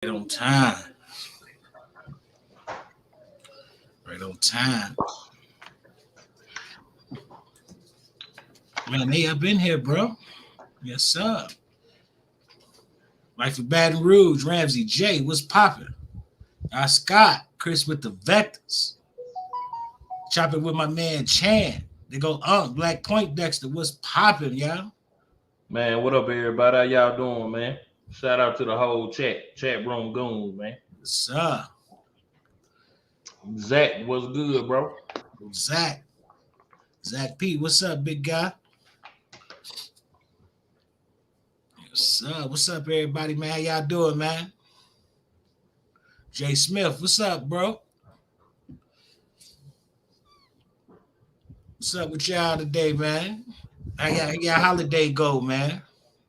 Right on time. Right on time. Man, they up in here, bro. Yes, sir. Life of Baton Rouge, Ramsey J, what's poppin'? Scott, Chris with the Vectors. Chopping with my man Chan. They go Black Point Dexter, what's poppin', y'all? Man, what up, everybody? How y'all doing, man? Shout out to the whole chat room goons, man. Yes, sir. Zach, what's good, bro? Zach. Zach P, what's up, big guy? Yes, sir. What's up, everybody, man? How y'all doing, man? Jay Smith, what's up, bro? What's up with y'all today, man? How y'all holiday go, man?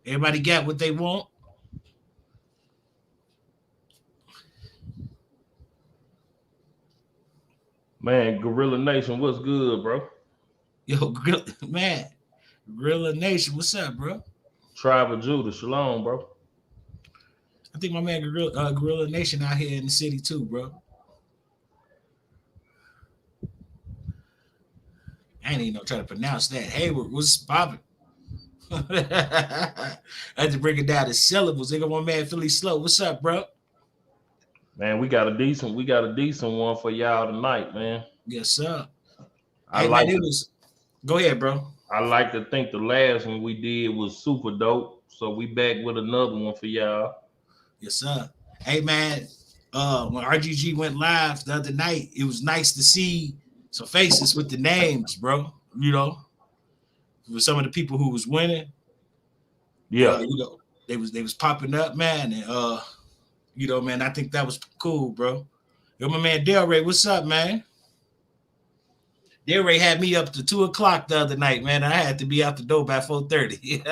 Everybody got what they want? Man, Gorilla Nation, what's good, bro? Yo, man, Gorilla Nation, what's up, bro? Tribe of Judah, shalom, bro. I think my man Gorilla Nation out here in the city too, bro. I ain't even know try to pronounce that. Hayward, what's poppin'? I had to break it down to syllables. They got one man Philly Slow. What's up, bro? Man, we got a decent one for y'all tonight, man. Yes, sir. I Hey man, like it to was. Go ahead, bro. I like to think the last one we did was super dope. So we back with another one for y'all. Yes, sir. Hey man, when RGG went live the other night, it was nice to see some faces with the names, bro. You know, with some of the people who was winning. Yeah. They was popping up, man, and man, I think that was cool, bro. Yo, my man Del Ray, what's up, man? Del Ray had me up to 2 o'clock the other night, man. I had to be out the door by 4:30.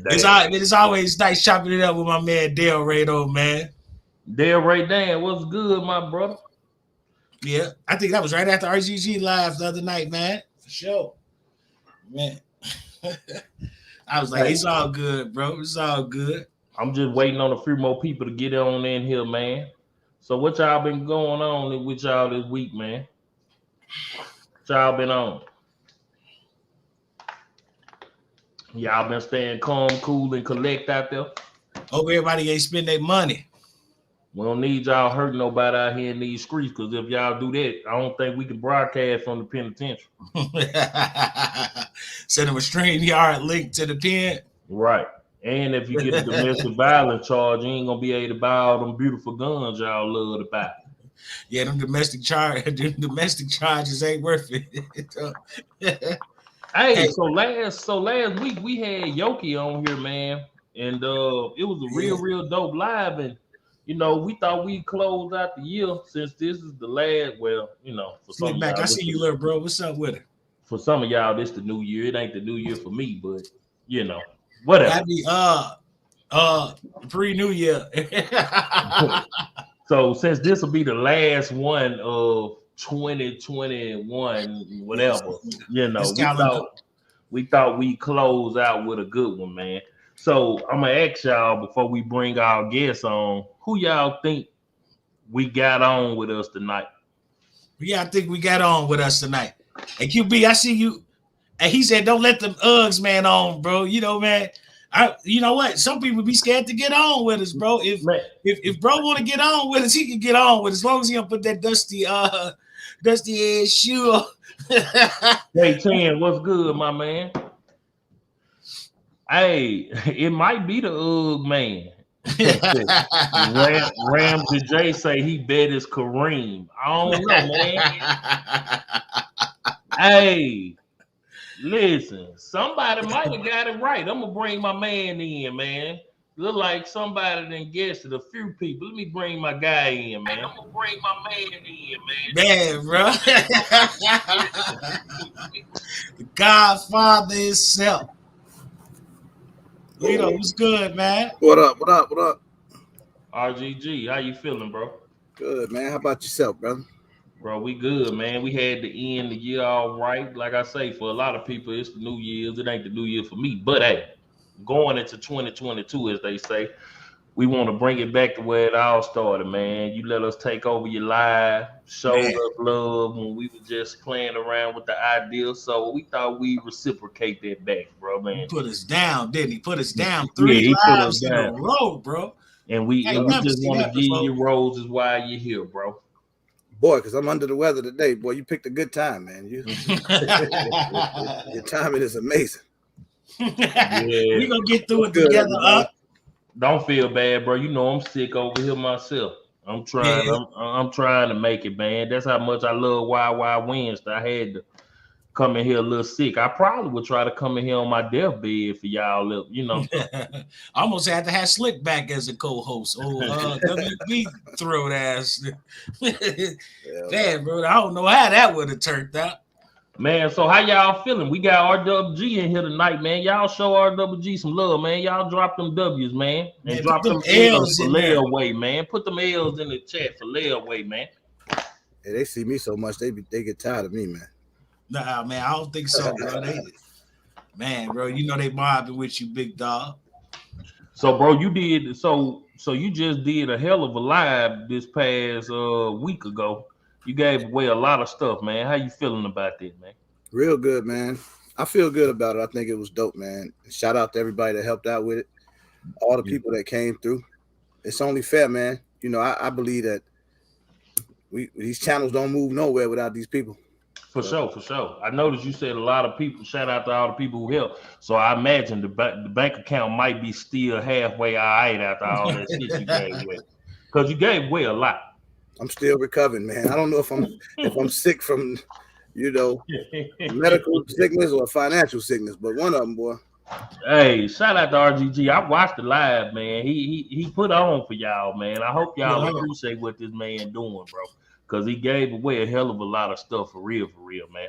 Damn. It's always nice chopping it up with my man Del Ray, though, man. Dale Ray Dan, what's good, my brother? Yeah, I think that was right after RGG live the other night, man. For sure, man. I was like, Hey, it's all good, bro. It's all good. I'm just waiting on a few more people to get on in here, man. So what y'all been going on with y'all this week, man? What y'all been on? Y'all been staying calm, cool, and collect out there? Hope everybody ain't spend their money. We don't need y'all hurting nobody out here in these streets, because if y'all do that, I don't think we can broadcast from the penitentiary. Send them a StreamYard link to the pen. Right. And if you get a domestic violence charge, you ain't gonna be able to buy all them beautiful guns y'all love to buy. Yeah, them domestic charges ain't worth it. Hey, Hey, so last week we had Yoki on here, man, and it was a yeah, real dope live, and we thought we'd close out the year since this is the last. Well, for some flip of back. y'all, I see you, little bro. What's up with it? this the new year. It ain't the new year for me, but you know, whatever. Happy uh pre-New Year. So since this will be the last one of 2021, Yes, whatever, this we calendar. thought we'd close out with a good one, man. So I'm gonna ask y'all before we bring our guests on, who y'all think we got on with us tonight? Yeah, I think we got on with us tonight. And QB, I see you. And he said, "Don't let them Uggs man on, bro." You know, man. You know what? Some people be scared to get on with us, bro. If Man, if bro want to get on with us, he can get on with us, as long as he don't put that dusty ass shoe on. hey 10, what's good, my man? Hey, it might be the Ugg man. Ramsey J say he bet is Kareem. I don't know, man. Hey, listen, somebody might have got it right. I'm gonna bring my man in, man. Look like somebody done guessed it. A few people. Let me bring my guy in, man. I'm gonna bring my man in, Man, bro. The Godfather himself. You know, what's good, man? What up? What up? What up? RGG, how you feeling, bro? Good, man. How about yourself, brother? Bro, we good, man. We had to end the year all right. Like I say, for a lot of people, it's the New Year's. It ain't the New Year for me, but hey, going into 2022, as they say. We want to bring it back to where it all started, man. You let us take over your live, showed Man, us love when we were just playing around with the idea. So we thought we'd reciprocate that back, bro, he man. put us down, didn't he? Put us down Yeah, 3 he put us lives in a down. row, bro. And I we ain't and we never just seen want to that give before. you roses while you're here, bro. Boy, because I'm under the weather today. Boy, you picked a good time, man. Your timing is amazing. Yeah. We gonna get through What's it good, together, everybody? up. Don't feel bad, bro. You know I'm sick over here myself. I'm Yeah, trying. I'm trying to make it, man. That's how much I love Wild Wednesday. I had to come in here a little sick. I probably would try to come in here on my deathbed for y'all. You know. So. I almost had to have Slick back as a co-host. Oh, WB throat ass. Hell no. Man, bro, I don't know how that would have turned out. Man, so how y'all feeling? We got RWG in here tonight, man. Y'all show RWG some love, man. Y'all drop them W's, man. And Man, put drop them them L's L's for in there. layaway, man. Put them L's in the chat for layaway, man. Yeah, they see me so much, they get tired of me, man. Nah, man, I don't think so, bro. Man, bro, you know they mobbing with you, big dog. So, bro, so you just did a hell of a live this past week ago. You gave away a lot of stuff, man. How you feeling about that, man? Real good, man. I feel good about it. I think it was dope, man. Shout out to everybody that helped out with it. All the Yeah. people that came through. It's only fair, man. You know, I believe that these channels don't move nowhere without these people. For sure, for sure. I noticed you said a lot of people. Shout out to all the people who helped. So I imagine the bank account might be still halfway all right after all that shit you gave away, because you gave away a lot. I'm still recovering, man. I don't know if I'm sick from, you know, medical sickness or financial sickness, but one of them, boy. Hey, shout out to RGG. I watched the live, man. He put on for y'all, man. I hope y'all Yeah. appreciate what this man doing, bro. Because he gave away a hell of a lot of stuff for real, man.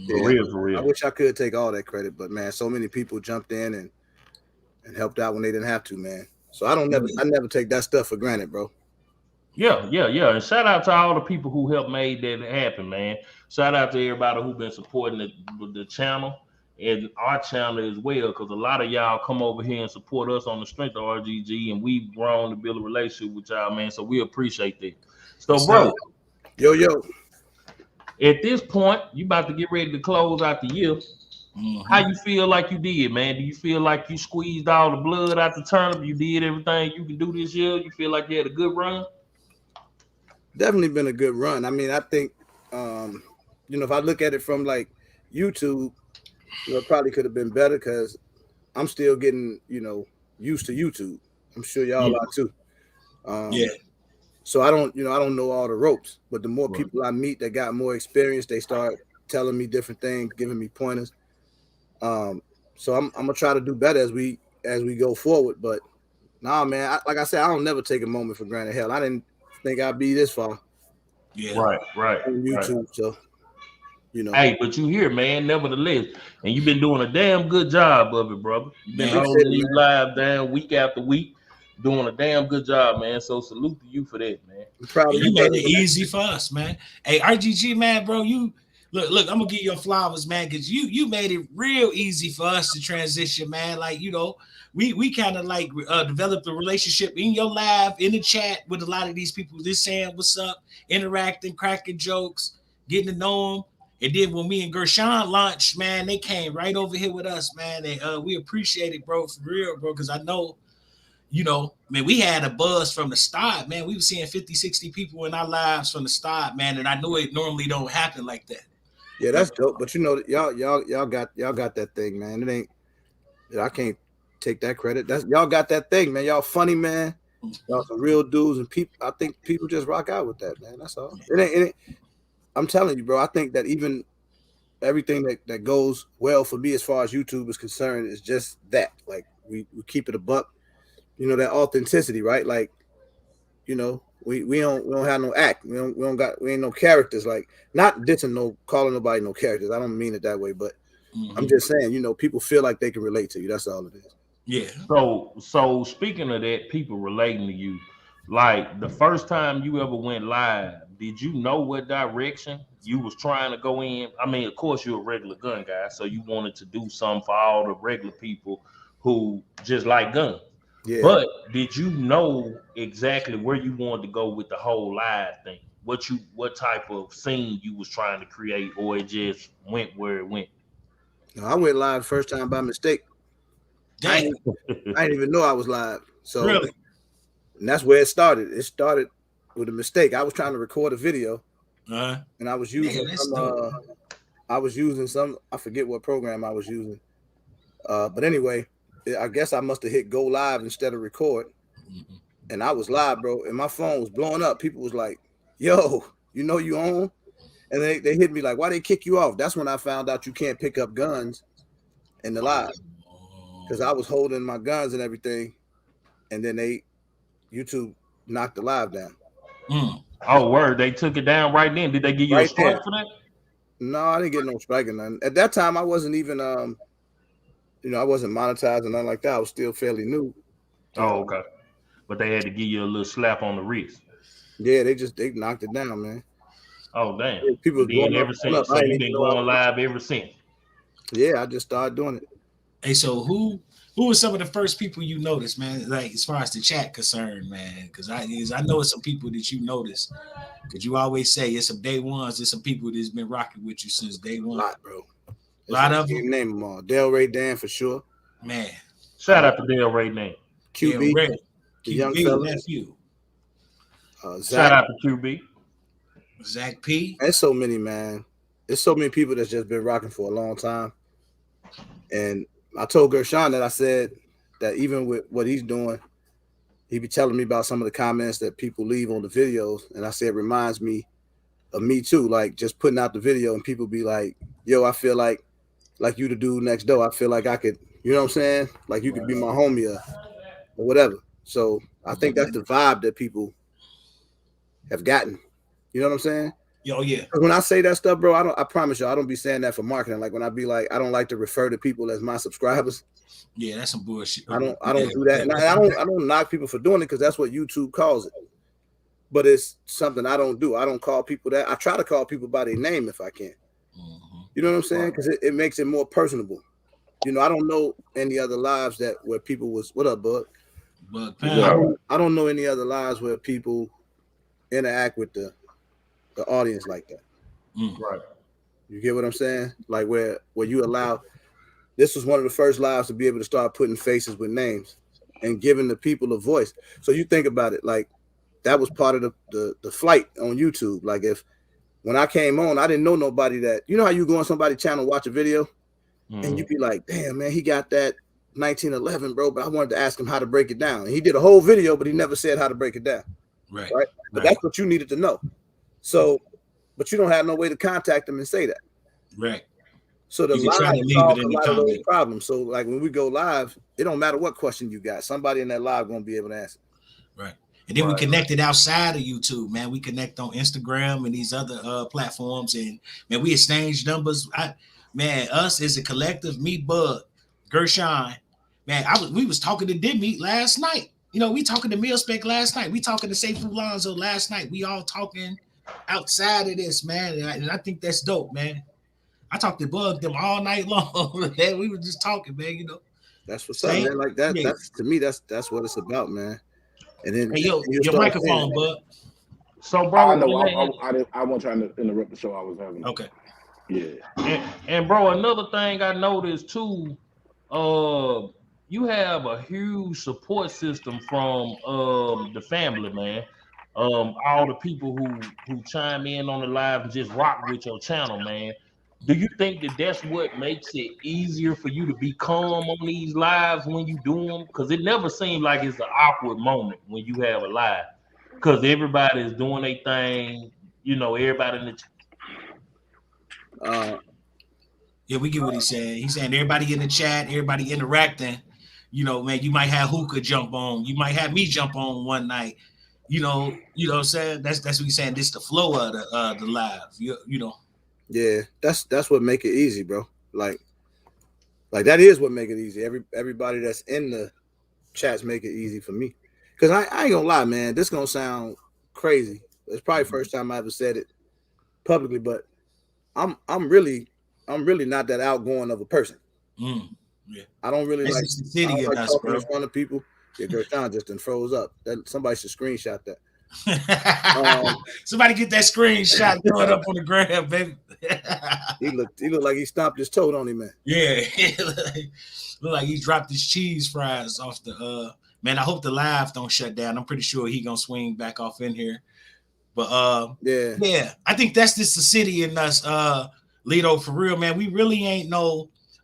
For Yeah, real, for I real. wish I could take all that credit, but man, so many people jumped in and helped out when they didn't have to, man. So I never take that stuff for granted, bro. Yeah. And shout out to all the people who helped made that happen, man. Shout out to everybody who been supporting the channel and our channel as well, because a lot of y'all come over here and support us on the strength of RGG, and we've grown to build a relationship with y'all, man. So we appreciate that. So, bro, Yo. at this point, you about to get ready to close out the year. How you feel like you did, man? Do you feel like you squeezed all the blood out the turnip? You did everything you can do this year? You feel like you had a good run? Definitely been a good run. I mean, I think, if I look at it from like YouTube, it probably could have been better because I'm still getting, used to YouTube. I'm sure y'all Yeah. are too. Yeah. So I don't know all the ropes, but the more Right. people I meet that got more experience, they start telling me different things, giving me pointers. So I'm gonna try to do better as we go forward. But nah, man, like I said, I don't never take a moment for granted. Hell, I didn't think I'd be this far Yeah. Right. on YouTube. So Hey, but you here, man, nevertheless. And you've been doing a damn good job of it, brother. You've been Man. holding these live down week after week, doing a damn good job, man. So salute to you for that, man. I'm proud of You you, made brother. it easy for us, man. Hey, RGG, man, bro, you look. I'm gonna give you your flowers, man, because you made it real easy for us to transition, man. Like we kind of like developed a relationship in your live, in the chat with a lot of these people. Just saying what's up, interacting, cracking jokes, getting to know them. And then when me and Gershon launched, man, they came right over here with us, man. And we appreciate it, bro, for real, bro, because I know. Man, we had a buzz from the start, man. We were seeing 50, 60 people in our lives from the start, man. And I know it normally don't happen like that. Yeah, that's dope. But y'all got that thing, man. It ain't. I can't take that credit. That's y'all got that thing, man. Y'all funny, man. Y'all some real dudes, and people. I think people just rock out with that, man. That's all. It ain't. I'm telling you, bro. I think that even everything that goes well for me as far as YouTube is concerned is just that. Like we keep it a buck. That authenticity, right? Like, we don't have no act. We ain't no characters. Like, not dissing calling nobody no characters. I don't mean it that way, but I'm just saying, people feel like they can relate to you. That's all it is. Yeah. So speaking of that, people relating to you, like the first time you ever went live, did you know what direction you was trying to go in? I mean, of course you're a regular gun guy, so you wanted to do something for all the regular people who just like guns. Yeah. But did you know exactly where you wanted to go with the whole live thing? What type of scene you was trying to create, or it just went where it went? No, I went live first time by mistake. I Damn. ain't, I didn't even know I was live. So, Really? and that's where it started. It started with a mistake. I was trying to record a video, and I was using Man, that's some. dope. I was using some. I forget what program I was using. But anyway, I guess I must have hit go live instead of record, Mhm. and I was live, bro. And my phone was blowing up. People was like, "Yo, you know you on?" And they hit me like, "Why they kick you off?" That's when I found out you can't pick up guns in the live because I was holding my guns and everything, and then YouTube knocked the live down. Mm. Oh, word! They took it down right then. Did they give you a Right strike there. for that? No, I didn't get no strike or nothing. At that time, I wasn't even I wasn't monetized or nothing like that. I was still fairly new. Oh, okay. But they had to give you a little slap on the wrist. Yeah, they knocked it down, man. Oh, damn. People was And then blowing up, ever blowing up. since, so I didn't you've even been know I going was. live ever since. Yeah, I just started doing it. Hey, so who was some of the first people you noticed, man? Like as far as the chat concerned, man, because I know it's some people that you noticed. Because you always say it's some day ones. There's some people that's been rocking with you since day A one. lot, bro. A lot of them, Name them all. Del Ray Dan for sure. man. Shout out to Dale right now. Dale QB, Ray, the young QB fella. nephew, Shout Zach. out to QB. Zach P. There's so many, man. There's so many people that's just been rocking for a long time. And I told Gershon that I said that even with what he's doing, he be telling me about some of the comments that people leave on the videos. And I said, it reminds me of me too. Like just putting out the video and people be like, yo, I feel like you the dude next door. I feel like I could, you know what I'm saying? Like you could be my homie or whatever. So I think that's the vibe that people have gotten. You know what I'm saying? Oh yeah. When I say that stuff, bro, I promise you, I don't be saying that for marketing. Like when I be like, I don't like to refer to people as my subscribers. Yeah, that's some bullshit. I don't do that. And I don't knock people for doing it because that's what YouTube calls it. But it's something I don't do. I don't call people that. I try to call people by their name if I can. Mm-hmm. You know what I'm saying? Because it makes it more personable. You know, I don't know any other lives where people was, what up, bud? But I don't know any other lives where people interact with the audience like that. Right. You get what I'm saying? Like where you allow. This was one of the first lives to be able to start putting faces with names and giving the people a voice. So you think about it, like that was part of the flight on YouTube. Like when I came on, I didn't know nobody that, you know how you go on somebody's channel, watch a video and you be like, damn, man, he got that 1911, bro. But I wanted to ask him how to break it down. And he did a whole video, but he never said how to break it down. Right. But that's what you needed to know. So, but you don't have no way to contact them and say that. Right. So the You can try live to leave solves it a in the lot of those comment. problems. So like when we go live, it don't matter what question you got. Somebody in that live gonna be able to answer. Right. And then we connected outside of YouTube, man. We connect on Instagram and these other platforms, and man, we exchange numbers. Us as a collective, me, Bud, Gershon, man, we was talking to Demi last night. You know, we talking to Millspec last night. We talking to Safe Lonzo last night. We all talking outside of this, man, and I think that's dope, man. I talked to Bug them all night long. Man, we were just talking, man. You know, that's what's up, man. Like that. Yeah. That's to me. That's what it's about, man. And then hey, yo, your microphone, Bug. So, bro, I know I wasn't trying to interrupt the show I was having. Okay. Yeah. And bro, another thing I noticed too, you have a huge support system from the family, man. All the people who chime in on the live and just rock with your channel, man. Do you think that that's what makes it easier for you to be calm on these lives when you do them? Because it never seems like it's an awkward moment when you have a live, because everybody is doing their thing. You know, everybody in the yeah, we get what he's saying. He's saying everybody in the chat, everybody interacting. You know, man, you might have Hookah jump on. You might have me jump on one night. You know what I'm saying? That's what he's saying. This the flow of the live. You know. Yeah, that's what make it easy, bro. Like that is what make it easy. Everybody that's in the chats make it easy for me. Cause I ain't gonna lie, man. This gonna sound crazy. It's probably first time I ever said it publicly, but I'm really not that outgoing of a person. Yeah. I don't really That's like. just the I city don't in like us, talking bro. in front of people. Yeah, Gershon just done froze up. That somebody should screenshot that. Somebody get that screenshot, throw it up on the gram, baby. He looked like he stomped his toe on him, man. Yeah, look like he dropped his cheese fries off the. Man, I hope the live don't shut down. I'm pretty sure he gonna swing back off in here. But yeah, I think that's just the city in us, Lito, for real, man. We really ain't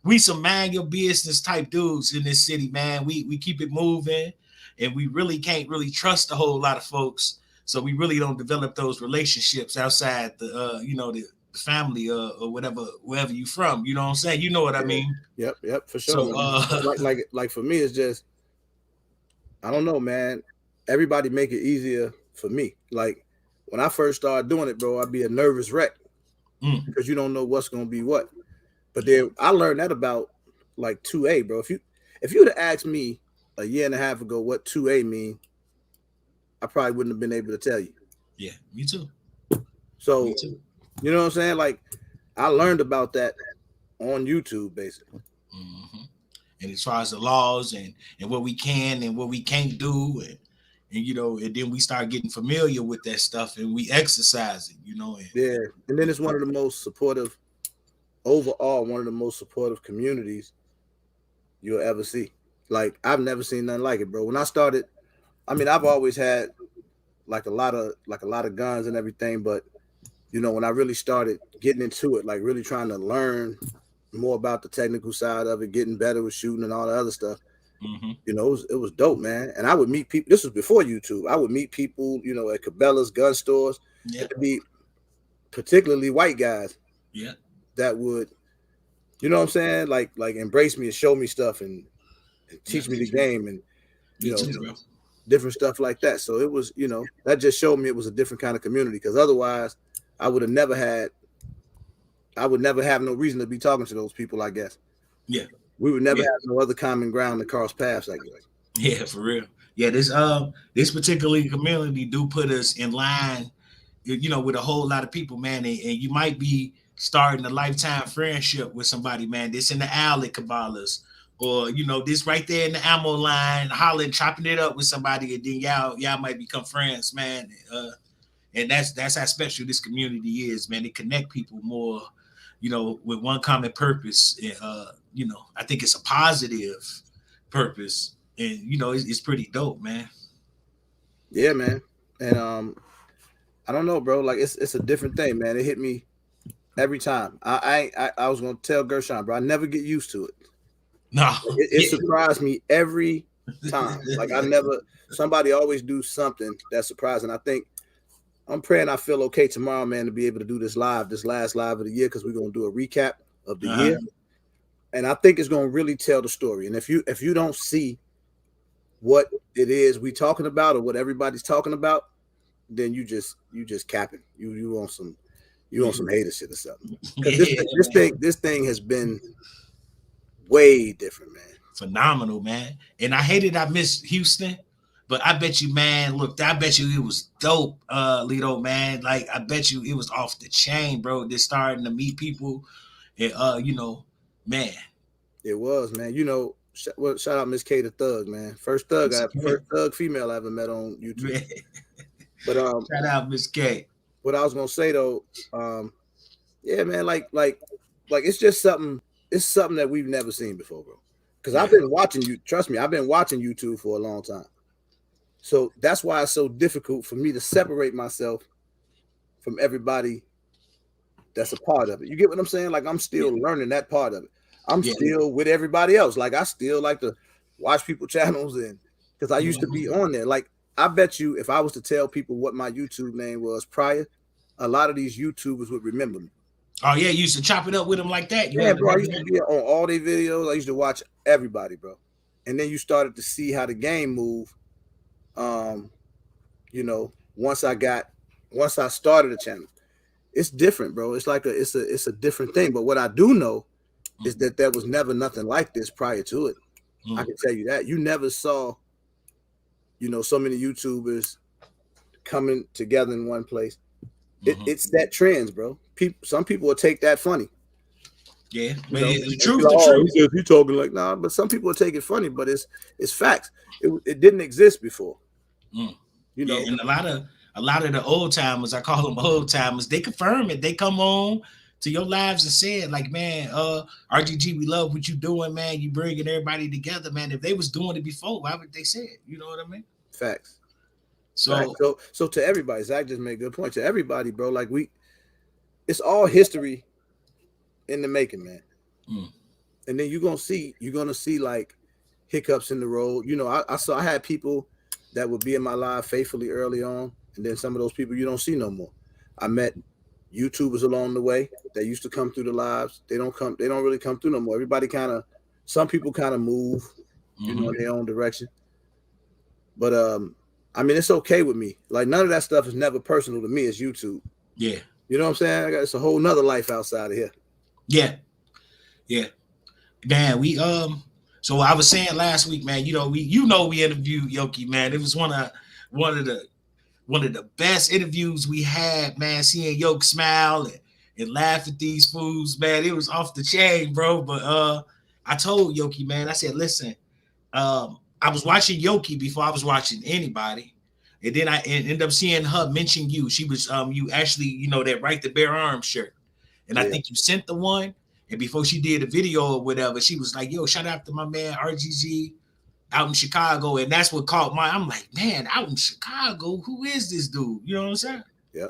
we some mind your business type dudes in this city, man. We keep it moving, and we really can't really trust a whole lot of folks. So we really don't develop those relationships outside the family or whatever, wherever you from. You know what I'm saying? You know what I mean? Yep, for sure. So like for me, it's just I don't know, man. Everybody make it easier for me. Like when I first started doing it, bro, I'd be a nervous wreck because you don't know what's gonna be what. But then I learned that about like 2A, bro. If you would have asked me a year and a half ago what 2A mean, I probably wouldn't have been able to tell you. Yeah, me too. So Me too. you know what I'm saying? Like I learned about that on YouTube, basically. Mm-hmm. And as far as the laws and what we can and what we can't do, and and then we start getting familiar with that stuff and we exercise it, And then it's one of the most supportive, overall, one of the most supportive communities you'll ever see. Like I've never seen nothing like it, bro. When I started, I mean, I've always had like a lot of guns and everything, but when I really started getting into it, like really trying to learn more about the technical side of it, getting better with shooting and all the other stuff. Mm-hmm. It was dope, man. And I would meet people. This was before YouTube. I would meet people, at Cabela's, gun stores. Yeah. To be particularly white guys. Yeah. That would, you know what I'm saying, like embrace me and show me stuff and teach me the game and different stuff like that. So it was, that just showed me it was a different kind of community because otherwise I would never have no reason to be talking to those people, I guess. Yeah. We would never have no other common ground to cross paths, I guess. Yeah, for real. Yeah, this particular community do put us in line, with a whole lot of people, man. And you might be starting a lifetime friendship with somebody, man. This in the alley Cabela's, or this right there in the ammo line, hollering, chopping it up with somebody, and then y'all might become friends, man. And that's how special this community is, man. It connect people more, with one common purpose. I think it's a positive purpose, and it's pretty dope, man. Yeah, man. And I don't know, bro. Like it's a different thing, man. It hit me every time. I was gonna tell Gershon, bro. I never get used to it. No, it surprised me every time. Like somebody always do something that's surprising. I think I'm praying I feel okay tomorrow, man, to be able to do this last live of the year, because we're gonna do a recap of the year. And I think it's gonna really tell the story. And if you don't see what it is we talking about or what everybody's talking about, then you just capping. You want some hater shit or something. Because this thing has been way different, man. Phenomenal, man. And I hated I missed Houston, but I bet you, man, look, I bet you it was dope, Lito, man. Like, I bet you it was off the chain, bro. Just starting to meet people. And man. It was, man. Shout out Miss K the Thug, man. First thug female I ever met on YouTube. But shout out Miss K. What I was gonna say though, yeah, man, like it's just something. It's something that we've never seen before, bro. Because I've been watching you. Trust me, I've been watching YouTube for a long time. So that's why it's so difficult for me to separate myself from everybody that's a part of it. You get what I'm saying? Like I'm still learning that part of it. I'm still with everybody else. Like I still like to watch people channels, and because I used to be on there. Like I bet you if I was to tell people what my YouTube name was prior, a lot of these YouTubers would remember me. Oh yeah, you used to chop it up with them like that. Bro. I used to be on all their videos. I used to watch everybody, bro. And then you started to see how the game moved. Once I started a channel, it's different, bro. It's like it's a different thing. But what I do know is that there was never nothing like this prior to it. I can tell you that. You never saw, so many YouTubers coming together in one place. It set trends, bro. Some people will take that funny. Yeah, You but know, the they truth, be like, the oh, truth. he talking like nah. But some people take it funny, but it's facts. It didn't exist before. Mm. You Yeah, know, and a lot of the old timers, I call them old timers, they confirm it. They come on to your lives and say it like, man, RGG, we love what you doing, man. You bringing everybody together, man. If they was doing it before, why would they say it? You know what I mean? facts. So, So to everybody, Zach just made a good point. To everybody, bro, like it's all history in the making, man. mm, And then you're gonna see like hiccups in the road. You know, I had people that would be in my live faithfully early on, and then some of those people you don't see no more. I met YouTubers along the way that used to come through the lives. They don't really come through no more. Everybody some people kind of move, you know, in their own direction. But I mean, it's okay with me. Like none of that stuff is never personal to me. It's YouTube. yeah, You know what I'm saying? It's a whole nother life outside of here. yeah, yeah. Man, so I was saying last week, man, we interviewed Yoki, man. It was one of the best interviews we had, man. Seeing Yoke smile and laugh at these fools, man. It was off the chain, bro. But I told Yoki, man, I said, listen, I was watching Yoki before I was watching anybody. And then I ended up seeing her mention you. She was you actually, that Right to Bear Arms shirt. And I think you sent the one. And before she did a video or whatever, she was like, yo, shout out to my man RGG out in Chicago. And that's what caught my, I'm like, man, out in Chicago, who is this dude? You know what I'm saying? Yeah.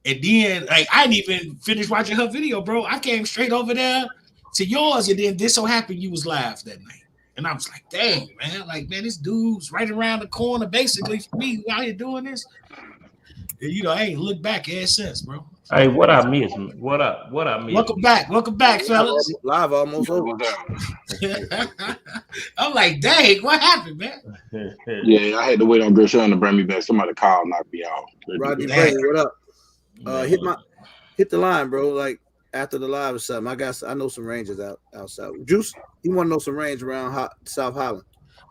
And then like I didn't even finish watching her video, bro. I came straight over there to yours, and then this so happened you was live that night. And I was like, dang, man, this dude's right around the corner, basically, for me, who out here doing this. And, I ain't looked back ever since, bro. Hey, what I missed? What I missed? Welcome back, fellas. Live almost over. I'm like, dang, what happened, man? Yeah, I had to wait on Gershon to bring me back. Somebody called, knocked me out. Rodney Brady, what up? Hit the line, bro. Like after the live or something. I know some rangers outside. Juice, you want to know some range around South Holland?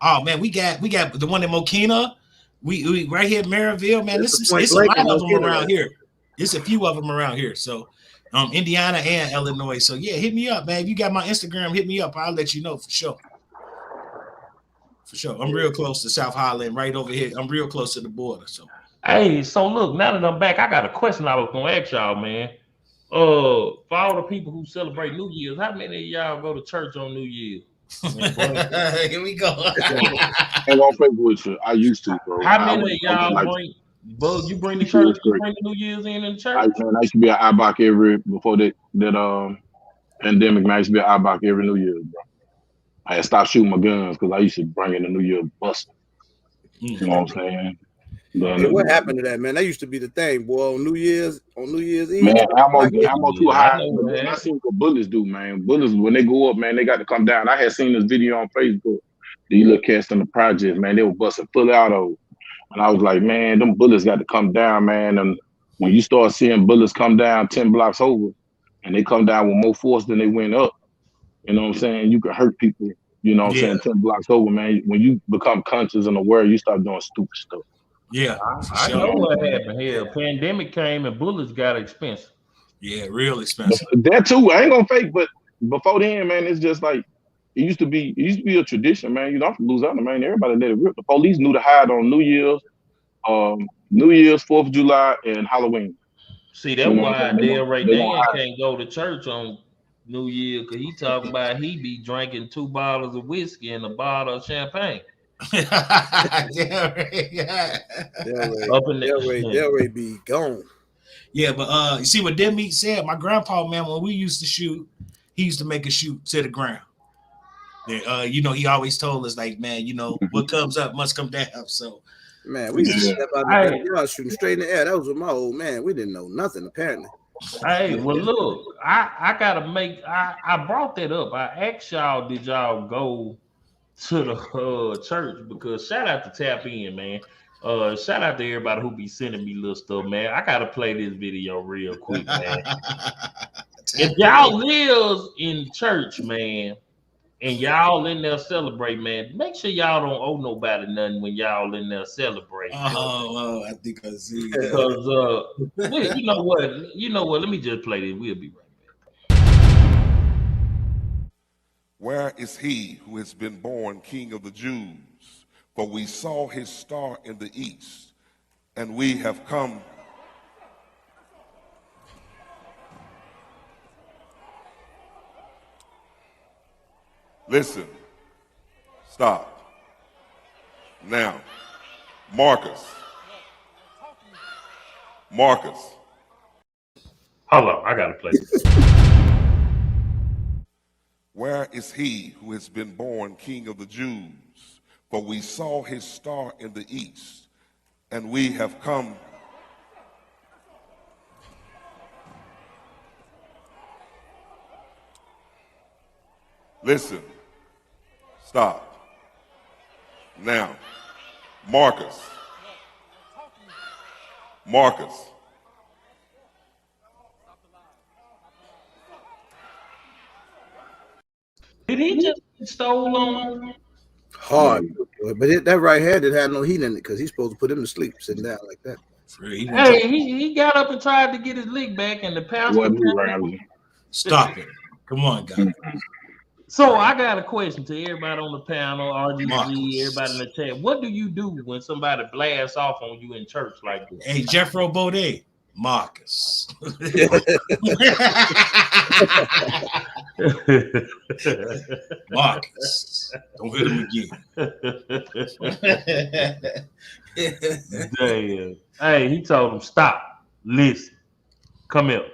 Oh man, we got the one in Mokina. We right here in Maryville, man. It's a lot of them around here. There's a few of them around here. So Indiana and Illinois. So yeah, hit me up, man. If you got my Instagram, hit me up. I'll let you know for sure. For sure. I'm real close to South Holland, right over here. I'm real close to the border. So hey, so look, now that I'm back, I got a question I was gonna ask y'all, man. For all the people who celebrate New Year's, how many of y'all go to church on New Year's? Here we go. I ain't gonna fake with you. I used to, bro. How many of y'all bring? Bud, you bring the church? You bring the New Year's in the church? I used to be an IBOC before that pandemic. Man, I used to be an IBOC every New Year's, bro. I had stopped shooting my guns because I used to bring in the New Year busting. You know what I'm saying? Hey, what happened to that, man? That used to be the thing, boy. On New Year's Eve, man, I'm too high. But I seen what bullets do, man. Bullets when they go up, man, they got to come down. I had seen this video on Facebook. These little cats in the project, man, they were busting fully out of. And I was like, man, them bullets got to come down, man. And when you start seeing bullets come down 10 blocks over, and they come down with more force than they went up, you know what I'm saying? You can hurt people, you know what I'm saying, 10 blocks over, man. When you become conscious and aware, you start doing stupid stuff. Yeah. I know what happened here. Pandemic came and bullets got expensive. Yeah, real expensive. That too, I ain't gonna fake, but before then, man, it's just like it used to be a tradition, man. You don't lose out, man. Everybody let it rip. The police knew to hide on New Year's, 4th of July, and Halloween. See, that's why Del Ray Dan can't go to church on New Year because he talking about he be drinking 2 bottles of whiskey and a bottle of champagne. Del Ray be gone. Yeah, but you see what Dead Meat said? My grandpa, man, when we used to shoot, he used to make us shoot to the ground. He always told us, like, man, what comes up must come down. So, man, we used to step out the backyard shooting straight in the air. That was with my old man. We didn't know nothing, apparently. Hey, well, look, I gotta make. I brought that up. I asked y'all, did y'all go to the church? Because shout out to Tap In, man. Shout out to everybody who be sending me little stuff, man. I gotta play this video real quick, man. If y'all live in church, man, and y'all in there celebrate, man, make sure y'all don't owe nobody nothing when y'all in there celebrate. I think I see. Because you know what? Let me just play this. We'll be right back. Where is he who has been born King of the Jews? For we saw his star in the east, and we have come. Listen. Stop. Now, Marcus. Hold on, I gotta play this. Where is he who has been born King of the Jews? For we saw his star in the east, and we have come. Listen. Stop. Now, Marcus. Did he just stole on? Hard, but that right hand didn't have no heat in it because he's supposed to put him to sleep sitting down like that. Hey, he got up and tried to get his lick back, and the pastor. Stop it! Come on, guys. So I got a question to everybody on the panel, RGG, everybody in the chat. What do you do when somebody blasts off on you in church like this? Hey, Jeffro Baudet, Marcus. Marcus, don't hit him again. Damn. Hey, he told him, stop, listen, come here.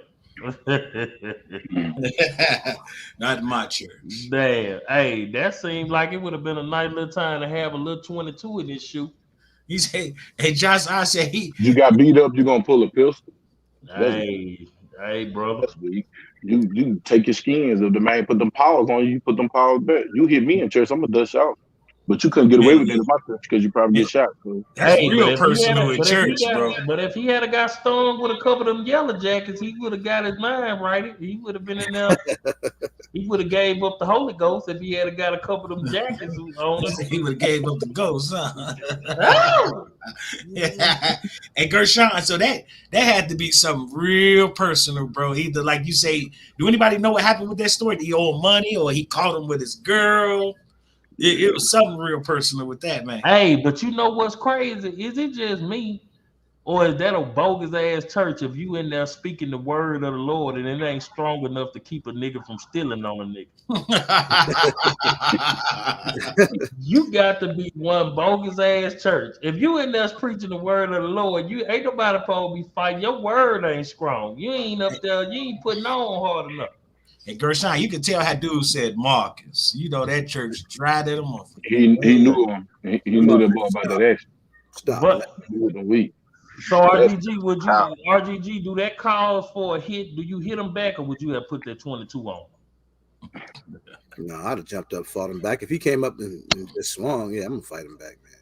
Not my church. Damn. Hey, that seemed like it would have been a nice little time to have a little 22 in this shoe. He said, hey, Josh, I said you got beat up, you're gonna pull a pistol. Hey, brother. You take your skins. If the man put them paws on you, put them paws back. You hit me in church, I'm gonna dust out. But you couldn't get away with that in my church because you probably get shot. So. That's real personal in church, bro. But if he had got stung with a couple of them yellow jackets, he would have got his mind right. He would have been in there. He would have gave up the Holy Ghost if he had got a couple of them jackets on him. He would have gave up the ghost, huh? Oh! Hey, Gershon, so that had to be something real personal, bro. Either like you say, do anybody know what happened with that story? He owed money, or he caught him with his girl? It was something real personal with that, man. Hey, but you know what's crazy? Is it just me, or is that a bogus ass church if you in there speaking the word of the Lord and it ain't strong enough to keep a nigga from stealing on a nigga? You got to be one bogus ass church. If you in there preaching the word of the Lord, you ain't nobody supposed to be fighting. Your word ain't strong. You ain't up there. You ain't putting on hard enough. And Gershon, you can tell how dude said Marcus. You know that church tried at him off. He knew him. He knew that boy about that action. Stop. But, weak. So RGG, would you RGG do that cause for a hit? Do you hit him back, or would you have put that 22 on? No, I'd have jumped up, fought him back. If he came up and just swung, yeah, I'm gonna fight him back, man.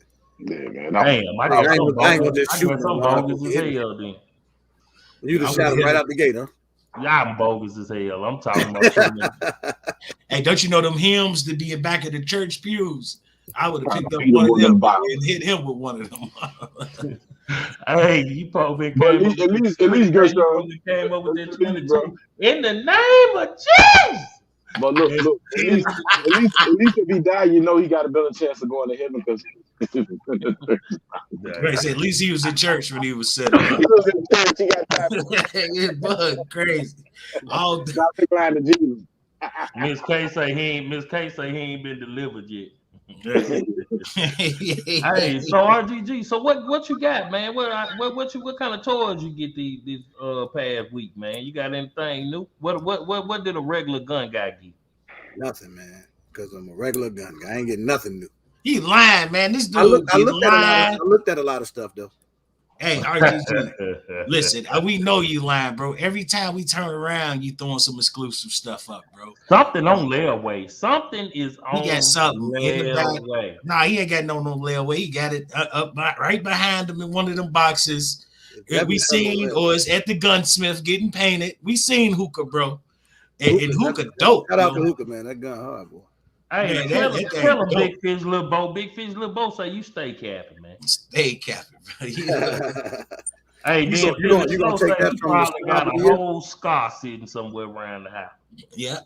Yeah, man. Damn, I ain't gonna just shoot him. Bogus as hell, then. You just shot him right out the gate, huh? Yeah, I'm bogus as hell. I'm talking about. Hey, don't you know them hymns to be in back of the church pews? I would have picked up one of them and hit him with one of them. Hey, you probably at least Gershon came up with that 22 in the name of Jesus. But look, at least if he died, you know he got a better chance of going to heaven because at least he was in church when he was set up. He was in church, he got time. It bug crazy. All line to Jesus. Miss K say he ain't been delivered yet. Hey, so RGG, so what you got, man? What kind of toys you get this past week, man? You got anything new? What did a regular gun guy get? Nothing, man. Because I'm a regular gun guy. I ain't getting nothing new. He lying, man. This dude. I looked at a lot of stuff though. Hey, RGG, listen, we know you lying, bro. Every time we turn around, you throwing some exclusive stuff up, bro. Something on layaway. Something is on. He got something in the layaway. back. Nah, he ain't got no layaway. He got it up right behind him in one of them boxes. We seen, or it's at the gunsmith getting painted. We seen Hookah, bro. And Hookah dope. Shout out to Hookah, man. That gun hard, boy. Hey, man, tell him Big Fish Little Bo. Big Fish Little Bo say you stay capping, man. Stay capping, bro. Hey, you gonna take that from probably got a whole scar sitting somewhere around the house. Yeah.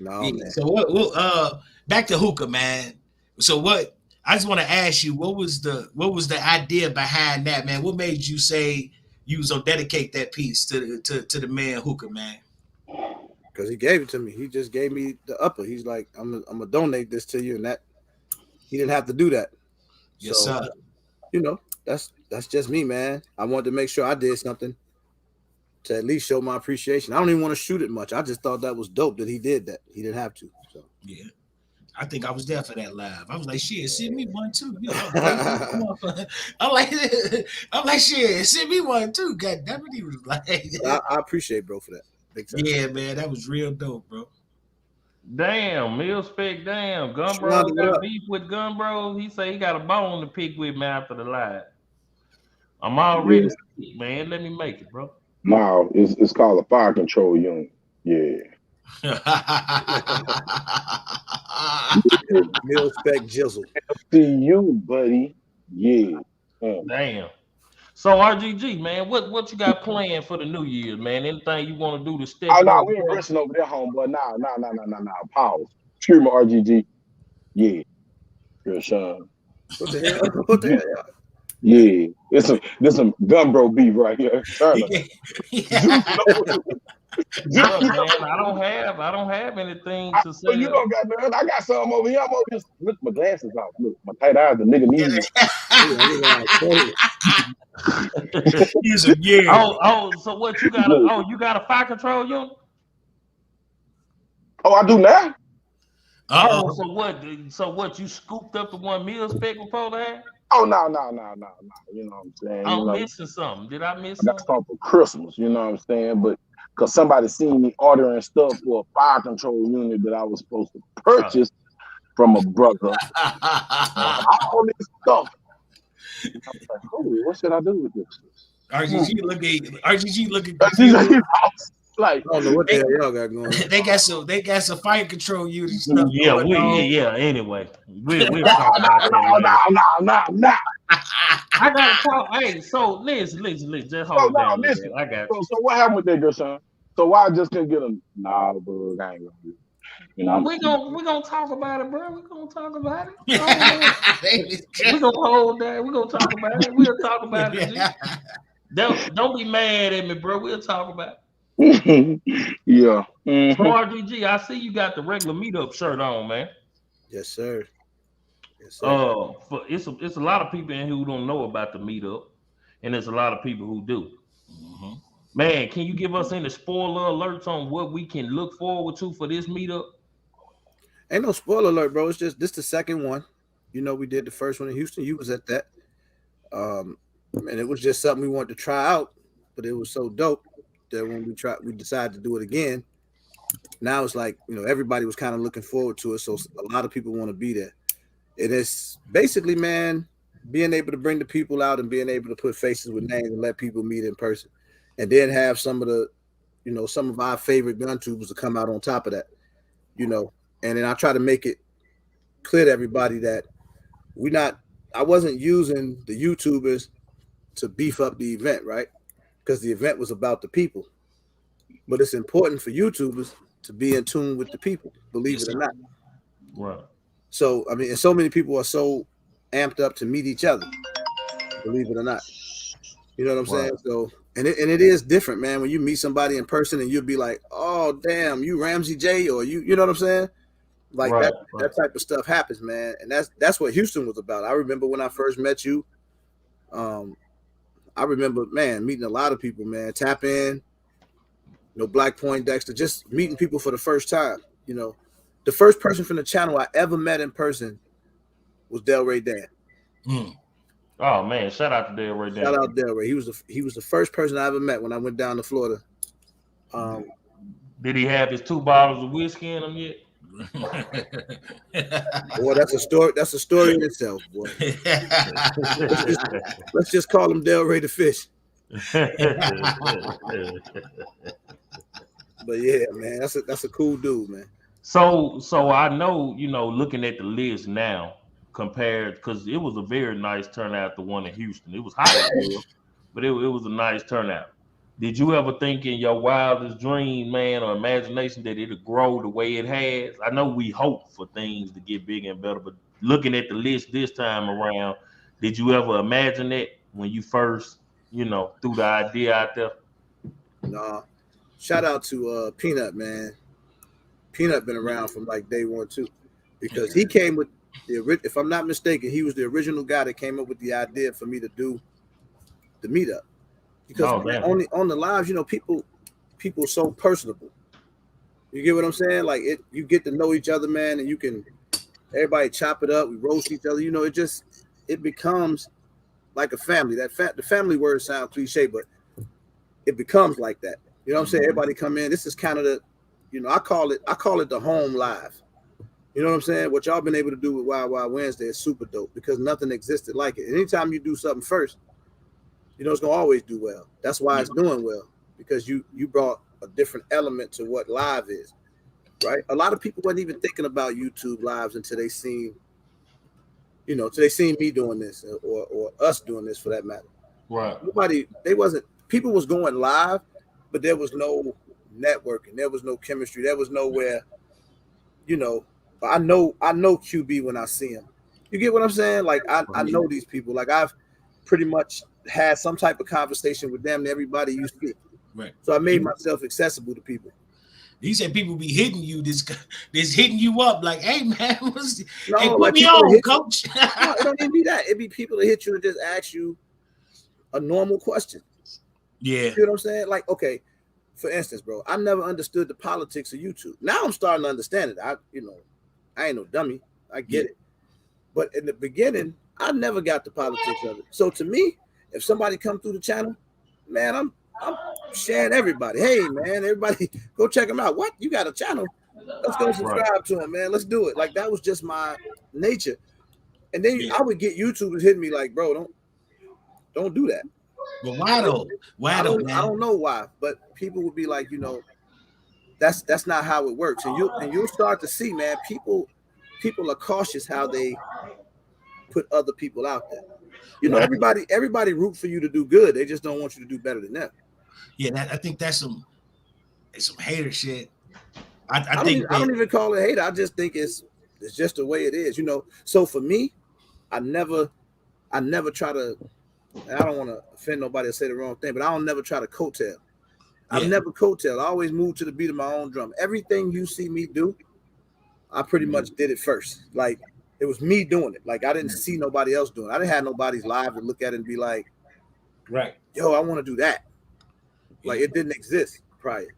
No, Yeah. man. So what? Back to hookah, man. So what? I just want to ask you, what was the idea behind that, man? What made you say you was gonna dedicate that piece to the man hookah, man? Because he gave it to me. He just gave me the upper. He's like, I'm gonna donate this to you, and that he didn't have to do that. Yes, So, sir. that's just me, man. I wanted to make sure I did something to at least show my appreciation. I don't even want to shoot it much. I just thought that was dope that he did that. He didn't have to. So Yeah. I think I was there for that live. I was like, shit, send me one too. You know, I'm like, I'm like, shit, send me one too. God damn it, he was like, I appreciate bro for that. Big time. yeah, man, that was real dope, bro. Damn, Mill Spec, damn. Gunbro Shalonda, what got up? beef with Gunbro. He say he got a bone to pick with me after the live. I'm already Yeah. sick, man. Let me make it, bro. No, it's called a fire control unit. Yeah. Mill Spec Jizzle. See you, buddy. Yeah. Damn. So RGG, man, what you got planned for the new year, man? Anything you want to do to step Oh it no, up, we ain't bro? rushing over there, homeboy. Nah. Pause. Excuse me, RGG. Yeah. Real Sean. What the hell? What the hell? Yeah. This some Gunbro beef right here. Turn up. Look, man, I don't have anything to So you say. don't got none. I got some over here. I'm over here. Look, my glasses off. Look, my tight eyes, the nigga needs. He's a yeah. Oh, so what you got? You got a fire control unit? Oh, I do now? Oh, so what? You scooped up the one Mill Spec before that? Oh, no. You know what I'm saying? I'm missing something. Did I miss I got something? something for Christmas, you know what I'm saying? But because somebody seen me ordering stuff for a fire control unit that I was supposed to purchase from a brother. All this stuff. And I was like, holy, what should I do with this? RGG looking confused. Like, I don't know what the hell y'all got going on. they got some fire control unit stuff. Anyway, we'll talk about that later. No. I gotta talk. Hey, so listen. Just hold down. Listen. I got you. So what happened with that girl, son? So why I just couldn't get a bro? I ain't gonna do it. You know, we gonna talk about it, bro. We're gonna talk about it. We're gonna hold that. We're gonna talk about it. We'll talk about it. Don't be mad at me, bro. We'll talk about it. Yeah. So RGG, I see you got the regular Meetup shirt on, man. Yes, sir. It's a lot of people in here who don't know about the Meetup, and there's a lot of people who do. Mm-hmm. Man, can you give us any spoiler alerts on what we can look forward to for this Meetup? Ain't no spoiler alert, bro. It's just this the second one. You know, we did the first one in Houston. You was at that. And it was just something we wanted to try out, but it was so dope that when we decided to do it again. Now it's like, you know, everybody was kind of looking forward to it. So a lot of people want to be there. It is basically, man, being able to bring the people out and being able to put faces with names and let people meet in person. And then have some of our favorite gun tubers to come out on top of that, you know. And then I try to make it clear to everybody that I wasn't using the YouTubers to beef up the event, right? Because the event was about the people. But it's important for YouTubers to be in tune with the people, believe it or not. Right. So, I mean, and so many people are so amped up to meet each other, believe it or not. You know what I'm saying? So, and it is different, man, when you meet somebody in person and you'll be like, oh, damn, you Ramsey J, or you know what I'm saying? Like that type of stuff happens, man. And that's what Houston was about. I remember when I first met you. I remember, man, meeting a lot of people, man. Tap in, Black Point Dexter, just meeting people for the first time. You know, the first person from the channel I ever met in person was Delray Dan. Oh man, shout out to Delray Dan. Shout out Delray. He was the first person I ever met when I went down to Florida. Did he have his 2 bottles of whiskey in him yet? Boy, that's a story. That's a story in itself, boy. Let's just call him Delray the Fish. But yeah, man, that's a cool dude, man. So I know, looking at the list now, compared, because it was a very nice turnout, the one in Houston. It was hot, but it was a nice turnout. Did you ever think in your wildest dream, man, or imagination that it'll grow the way it has? I know we hope for things to get bigger and better, but looking at the list this time around, did you ever imagine that when you first, threw the idea out there? Nah. Shout out to Peanut, man. Peanut been around from like day one too, because he came with if I'm not mistaken, he was the original guy that came up with the idea for me to do the meetup. Because man, on the lives, people so personable. You get what I'm saying? Like you get to know each other, man, and you can everybody chop it up. We roast each other. It becomes like a family. The family word sounds cliche, but it becomes like that. You know what I'm saying? Everybody come in. This is kind of the, I call it the home live. You know what I'm saying? What y'all been able to do with Wild Wild Wednesday is super dope because nothing existed like it. Anytime you do something first, it's gonna always do well. That's why it's doing well, because you brought a different element to what live is, right? A lot of people wasn't even thinking about YouTube lives until they seen, till they seen me doing this or us doing this for that matter. Right. People was going live, but there was no networking. There was no chemistry. There was nowhere, but I know QB when I see him. You get what I'm saying? Like I know these people. Like I've pretty much had some type of conversation with them. Everybody used to get. Right. So I made myself accessible to people. He said people be hitting you, this hitting you up like, hey man, hey, put me on, coach. No, it don't even be that. It be people that hit you and just ask you a normal question. Yeah. You know what I'm saying? Like, okay, for instance, bro, I never understood the politics of YouTube. Now I'm starting to understand it. I ain't no dummy. I get it. But in the beginning, I never got the politics of it. So to me, if somebody come through the channel, man, I'm sharing everybody. Hey, man, everybody go check him out. What? You got a channel? Let's go subscribe to him, man. Let's do it. Like, that was just my nature. And then I would get YouTubers hitting me like, bro, don't do that. But why though? Why though, man? I don't know why, but people would be like, that's not how it works. And you'll start to see, man, people are cautious how they put other people out there. Everybody root for you to do good. They just don't want you to do better than them. Yeah, I think that's some hater shit. I don't even call it hate. I just think it's just the way it is, So for me, I never try to. And I don't want to offend nobody or say the wrong thing, but I don't never try to coattail. I've never coattail. I always move to the beat of my own drum. Everything you see me do, I pretty much did it first. Like, it was me doing it. Like, I didn't see nobody else doing it. I didn't have nobody's live to look at it and be like, right, yo, I want to do that. Like, it didn't exist prior.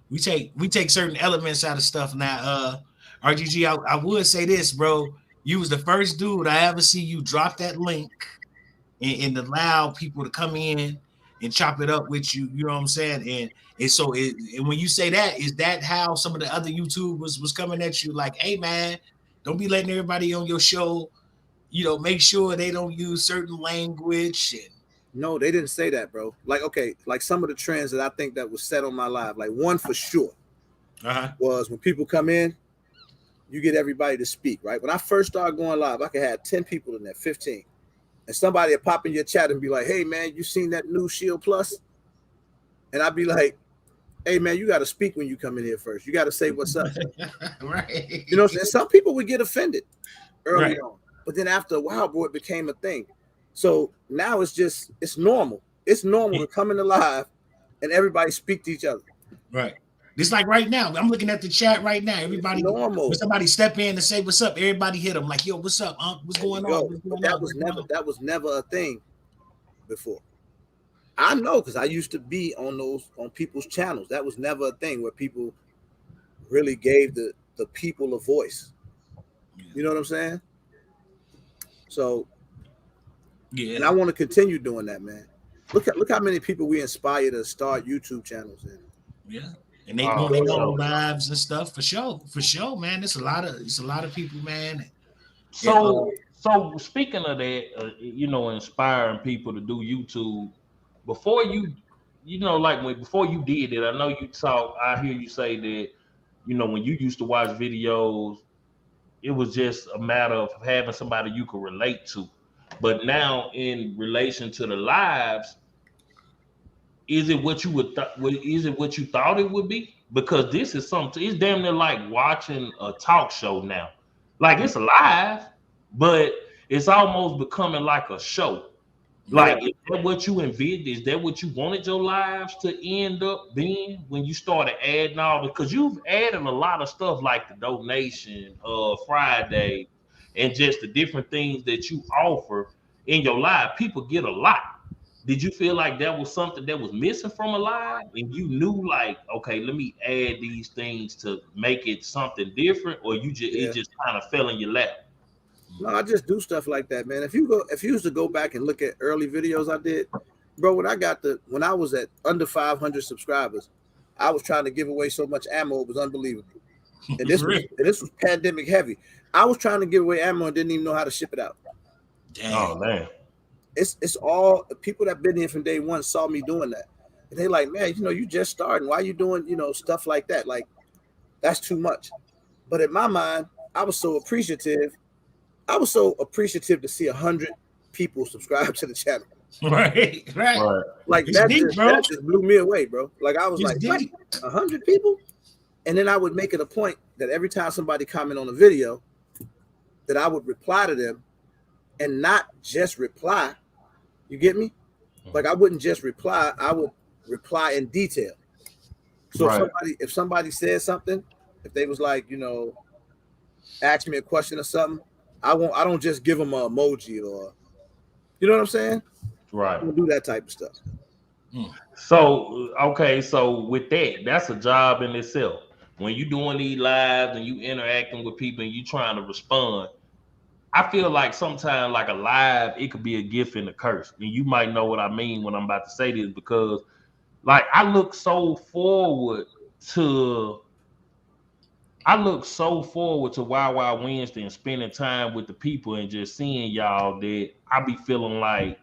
We take certain elements out of stuff now. RGG, I would say this, bro. You was the first dude I ever see you drop that link and allow people to come in and chop it up with you. You know what I'm saying? And so and when you say that, is that how some of the other YouTubers was coming at you? Like, hey man, don't be letting everybody on your show, make sure they don't use certain language. And no, they didn't say that, bro. Like, okay, like some of the trends that I think that was set on my live, like one for sure was when people come in, you get everybody to speak, right? When I first started going live, I could have 10 people in there, 15. And somebody would pop in your chat and be like, hey, man, you seen that new Shield Plus? And I'd be like, hey, man, you got to speak when you come in here first. You got to say what's up. Right. And some people would get offended early on. But then after a while, bro, it became a thing. So now it's normal. It's normal to come in the live and everybody speak to each other. Right. Just like right now, I'm looking at the chat right now. Everybody, when somebody step in and say what's up, everybody hit them like, "Yo, what's up? What's going on?" That was never a thing before. I know because I used to be on people's channels. That was never a thing where people really gave the people a voice. You know what I'm saying? So, and I want to continue doing that, man. Look how many people we inspire to start YouTube channels in. Yeah. And they doing their own lives and stuff for sure, man. It's a lot of people, man. So speaking of that, inspiring people to do YouTube, before you before you did it, I know I hear you say that, when you used to watch videos, it was just a matter of having somebody you could relate to. But now in relation to the lives, is it what you is it what you thought it would be? Because this is something. It's damn near like watching a talk show now. Like it's live, but it's almost becoming like a show. Like, is that what you envisioned? Is that what you wanted your lives to end up being when you started adding all? Because you've added a lot of stuff like the donation, Friday, and just the different things that you offer in your live. People get a lot. Did you feel like that was something that was missing from a live, and you knew like, okay, let me add these things to make it something different, or it just kind of fell in your lap? No, I just do stuff like that, man. If you used to go back and look at early videos I did, bro, when I was at under 500 subscribers, I was trying to give away so much ammo, it was unbelievable. And this was pandemic heavy. I was trying to give away ammo and didn't even know how to ship it out. Damn. Oh man. It's all people that been here from day one saw me doing that. And they like, man, you just starting. Why are you doing, stuff like that? Like, that's too much. But in my mind, I was so appreciative to see 100 people subscribe to the channel. Right. Like that just blew me away, bro. Like I was like 100 people, and then I would make it a point that every time somebody comment on a video, that I would reply to them, and not just reply. You get me? Like I wouldn't just reply; I would reply in detail. So if somebody said something, if they was like, ask me a question or something, I don't just give them an emoji or, you know what I'm saying? Right. I don't do that type of stuff. So okay, so with that's a job in itself. When you doing these lives and you interacting with people and you trying to respond, I feel like sometimes like a live, it could be a gift and a curse. And you might know what I mean when I'm about to say this, because like I look so forward to Wild Wild Wednesday and spending time with the people and just seeing y'all that I be feeling like,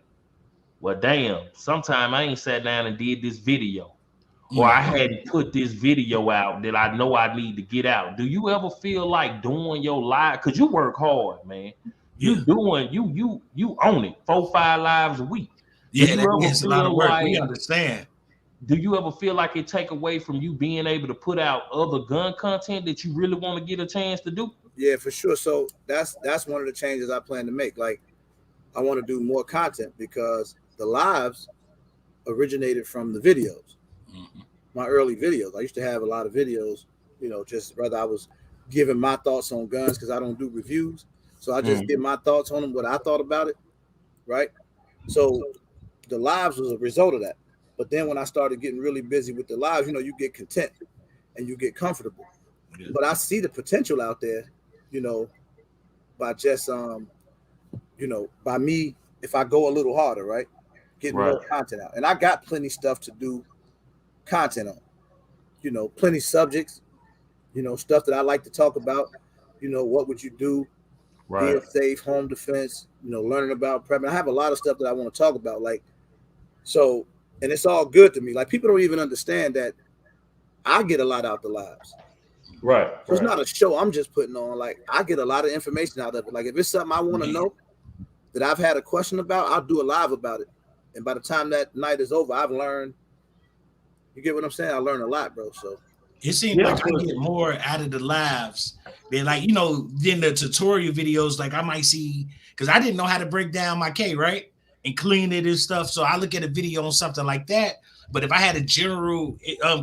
well, damn, sometime I ain't sat down and did this video, or I hadn't put this video out that I know I need to get out. Do you ever feel like doing your live? Because you work hard, man. You own it 4-5 lives a week. Yeah, that is a lot of work. We understand. Do you ever feel like it take away from you being able to put out other gun content that you really want to get a chance to do? Yeah, for sure. So that's one of the changes I plan to make. Like, I want to do more content because the lives originated from the videos. My early videos. I used to have a lot of videos, just whether I was giving my thoughts on guns, because I don't do reviews. So I just give my thoughts on them, what I thought about it. Right. So the lives was a result of that. But then when I started getting really busy with the lives, you get content and you get comfortable. Yeah. But I see the potential out there, by just, by me, if I go a little harder, right, getting more content out. And I got plenty stuff to do content on, plenty subjects, stuff that I like to talk about. What would you do? Being safe, home defense, learning about prepping. I have a lot of stuff that I want to talk about. Like, so, and it's all good to me. Like, people don't even understand that I get a lot out the lives. Right. So it's not a show I'm just putting on. Like, I get a lot of information out of it. Like, if it's something I want to know that I've had a question about, I'll do a live about it. And by the time that night is over, I've learned. You get what I'm saying? I learned a lot, bro. So it seems like I get more out of the lives than than the tutorial videos. Like I might see, because I didn't know how to break down my K, right? And clean it and stuff. So I look at a video on something like that. But if I had a general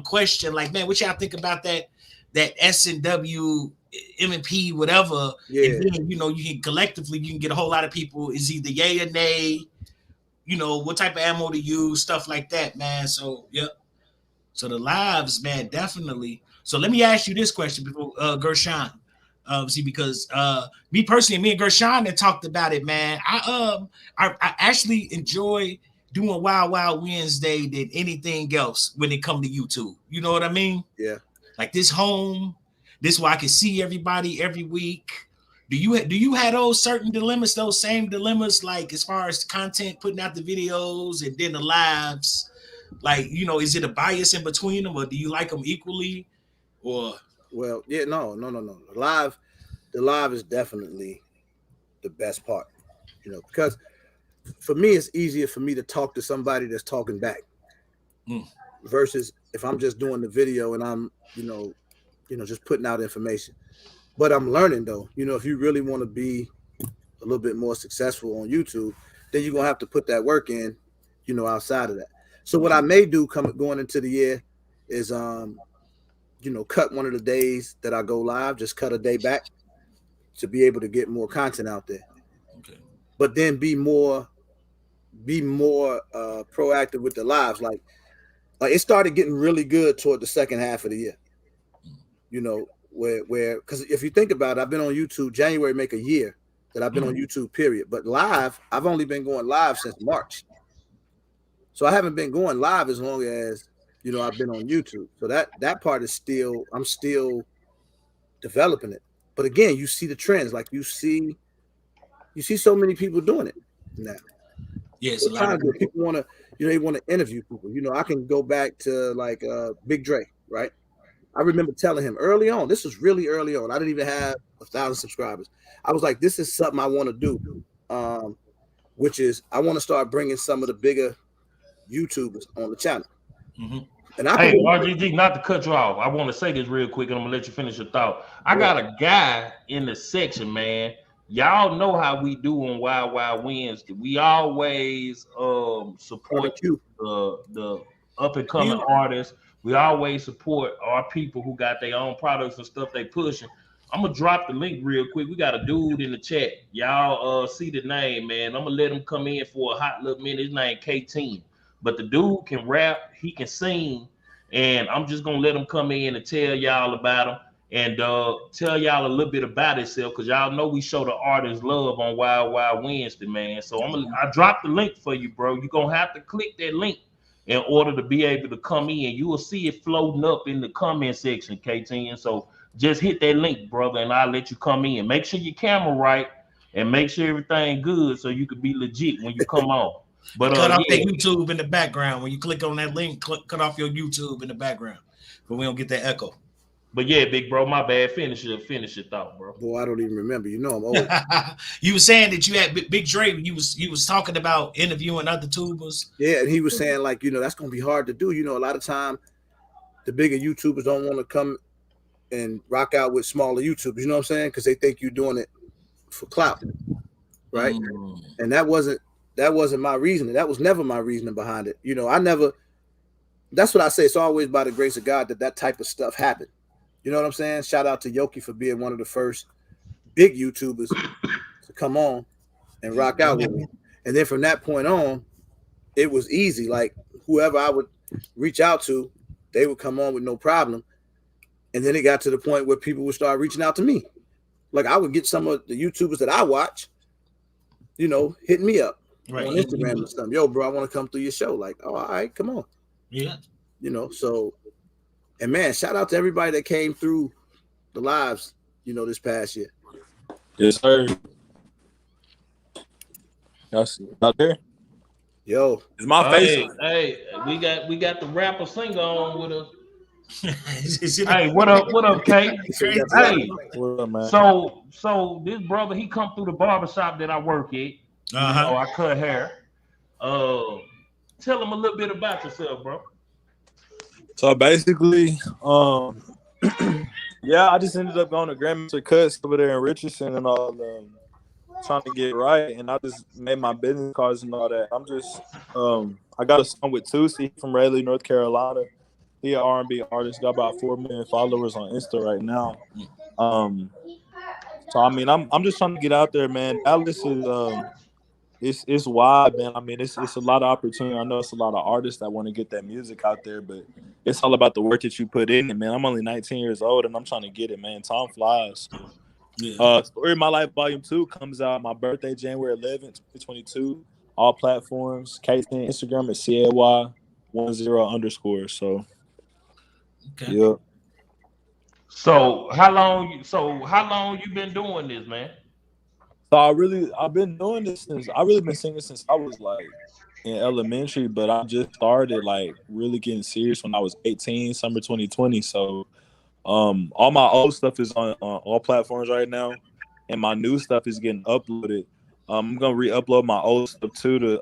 question, like, man, what y'all think about that S&W, M&P, whatever, and then, you can collectively, you can get a whole lot of people, is either yay or nay, what type of ammo to use, stuff like that, man. So, yep. So the lives, man, definitely. So let me ask you this question before Gershon. Because me personally, me and Gershon had talked about it, man. I actually enjoy doing Wild Wild Wednesday than anything else when it comes to YouTube. You know what I mean? Yeah. Like this home, this where I can see everybody every week. Do you have those certain dilemmas, those same dilemmas, like as far as content, putting out the videos and then the lives? Like, is it a bias in between them, or do you like them equally? Or no. The live is definitely the best part, because for me it's easier for me to talk to somebody that's talking back. versus if I'm just doing the video and I'm, just putting out information. But I'm learning though. If you really want to be a little bit more successful on YouTube, then you're gonna have to put that work in, outside of that. So what I may do going into the year is cut one of the days that I go live, just cut a day back to be able to get more content out there. Okay. But then be more proactive with the lives. Like it started getting really good toward the second half of the year. Where because if you think about it, I've been on YouTube, January make a year that I've been on YouTube, period. But live, I've only been going live since March. So I haven't been going live as long as, I've been on YouTube. So that part is I'm still developing it. But again, you see the trends. Like you see so many people doing it now. Yes, a lot of people want to, they want to interview people. I can go back to like Big Dre, right? I remember telling him early on, this was really early on. I didn't even have 1,000 subscribers. I was like, this is something I want to do, which is I want to start bringing some of the bigger YouTubers on the channel. Mm-hmm. And hey, RGG, not to cut you off, I want to say this real quick, and I'm gonna let you finish your thought. I got a guy in the section, man. Y'all know how we do on Wild Wild Wednesday. We always support the up and coming artists. We always support our people who got their own products and stuff they pushing. I'm gonna drop the link real quick. We got a dude in the chat. Y'all see the name, man. I'm gonna let him come in for a hot little minute. His name K-Team. But the dude can rap, he can sing, and I'm just gonna let him come in and tell y'all about him and tell y'all a little bit about himself, because y'all know we show the artists love on Wild Wild Wednesday, man. So I dropped the link for you, bro. You're gonna have to click that link in order to be able to come in. You will see it floating up in the comment section, KT. And so just hit that link, brother, and I'll let you come in. Make sure your camera right and make sure everything good so you can be legit when you come on. But cut off that YouTube in the background. When you click on that link, cut off your YouTube in the background, but we don't get that echo. But yeah, big bro, my bad. Finish your thought, bro. Boy, I don't even remember. I'm old. You were saying that you had Big Dre. You was talking about interviewing other tubers. Yeah, and he was saying like, that's gonna be hard to do. A lot of time the bigger YouTubers don't want to come and rock out with smaller YouTubers. You know what I'm saying? Because they think you're doing it for clout, right? And that wasn't my reasoning. That was never my reasoning behind it. That's what I say. It's always by the grace of God that type of stuff happened. You know what I'm saying? Shout out to Yoki for being one of the first big YouTubers to come on and rock out with me. And then from that point on, it was easy. Like whoever I would reach out to, they would come on with no problem. And then it got to the point where people would start reaching out to me. Like I would get some of the YouTubers that I watch, hitting me up on Instagram and stuff. Yo, bro, I want to come through your show. Like, oh, all right, come on. Yeah. So, and man, shout out to everybody that came through the lives, this past year. Yes, sir. Y'all out there? Yo, it's my face. Hey, we got the rapper singer on with us. Hey, what up, Kate? Hey, what up, man? So this brother, he come through the barbershop that I work at. I cut hair. Tell him a little bit about yourself, bro. So basically, I just ended up going to Grandmaster Cuts over there in Richardson and all, trying to get right, and I just made my business cards and all that. I'm just, I got a song with Tusi from Raleigh, North Carolina. He an R&B artist, got about 4 million followers on Insta right now. So I mean, I'm just trying to get out there, man. Dallas is it's wide, man. I mean, it's a lot of opportunity. I know it's a lot of artists that want to get that music out there, but it's all about the work that you put in it, man. I'm only 19 years old and I'm trying to get it, man. Time flies. Yeah. Story of My Life Volume 2 comes out my birthday, January 11th, 2022. All platforms. K10 Instagram is CAY10_. So okay. Yeah. So how long you been doing this, man? So I've been doing this I've really been singing since I was like in elementary, but I just started like really getting serious when I was 18, summer 2020. So all my old stuff is on all platforms right now, and my new stuff is getting uploaded I'm gonna re-upload my old stuff too to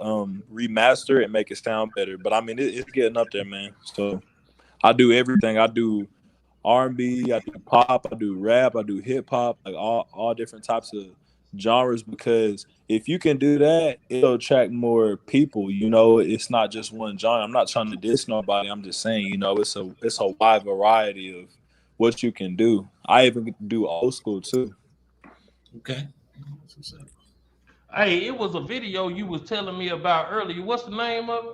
remaster it and make it sound better. But I mean, it's getting up there, man. So I do everything. I do R&B, I do pop, I do rap, I do hip hop, like all different types of genres. Because if you can do that, it'll attract more people. You know, it's not just one genre. I'm not trying to diss nobody. I'm just saying, you know, it's a wide variety of what you can do. I even do old school too. Okay. Hey, it was a video you was telling me about earlier. What's the name of it?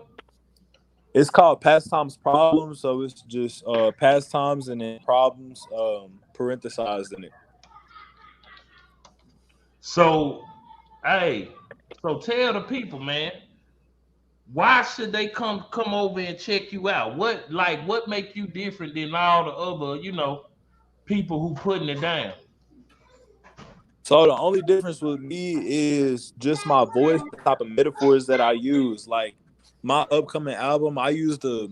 It's called Pastimes Problems, so it's just pastimes and then problems parenthesized in it. So, hey, so tell the people, man, why should they come over and check you out? What make you different than all the other, you know, people who putting it down? So the only difference with me is just my voice, the type of metaphors that I use. Like my upcoming album, I used a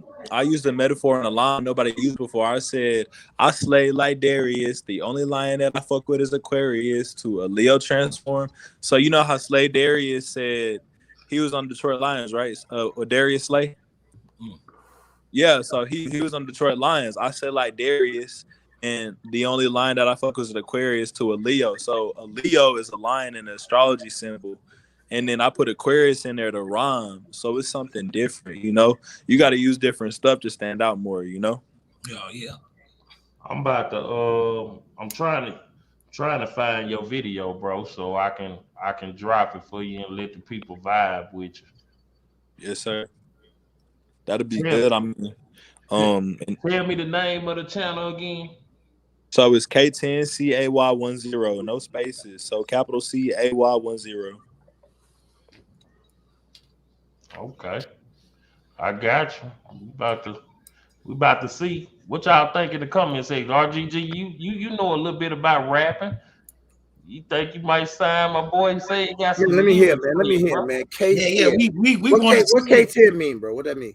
metaphor in a line nobody used before. I said, I slay like Darius. The only lion that I fuck with is Aquarius to a Leo transform. So you know how Slay Darius said he was on Detroit Lions, right? Or Darius Slay? Yeah, so he was on Detroit Lions. I said like Darius. And the only line that I fuck was an Aquarius to a Leo. So a Leo is a lion in the astrology symbol. And then I put Aquarius in there to rhyme. So it's something different, you know? You got to use different stuff to stand out more, you know? Oh, yeah. I'm about to, I'm trying to find your video, bro, so I can drop it for you and let the people vibe with you. Yes, sir. That'll be good. I mean, tell me the name of the channel again. So it's K10CAY10, no spaces. So capital CAY10. Okay, I got you. We about to see what y'all think in the comments section. RGG, you know a little bit about rapping. You think you might sign my boy? Say he got some. Let me hear, man. K10. Yeah. We want what K10 mean, bro? What that mean?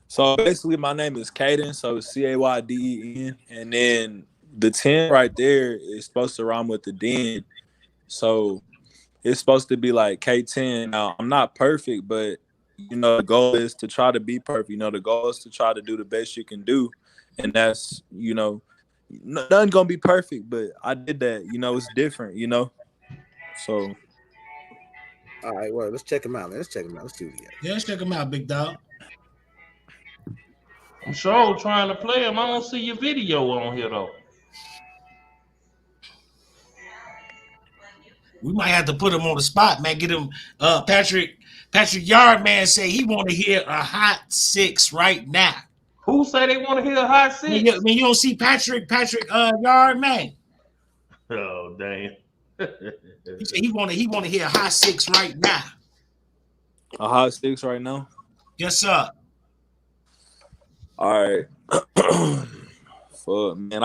So basically, my name is Caden. So it's CAYDEN, and then the 10 right there is supposed to rhyme with the den. So it's supposed to be like K10. Now, I'm not perfect, but, you know, the goal is to try to be perfect. You know, the goal is to try to do the best you can do. And that's, you know, nothing going to be perfect, but I did that. You know, it's different, you know. So. All right, well, let's check him out, man. Let's check him out. Let's see what he got. Yeah, let's check him out, big dog. I'm sure trying to play him. I don't see your video on here, though. We might have to put him on the spot, man. Get him. Patrick Yardman say he want to hear a hot 6 right now. Who say they want to hear a hot 6? I mean, you don't see Patrick Yardman. Oh damn! He said he want to hear a hot 6 right now. A hot 6 right now? Yes, sir. All right. Fuck, man.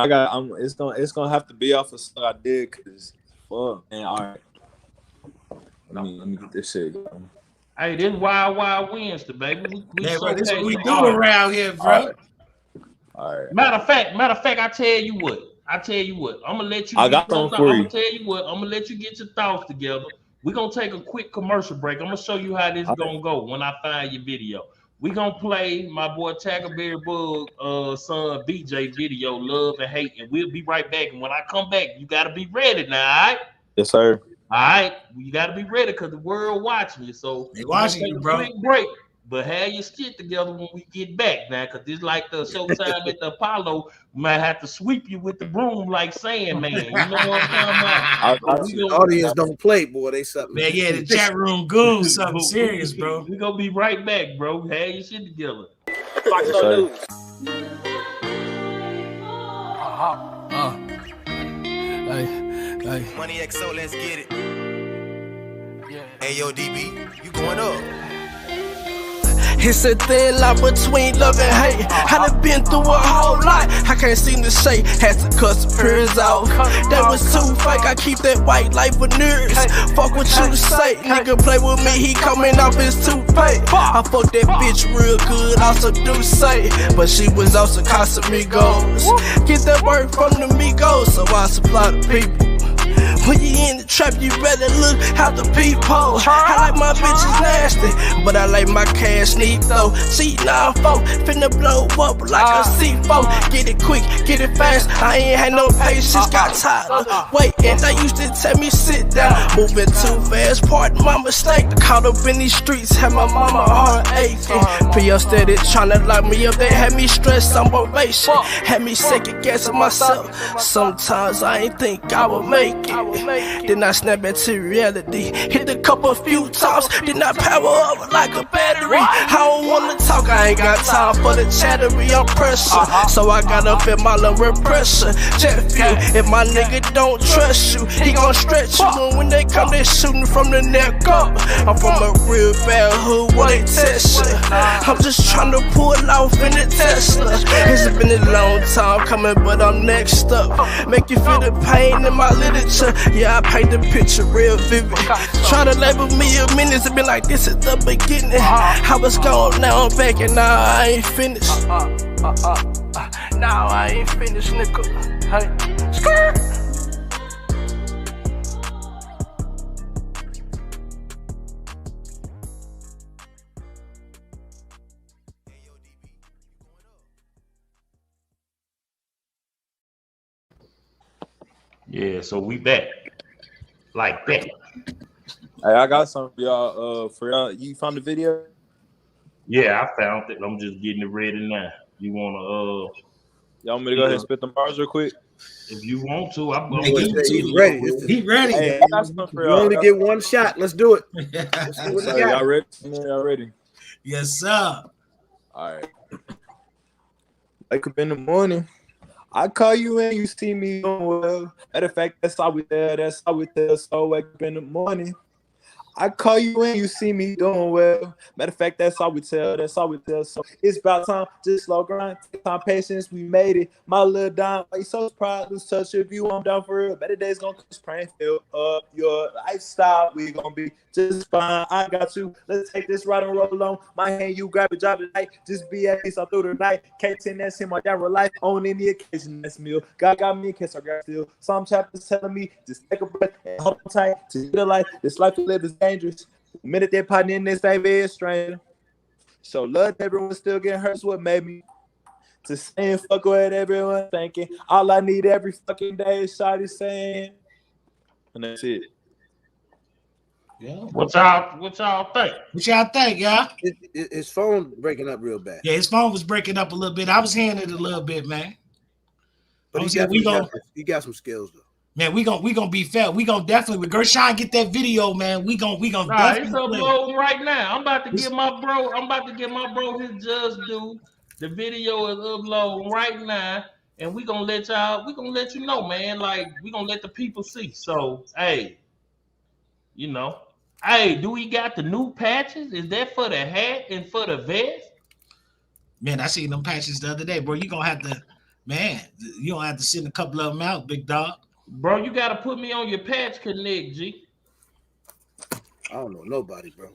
It's gonna have to be off of stuff I did, cause fuck, man. All right. Let me get this shit going. Hey, this Wild Wednesday, baby. This is what we do around here, bro. All right. Matter of fact, I tell you what. I'm gonna let you. I got some for you. I'm gonna tell you what. I'm gonna let you get your thoughts together. We're gonna take a quick commercial break. I'm gonna show you how this gonna go when I find your video. We're gonna play my boy Tackleberry Bug son BJ video, Love and Hate, and we'll be right back. And when I come back, you gotta be ready now, all right? Yes, sir. All right, you gotta be ready because the world watching you. So they watching you, bro. Quick break, but have your shit together when we get back now, because this like the showtime at the Apollo. We might have to sweep you with the broom like Sandman. You know what I'm talking about? The audience don't play, boy. They something. Man, yeah, the chat room goons, something serious, bro. We gonna be right back, bro. Have your shit together. Yes, Hey. Money XO, let's get it. Yeah. Hey, yo, DB, you going up? It's a thin line between love and hate. I done been through a whole lot. I can't seem to say. Had to cut some peers out. That was too fake. I keep that white light veneers. Fuck what you say. Nigga play with me, he coming off his toupee. I fuck that bitch real good, also do say. But she was also Casamigos. Get that work from the Migos, so I supply the people. When you in the trap, you better look out the peephole. I like my bitches nasty, but I like my cash neat though. C94, finna blow up like a C4. Get it quick, get it fast, I ain't had no patience, got tired of waiting. They used to tell me sit down, moving too fast, pardon my mistake. Caught up in these streets, had my mama heart aching. P.O. steady tryna lock me up, they had me stressed on probation. Had me second guessing myself, sometimes I ain't think I would make it. Then I snap back to reality, hit the cup a few times, then I power up like a battery. I don't wanna talk, I ain't got time for the chattery, I'm pressure. So I got up in my lung with pressure. Jet fuel, if my nigga don't trust you, he gon' stretch you. And when they come, they shooting from the neck up. I'm from a real bad hood where they test you. I'm just tryna pull off in the Tesla. It's been a long time coming, but I'm next up. Make you feel the pain in my literature. Yeah, I paint the picture real vivid. Try to label me a minute, it's been like this at the beginning. I was gone, now I'm back, and now I ain't finished. Now I ain't finished, nigga. Hey, skirt. Yeah, so we back like that. Hey, I got something for y'all. For y'all, you found the video? Yeah, I found it. I'm just getting it ready now. You wanna y'all want me to go ahead and spit the bars real quick? If you want to, I'm gonna He's ready. He ready. Hey, I got something for You y'all. only get one shot. Let's do it. So y'all ready? Y'all ready? Yes, sir. All right. Wake up in the morning. I call you and you see me doing well. Matter of fact, that's how we tell. That's how we tell. So wake up in the morning. I call you and you see me doing well. Matter of fact, that's how we tell. That's how we tell. So it's about time. Just slow grind. Take time, patience. We made it. My little dime. Why you so proud? Lose touch if you want down for real. Better days gonna come. Praying, fill up your lifestyle. We gonna be just fine. I got you. Let's take this ride and roll on. My hand, you grab a job tonight. Just be at peace all through the night. K10, that's him. My dad life on any occasion. That's meal. God got me in case I got still. Some chapters telling me just take a breath and hold on tight to get a life. This life we live is dangerous. The minute they're partner in this baby is stranger. So love everyone still getting hurt is what made me to say and fuck with everyone thinking. All I need every fucking day is shawty saying. And that's it. Yeah. What y'all think? What y'all think, y'all? His phone breaking up real bad. Yeah, his phone was breaking up a little bit. I was hearing it a little bit, man. But he got some skills though. Man, we gonna be fair. We gonna definitely with Gershon get that video, man. We gonna Nah, definitely it's uploading right now. I'm about to give my bro his just due. The video is uploading right now, and we gonna let you know, man. Like we gonna let the people see. So hey, you know, hey, do we got the new patches? Is that for the hat and for the vest? Man, I seen them patches the other day, bro. You gonna have to, man. You gonna have to send a couple of them out, big dog. Bro, you gotta put me on your patch connect, G. I don't know nobody, bro.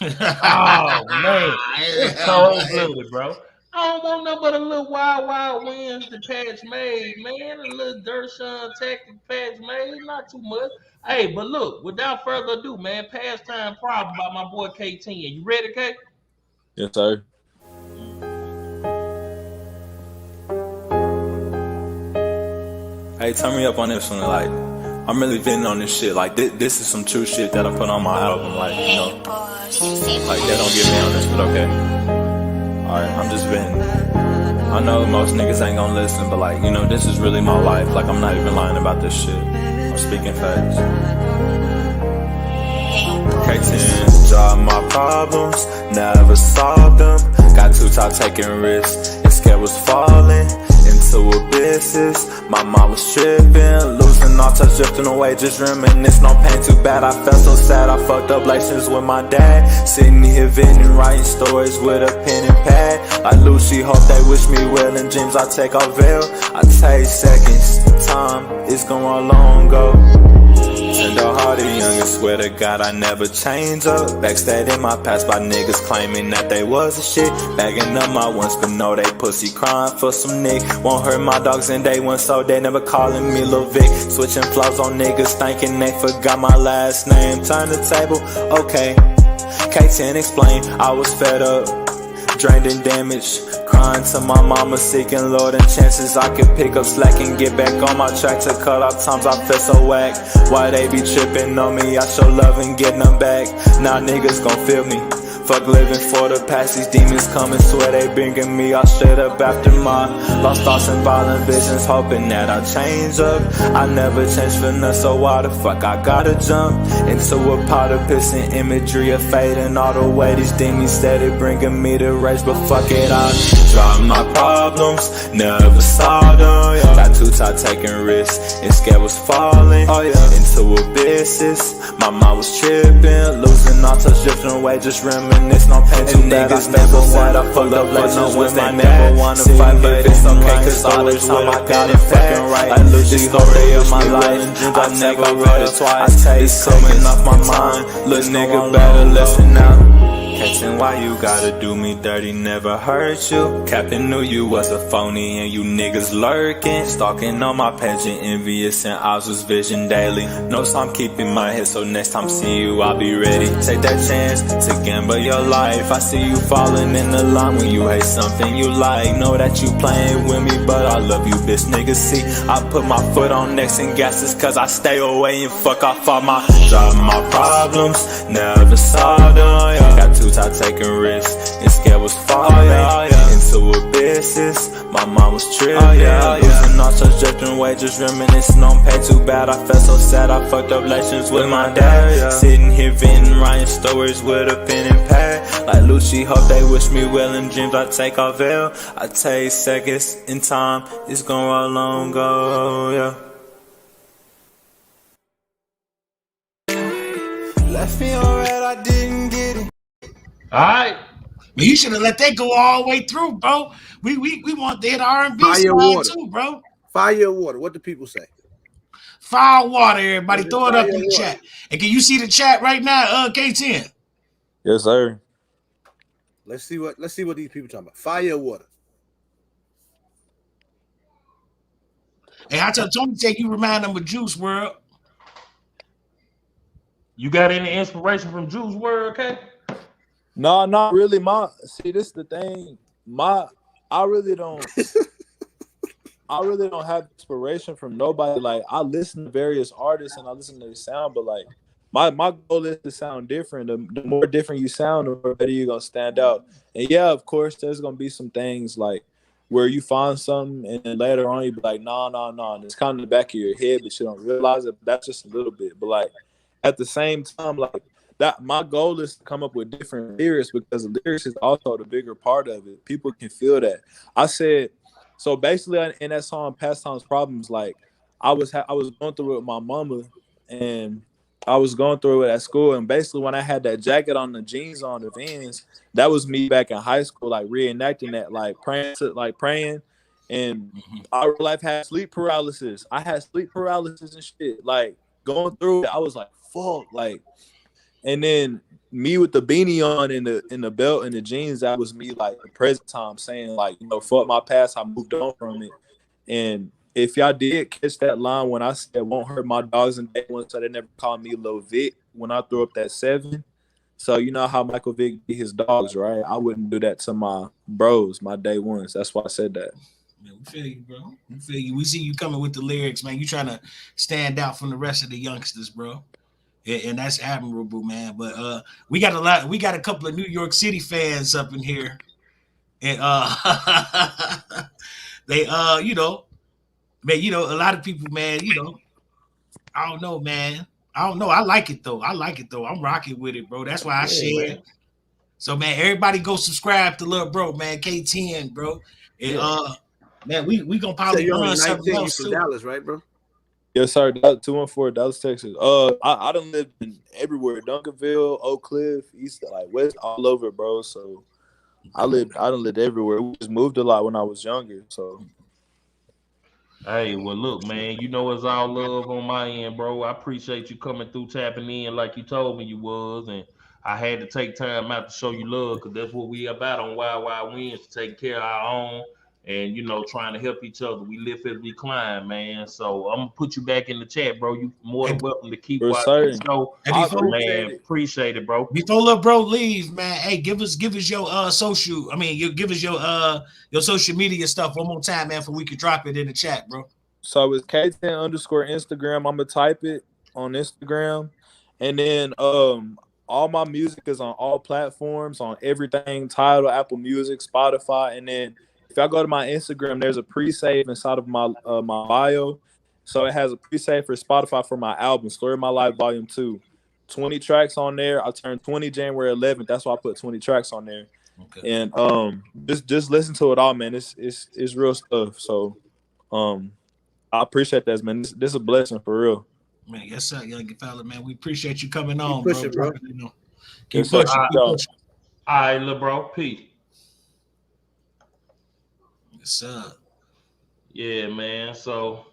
Oh man, it's cold blooded, bro. I don't want nothing but a little wild winds the patch made, man. A little Gershon tactic patch made, not too much. Hey, but look, without further ado, man, pastime problem by my boy K10. You ready, K? Yes, sir. Hey, turn me up on this one. Like, I'm really venting on this shit. Like, this is some true shit that I put on my album. Like, you know, like that don't get me on this, but okay. Alright, I'm just venting. I know most niggas ain't gonna listen, but like, you know, this is really my life. Like, I'm not even lying about this shit. I'm speaking facts. K10, job my problems, never solved them. Got too tired taking risks, and scared was falling into abysses. My mom was tripping, losing all touch, drifting away, just reminisce. No pain too bad, I felt so sad. I fucked up lessons with my dad, sitting here venting, writing stories with a pen and pad. Like Lucy, hope they wish me well. In dreams I take off veil, I take seconds. Time is gonna long go. Tender hearted youngin', swear to God I never change up. Backstab in my past by niggas claiming that they was a shit. Bagging up my ones, but know they pussy crying for some nick. Won't hurt my dogs in day one, so they never calling me Lil Vic. Switching flows on niggas, thinking they forgot my last name. Turn the table, okay. K10 explain, I was fed up, drained and damaged. Crying to my mama, seeking Lord and chances I could pick up slack and get back on my track. To cut off times I feel so whack. Why they be tripping on me? I show love and get them back. Now niggas gon' feel me. Fuck living for the past, these demons coming, swear they bringing me all straight up after my lost thoughts and violent visions, hoping that I change up. I never change for nothing, so why the fuck I gotta jump into a pot of piss and imagery of fate, and all the way these demons steady bringing me to rage. But fuck it, I drop my problems, never saw them. Got too tired taking risks, and scared was falling into abysses. My mind was tripping, losing all touch, drifting away, just reminiscing on pain. And niggas never said I fucked up legends with they never wanna fight, but it's okay, cause all the time I got it fucking right. I lose the story of my life, I never read it twice. It's coming off my mind, little nigga better listen now. Catching why you gotta do me dirty, never hurt you. Captain knew you was a phony and you niggas lurking. Stalking on my page and envious, and I was vision daily. Notice I'm keeping my head, so next time see you I'll be ready. Take that chance to gamble your life. I see you falling in the line when you hate something you like. Know that you playing with me, but I love you, bitch niggas. See, I put my foot on necks and gases, cause I stay away and fuck off all my drop my problems, never saw them. Got too tired taking risks, and scared was falling into abysses. My mind was tripping, losing all such drifting away, just reminiscing on pain. Too bad I felt so sad, I fucked up relations with my dad. Sitting here venting, writing stories with a pen and pad. Like Lucci, hope they wish me well in dreams. I take off veil, I take seconds in time, it's gonna roll on go, Left me on red, I didn't get it. All right. Man, you should have let that go all the way through, bro. We want that R&B side too, bro. Fire water. What do people say? Fire water, everybody. Throw it up in the chat. And can you see the chat right now, K10? Yes, sir. Let's see what these people talking about. Fire water. Hey, I tell Tony, take you remind them of Juice WRLD. You got any inspiration from Juice WRLD, okay? No, not really. This is the thing. I really don't have inspiration from nobody. Like, I listen to various artists and I listen to their sound, but like my goal is to sound different. The more different you sound, the more better you're gonna stand out. And yeah, of course, there's gonna be some things like where you find something and then later on you be like, no. And it's kind of in the back of your head, but you don't realize it. That's just a little bit. But like at the same time, like that, my goal is to come up with different lyrics, because the lyrics is also the bigger part of it. People can feel that. I said, so basically in that song Pastimes Problems, like I was going through it with my mama, and I was going through it at school, and basically when I had that jacket on, the jeans on, the Vans, that was me back in high school, like reenacting that, like praying, and our life had sleep paralysis. I had sleep paralysis and shit, like going through it. I was like, fuck, like. And then me with the beanie on and the belt and the jeans, that was me like the present time saying like, fuck my past, I moved on from it. And if y'all did catch that line when I said won't hurt my dogs in day one, so they never called me Lil Vic when I threw up that 7. So you know how Michael Vick beat his dogs, right? I wouldn't do that to my bros, my day ones. That's why I said that. Man, we feel you, bro. We feel you. We see you coming with the lyrics, man. You trying to stand out from the rest of the youngsters, bro. And that's admirable, man. But we got a couple of New York City fans up in here. And they man, a lot of people, man, I don't know, man. I don't know. I like it though. I'm rocking with it, bro. That's why I share it. So man, everybody go subscribe to little bro, man, K10, bro. And man, we gonna probably run something else from too. Dallas, right, bro? Yes, sir. 214 Dallas, Texas. I done lived in everywhere: Duncanville, Oak Cliff, East, like West, all over, bro. So I done lived everywhere. We just moved a lot when I was younger. So Hey, well, look, man, you know it's all love on my end, bro. I appreciate you coming through, tapping in like you told me you was, and I had to take time out to show you love because that's what we about on Wild Wild Wins, taking care of our own and trying to help each other. We live as we climb, man. So I'm gonna put you back in the chat, bro. You more than welcome to keep For watching the certain. show. And I before, appreciate Man, it. appreciate it, bro. before little bro leave, man, hey, give us your social. I mean, you give us your social media stuff one more time, man, for we could drop it in the chat, bro. So it's K10 _ Instagram. I'm gonna type it on Instagram, and then all my music is on all platforms, on everything: Tidal, Apple Music, Spotify. And then if y'all go to my Instagram, there's a pre-save inside of my my bio. So it has a pre-save for Spotify for my album, Story of My Life Volume 2. 20 tracks on there. I turned 20 January 11th. That's why I put 20 tracks on there. Okay. And just listen to it all, man. It's real stuff. So I appreciate that, man. This is a blessing for real. Man, yes, sir, young fella, man. We appreciate you coming on, pushing, bro. bro. Keep Yes, sir. pushing. Keep pushing. All right, little bro. Peace. Yes, sir. Yeah, man. So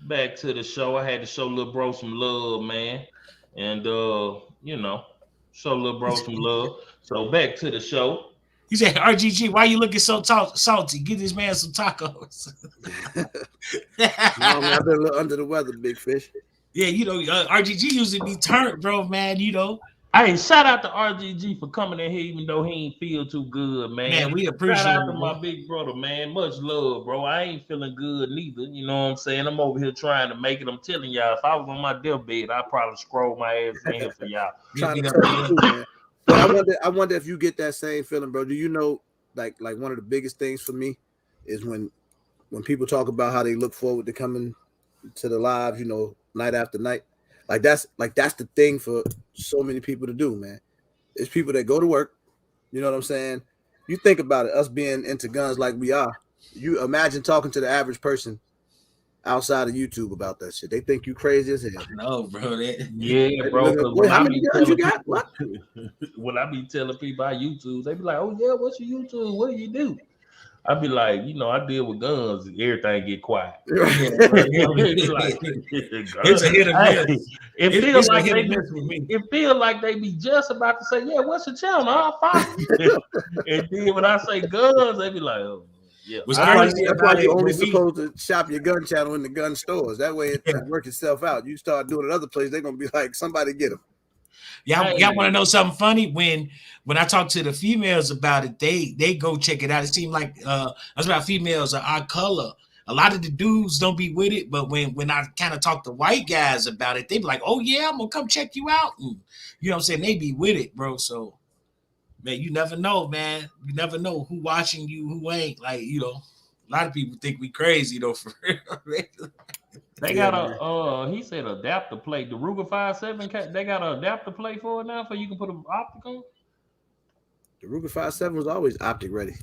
back to the show. I had to show little bro some love, man. And show little bro some love. So back to the show. He said, RGG, why you looking so salty? Get this man some tacos. No, man, I've been a little under the weather, big fish. Yeah, RGG usually be turned, bro, man, Hey, shout out to RGG for coming in here, even though he ain't feel too good, man. Man, we appreciate Shout out it, to my big brother, man. Much love, bro. I ain't feeling good neither. You know what I'm saying? I'm over here trying to make it. I'm telling y'all, if I was on my deathbed, I'd probably scroll my ass in here for y'all. Trying to tell you too, man. But I wonder if you get that same feeling, bro. Do you know, like one of the biggest things for me is when people talk about how they look forward to coming to the live, night after night. That's the thing for so many people to do, man. It's people that go to work. You know what I'm saying? You think about it, us being into guns like we are. You imagine talking to the average person outside of YouTube about that shit. They think you crazy as hell. No, bro. Yeah, bro. Wait, how many guns you got? What? When I be telling people about YouTube, they be like, "Oh yeah, what's your YouTube? What do you do?" I be like, I deal with guns. Everything get quiet. It's a hit or miss. It feels like they be just about to say, "Yeah, what's your channel?" I'll follow you. And then when I say guns, they be like, "Oh, yeah." That's why you only supposed to shop your gun channel in the gun stores. That way it works itself out. You start doing it other places, they're gonna be like, somebody get them. Y'all want to know something funny? When I talk to the females about it, they go check it out. It seemed like that's about females are our color. A lot of the dudes don't be with it, but when I kind of talk to white guys about it, they be like, "Oh yeah, I'm gonna come check you out." And, you know what I'm saying? They be with it, bro. So, man, you never know, man. You never know who watching you, who ain't. Like, a lot of people think we crazy though. For real. They got he said adapter plate. The Ruger 5.7, they got an adapter plate for it now, so you can put an optic on. The Ruger 5.7 was always optic ready.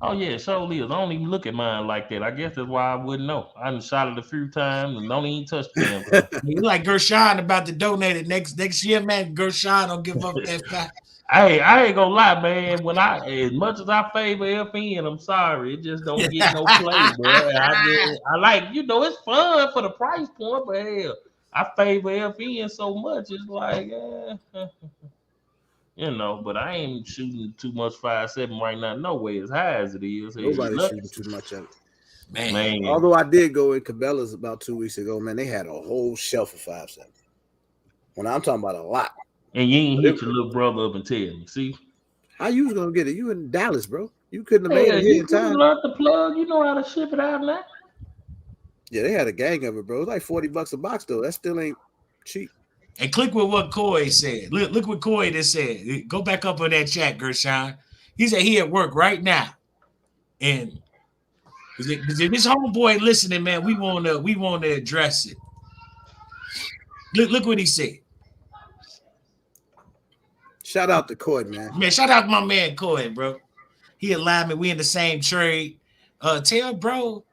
Oh yeah, surely is. I don't even look at mine like that. I guess that's why I wouldn't know. I done shot it a few times and don't even touch them. You like Gershon about to donate it next year, man. Gershon don't give up that fact. Hey, I ain't gonna lie, man. As much as I favor FN, I'm sorry, it just don't get no play, bro. I like, it's fun for the price point, but hell, I favor FN so much. It's like, but I ain't shooting too much 5.7 right now. No way as high as it is. Nobody's shooting too much of it. Man. Although I did go in Cabela's about 2 weeks ago, man, they had a whole shelf of 5.7. When I'm talking about a lot. And you ain't hit your little brother up and tell me. See? How you was gonna get it? You in Dallas, bro. You couldn't have made it here in time. You learned the plug. You know how to ship it out now. Yeah, they had a gang of it, bro. It's like $40 a box, though. That still ain't cheap. And click with what Coy said. Look what Coy just said. Go back up on that chat, Gershon. He said he at work right now. And because if this homeboy listening, man, we want to address it. Look what he said. Shout out to Coy, man. Man, shout out to my man Coy, bro. He aligned me. We in the same trade. Tell bro,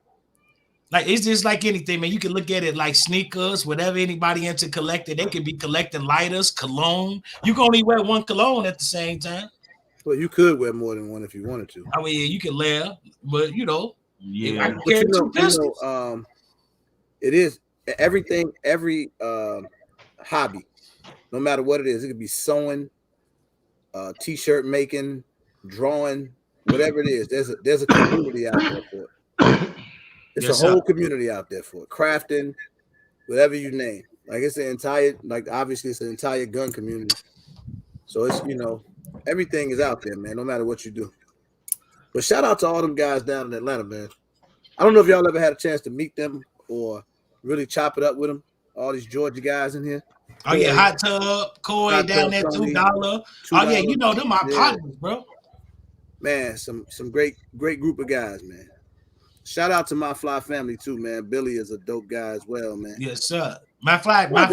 like it's just like anything, man. You can look at it like sneakers, whatever anybody into collecting. They could be collecting lighters, cologne. You can only wear one cologne at the same time. Well, you could wear more than one if you wanted to. I mean, you can layer, but Yeah. I can carry two pistols. It is everything, every hobby, no matter what it is. It could be sewing, t-shirt making, drawing, whatever it is. There's a community out there for it. It's a whole community out there for it. Crafting, whatever you name. Like it's an entire, like obviously it's an entire gun community. So it's, everything is out there, man, no matter what you do. But shout out to all them guys down in Atlanta, man. I don't know if y'all ever had a chance to meet them or really chop it up with them. All these Georgia guys in here. Oh yeah, Hot Tub, Coy down there, $2. Oh yeah, you know them my partners, bro. Man, some great group of guys, man. Shout out to my fly family too, man. Billy is a dope guy as well, man. Yes, sir. My fly down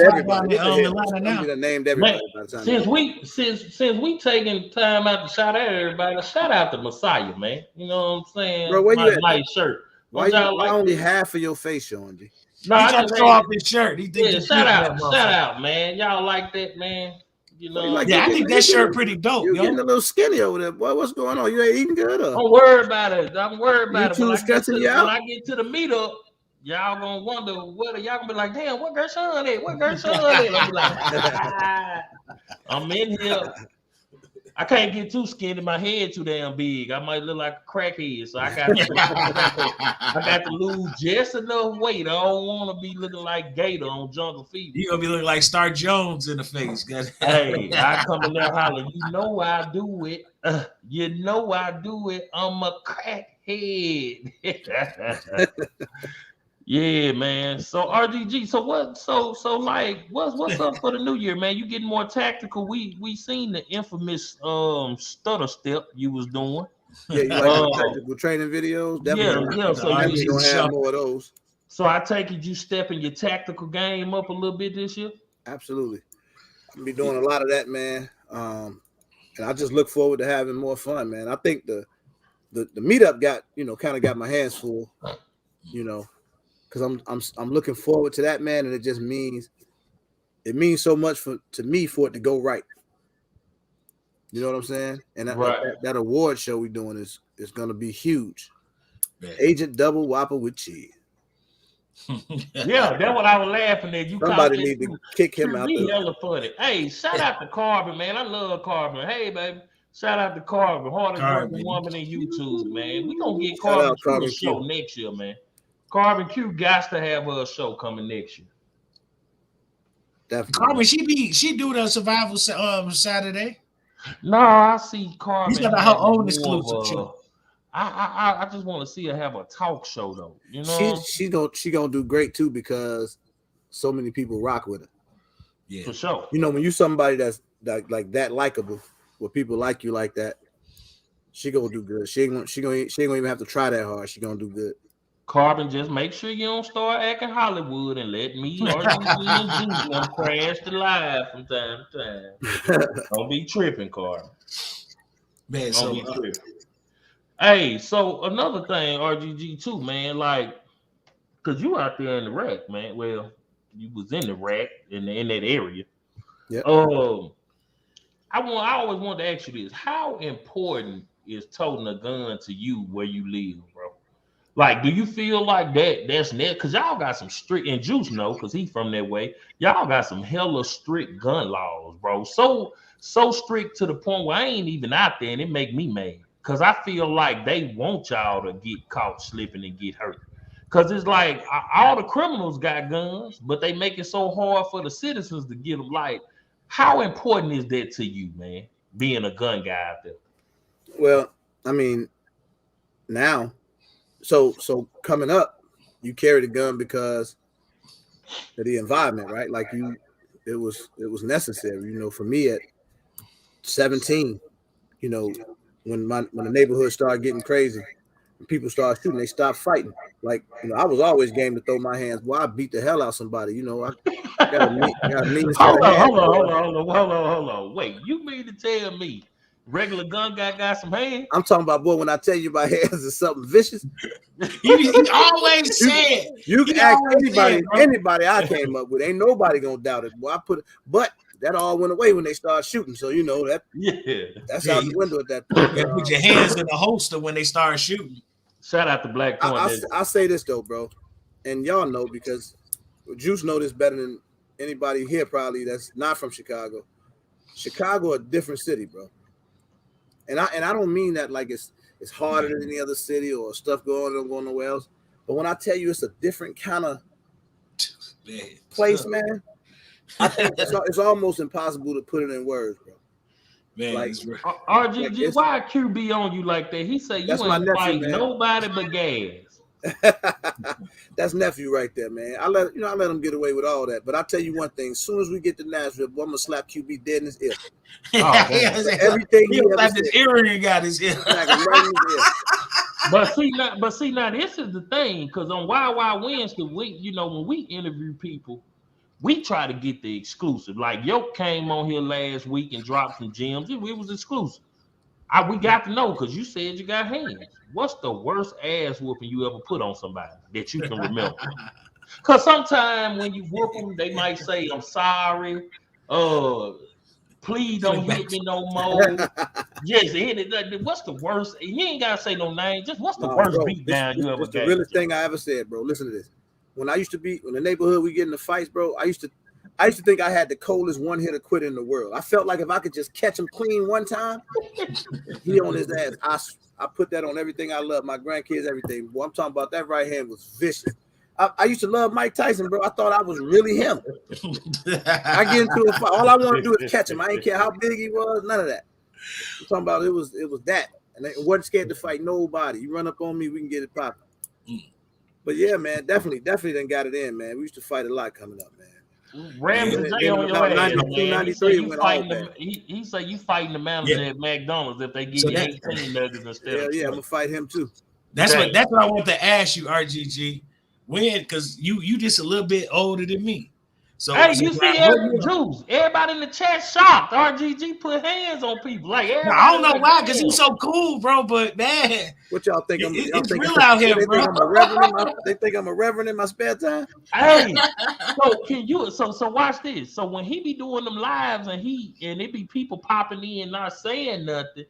in Atlanta now. Named everybody. Man, since we taking time out to shout out everybody, shout out to Messiah, man. You know what I'm saying? Bro, where you at? Nice shirt. Why only half of your face showing, G? No, he trying to throw off his shirt. He shout out, man. Y'all like that, man. You know, I think that shirt pretty dope. You're getting a little skinny over there, boy. What's going on? You ain't eating good, or? Don't worry about it. I'm worried about it. When I get to the meetup, y'all gonna wonder what y'all gonna be like. Damn, what Gershon at? What Gershon at? I'm like, I'm in here. I can't get too skinny. My head too damn big. I might look like a crackhead, so I got to lose just enough weight. I don't want to be looking like Gator on Jungle Fever. You gonna be looking like Star Jones in the face. Hey, I come in there hollering. You know I do it. You know I do it. I'm a crackhead. Yeah, man. So RGG, so what? So like, what's up for the new year, man? You getting more tactical? We seen the infamous stutter step you was doing. Yeah, you like the tactical training videos? Definitely. Yeah. So you gonna have more of those. So I take it you stepping your tactical game up a little bit this year. Absolutely. I'm gonna be doing a lot of that, man. And I just look forward to having more fun, man. I think the meetup got kind of got my hands full, because I'm looking forward to that, man, and it just means so much to me for it to go right. You know what I'm saying? And that award show we doing is gonna be huge. Man. Agent Double Whopper with cheese. Yeah, that's what I was laughing at. Somebody need to kick him out. Hella funny. Hey, shout out to Carbon, man. I love Carbon. Hey, baby. Shout out to Carbon, hardest working woman in YouTube, man. We gonna get Carbon to a show next year, man. Carbon Q got to have a show coming next year. Definitely. Carbon, she do the Survival Saturday. No, I see Carbon. She's got her own exclusive show. I just want to see her have a talk show though. You know, she gonna do great too because so many people rock with her. Yeah, for sure. When you somebody that's like that likable, where people like you like that, she gonna do good. She ain't gonna even have to try that hard. She gonna do good. Carbon, just make sure you don't start acting Hollywood and let me or you crash the live from time to time. Don't be tripping, Carbon. Man, don't be tripping. Hey, so another thing, RGG too, man, like, cause you out there in the rack, man. Well, you was in the rack in that area. Yeah. I always wanted to ask you this: how important is toting a gun to you where you live, bro? Like, do you feel like that's net? Cause y'all got some strict, and Juice know, cause he from that way. Y'all got some hella strict gun laws, bro. So strict to the point where I ain't even out there, and it make me mad. Cause I feel like they want y'all to get caught slipping and get hurt. Cause it's like all the criminals got guns, but they make it so hard for the citizens to get them. Like, how important is that to you, man? Being a gun guy out there. Well, I mean, now, so coming up, you carry the gun because of the environment, right? Like it was necessary. For me at 17, when the neighborhood started getting crazy, and people started shooting, they stopped fighting. Like, I was always game to throw my hands. Well, I beat the hell out of somebody. I got a mean. Hold on. Wait, you mean to tell me regular gun guy got some hands? I'm talking about, boy, when I tell you my hands is something vicious. He always said. You can ask anybody I came up with. Ain't nobody gonna doubt it. Boy, but that all went away when they started shooting. So that's out the window at that point. Put your hands in the holster when they start shooting. Shout out to Black Point. I say this though, bro, and y'all know because Juice know this better than anybody here probably that's not from Chicago. Chicago a different city, bro. And I don't mean that like it's harder than any other city or stuff going nowhere else. But when I tell you it's a different kind of place, man, I think it's almost impossible to put it in words, bro. Man, like, RGG, like why QB on you like that? He said you ain't fight nobody but gas. That's nephew right there, man. I let him get away with all that. But I tell you one thing: as soon as we get to Nashville, boy, I'm gonna slap QB dead in his ear. Everything he ever said. His earring got his ear. But see now, this is the thing, because on Wild Wednesday, when we interview people, we try to get the exclusive. Like Yoke came on here last week and dropped some gems. It was exclusive. We got to know because you said you got hands. What's the worst ass whooping you ever put on somebody that you can remember? Because sometimes when you whoop them, they might say, "I'm sorry. Please don't hit me no more." Yes, what's the worst? You ain't gotta say no name. Just what's the worst beat down you ever got? The realest thing I ever said, bro. Listen to this. When I used to be in the neighborhood, we get in the fights, bro. I used to think I had the coldest one-hitter quitter in the world. I felt like if I could just catch him clean one time, he on his ass. I put that on everything I love, my grandkids, everything. Boy, I'm talking about that right hand was vicious. I used to love Mike Tyson, bro. I thought I was really him. I get into a fight. All I want to do is catch him. I ain't care how big he was, none of that. I'm talking about it was that. And I wasn't scared to fight nobody. You run up on me, we can get it popping. But yeah, man, definitely done got it in, man. We used to fight a lot coming up, man. Ramsey J on your ass, man. He say you fighting the manager at McDonald's if they give you 18 nuggets instead of 20. I'm gonna fight him too. That's what I want to ask you, RGG. When, because you just a little bit older than me. So hey, you see Juice. Everybody in the chat shocked. RGG put hands on people. Like I don't know why, because he's so cool, bro. But man, what y'all think? It's real out here, bro. They think I'm a reverend in my spare time. Hey, so can you? So watch this. So when he be doing them lives and it be people popping in not saying nothing,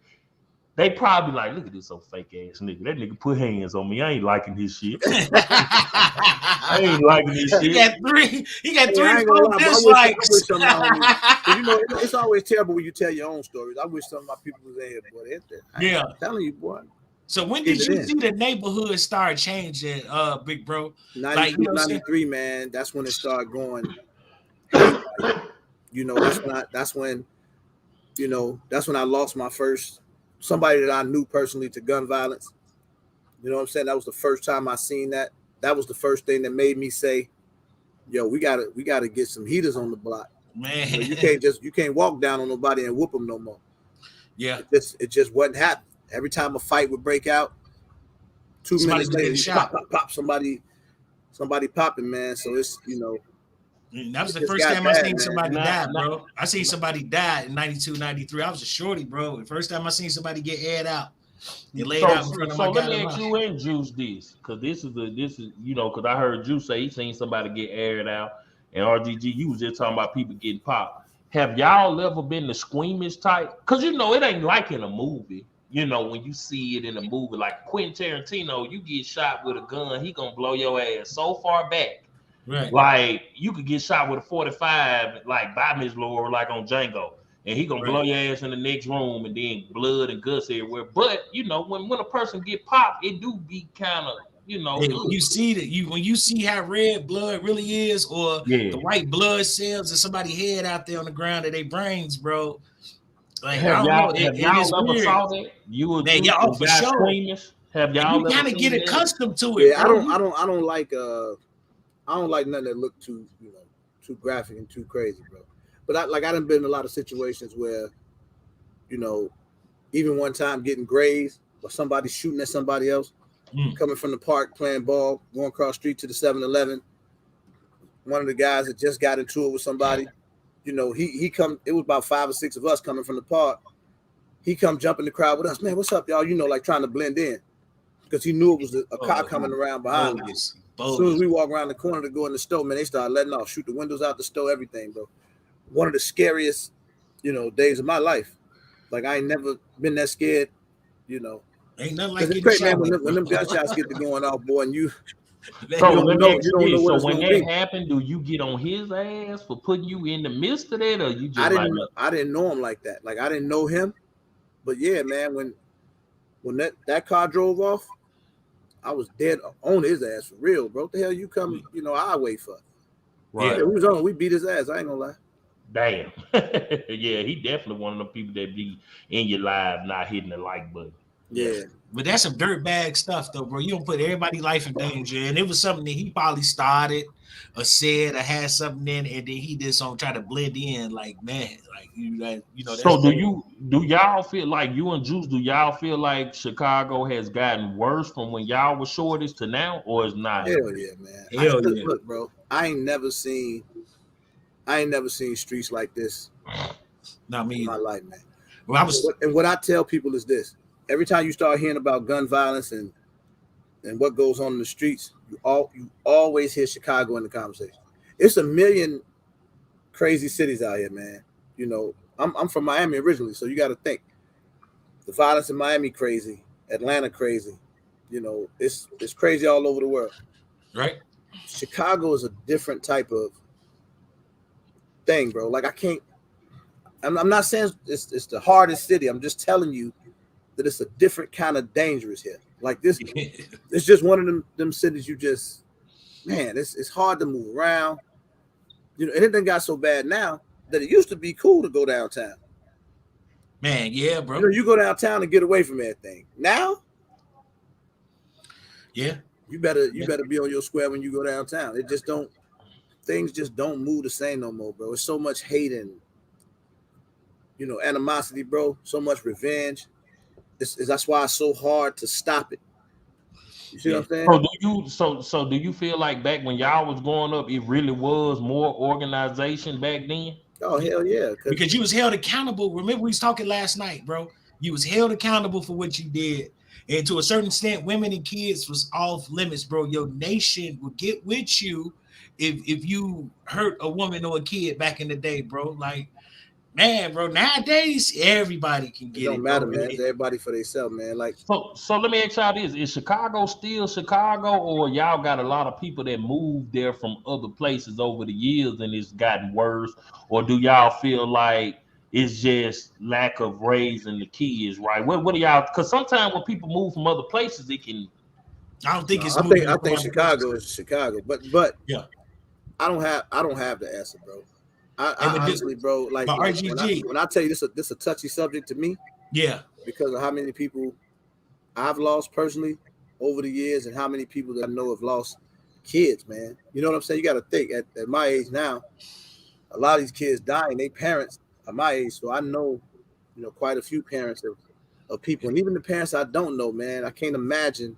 they probably like, look at this old fake ass nigga. That nigga put hands on me. I ain't liking his shit. I ain't liking his shit. He got three, 4 dislikes. You know, it's always terrible when you tell your own stories. I wish some of my people was in here, boy. I'm telling you, boy. So when did you see the neighborhood start changing, big bro? 92, 93, man. That's when it started going. You know, that's when I lost my first somebody that I knew personally to gun violence. You know what I'm saying? That was the first time I seen that. That was the first thing that made me say, yo, we gotta get some heaters on the block. Man, you can't walk down on nobody and whoop them no more. Yeah. It just wasn't happening. Every time a fight would break out, 2 minutes later, pop, somebody popping, man. So it's, that was the first time I seen somebody die, bro. I seen somebody die in 92, 93. I was a shorty, bro. The first time I seen somebody get aired out. Let me ask you and Juice this, because this is because I heard Juice say he seen somebody get aired out, and RGG, you was just talking about people getting popped. Have y'all ever been the squeamish type? Because it ain't like in a movie. When you see it in a movie, like Quentin Tarantino, you get shot with a gun, he gonna blow your ass so far back. Right. Like you could get shot with a 45, like by Miss Laura, like on Django, and he gonna blow your ass in the next room, and then blood and guts everywhere. But when a person get popped, it do be kind of you see that when you see how red blood really is, or the white blood cells and somebody head out there on the ground of their brains, bro. Like have y'all ever saw that? Y'all for sure. Have y'all you kind of get accustomed to it? Yeah, I don't like nothing that look too too graphic and too crazy, bro. But I done been in a lot of situations where, even one time getting grazed or somebody shooting at somebody else, coming from the park playing ball, going across the street to the 7-Eleven. One of the guys that just got into it with somebody, he come. It was about 5 or 6 of us coming from the park. He come jump in the crowd with us, man. What's up, y'all? Like trying to blend in because he knew it was a car coming around behind us. As soon as we walk around the corner to go in the store, man, they started letting off, shoot the windows out the store, everything, bro. One of the scariest, days of my life. Like I ain't never been that scared, Ain't nothing like It's getting great, man. shot. When them gunshots get to going off, boy, and you So don't let know, me ask you you don't know this. what So it's when gonna that be. happened, do you get on his ass for putting you in the midst of that, or you just I like, didn't know him like that. Like I didn't know him, but yeah, man. When that car drove off, I was dead on his ass for real, bro. What the hell you come, our way for? right? Yeah, we was on. We beat his ass. I ain't gonna lie. Damn. Yeah, he definitely one of the people that be in your live not hitting the like button. Yeah. But that's some dirtbag stuff, though, bro. You don't put everybody's life in danger, and it was something that he probably started or said or had something in, and then he just on try to blend in, like man, like that's So do y'all feel like you and Juice? Do y'all feel like Chicago has gotten worse from when y'all was shortest to now, or is not? Hell yeah, man. Hell yeah. Look, bro. I ain't never seen streets like this Not me in my either. life, man. Well, I was And what I tell people is this: every time you start hearing about gun violence and what goes on in the streets, you always hear Chicago in the conversation. It's a million crazy cities out here, man. I'm from Miami originally, so you got to think the violence in Miami crazy, Atlanta crazy. It's crazy all over the world. right. Chicago is a different type of thing, bro. Like I'm not saying it's the hardest city. I'm just telling you that it's a different kind of dangerous here. Like this, it's just one of them cities you just, man, it's hard to move around. And it done got so bad now that it used to be cool to go downtown. Man, yeah, bro. You go downtown and get away from everything. Now, Yeah. you better be on your square when you go downtown. Things just don't move the same no more, bro. It's so much hate and animosity, bro. So much revenge. That's why it's so hard to stop it. You see what I'm saying? So do you do you feel like back when y'all was growing up, it really was more organization back then? Oh hell yeah! Because you was held accountable. Remember, we was talking last night, bro. You was held accountable for what you did. And to a certain extent, women and kids was off limits, bro. Your nation would get with you if you hurt a woman or a kid back in the day, bro. Like, man, bro, nowadays everybody can get it. Don't it, matter, bro. man. It's everybody for themselves, man. Like, so let me ask y'all this: is Chicago still Chicago, or y'all got a lot of people that moved there from other places over the years and it's gotten worse? Or do y'all feel like it's just lack of raising the kids right? What do y'all? Because sometimes when people move from other places, it can. I don't think it's I moving. think Chicago is Chicago, but yeah, I don't have the answer, bro. I honestly, bro, like RGG, when I tell you this a touchy subject to me, yeah, because of how many people I've lost personally over the years and how many people that I know have lost kids, man. You know what I'm saying? You got to think at my age now, a lot of these kids dying, they parents are my age, so I know, quite a few parents of people, and even the parents I don't know, man. I can't imagine.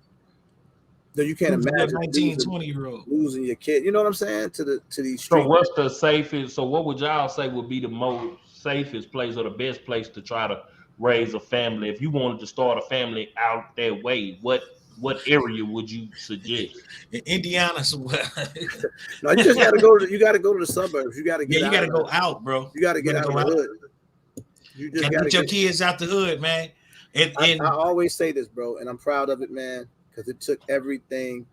You can't imagine 19, 20-year-old losing your kid. You know what I'm saying? To these So streets. what's the safest? So what would y'all say would be the most safest place or the best place to try to raise a family? If you wanted to start a family out that way, what area would you suggest? in Indiana somewhere. No, you just got to go. You got to go to the suburbs. You got to get. You got to go out, bro. You got to get out of the hood. You just got to get your kids out the hood, man. And I always say this, bro, and I'm proud of it, man, because it took everything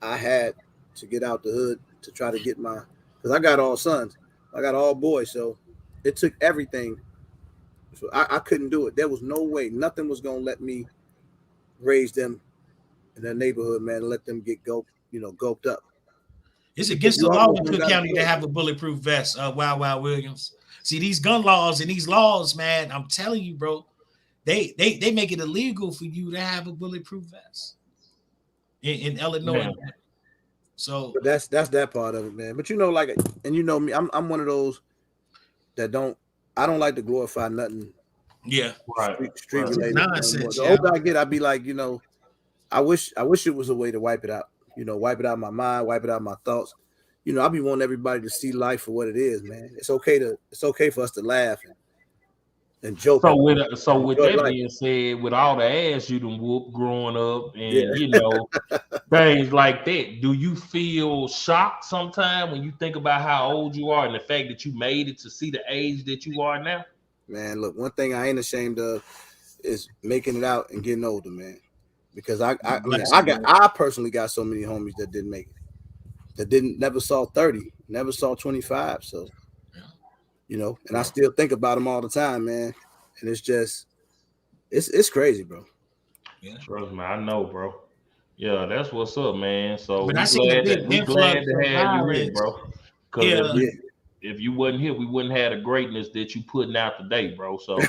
I had to get out the hood to try to get because I got all sons, I got all boys, so it took everything. So I couldn't do it. There was no way, nothing was gonna let me raise them in their neighborhood, man, and let them get gulped up. It's against the law in Cook County to have a bulletproof vest. Wild Williams. See, these gun laws and these laws, man, I'm telling you, bro, they make it illegal for you to have a bulletproof vest in Illinois. Yeah. So but that's that part of it, man. But like, and me, I'm one of those that I don't like to glorify nothing. Yeah, right. Street related nonsense. The older I get, I'd be like, I wish it was a way to wipe it out. Wipe it out of my mind, wipe it out of my thoughts. I be wanting everybody to see life for what it is, man. It's okay for us to laugh and joke. So with that being said, with all the ass you done whooped growing up and things like that, do you feel shocked sometimes when you think about how old you are and the fact that you made it to see the age that you are now? Man, look, one thing I ain't ashamed of is making it out and getting older, man. Because I personally got so many homies that didn't make it, that never saw 30, never saw 25. So, and I still think about them all the time, man. And it's just, it's crazy, bro. Yeah. Trust me, I know, bro. Yeah, that's what's up, man. So but I seen a big influx to of have you here, violence. bro. Because if you wasn't here, we wouldn't have the greatness that you putting out today, bro. So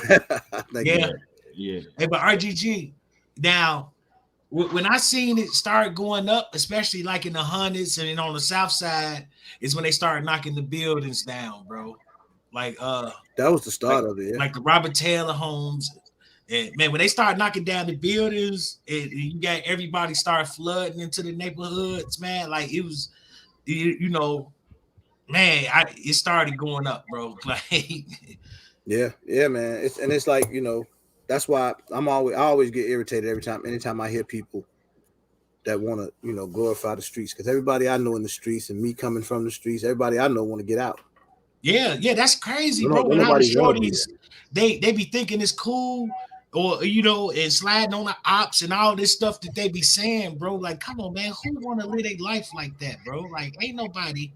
yeah. Hey, but RGG, now when I seen it start going up, especially like in the hundreds and on the south side, is when they started knocking the buildings down, bro. Like that was the start of it, like the Robert Taylor homes. And man, when they start knocking down the buildings, and you got everybody start flooding into the neighborhoods, man. Like it was, man, it started going up, bro. Like, yeah, man. It's like, that's why I always get irritated anytime I hear people that want to, glorify the streets, because everybody I know in the streets and me coming from the streets, everybody I know want to get out. Yeah, that's crazy, bro. And how the shorties, they be thinking it's cool, or and sliding on the ops and all this stuff that they be saying, bro. Like, come on, man, who want to live a life like that, bro? Like, ain't nobody.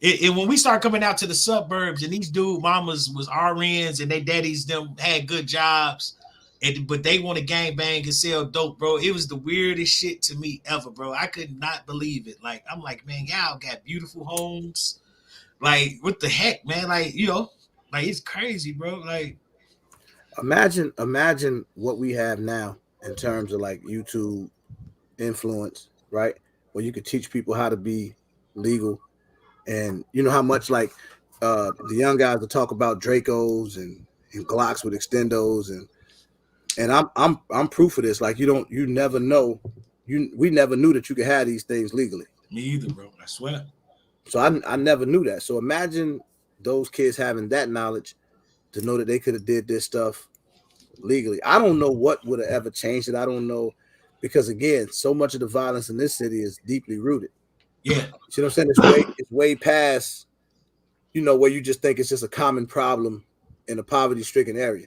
And when we start coming out to the suburbs, and these dude mamas was RNs and they daddies them had good jobs, but they want to gang bang and sell dope, bro. It was the weirdest shit to me ever, bro. I could not believe it. Like, I'm like, man, y'all got beautiful homes. Like, what the heck, man? Like, like it's crazy, bro. Like, imagine what we have now in terms of like YouTube influence, right? Where you could teach people how to be legal, and how much like the young guys will talk about Dracos and Glocks with extendos, and I'm proof of this. Like, you never know. We never knew that you could have these things legally. Me either, bro. I swear. So I never knew that. So imagine those kids having that knowledge to know that they could have did this stuff legally. I don't know what would have ever changed it. I don't know, because again, so much of the violence in this city is deeply rooted. Yeah. You know what I'm saying? It's way past, where you just think it's just a common problem in a poverty-stricken area.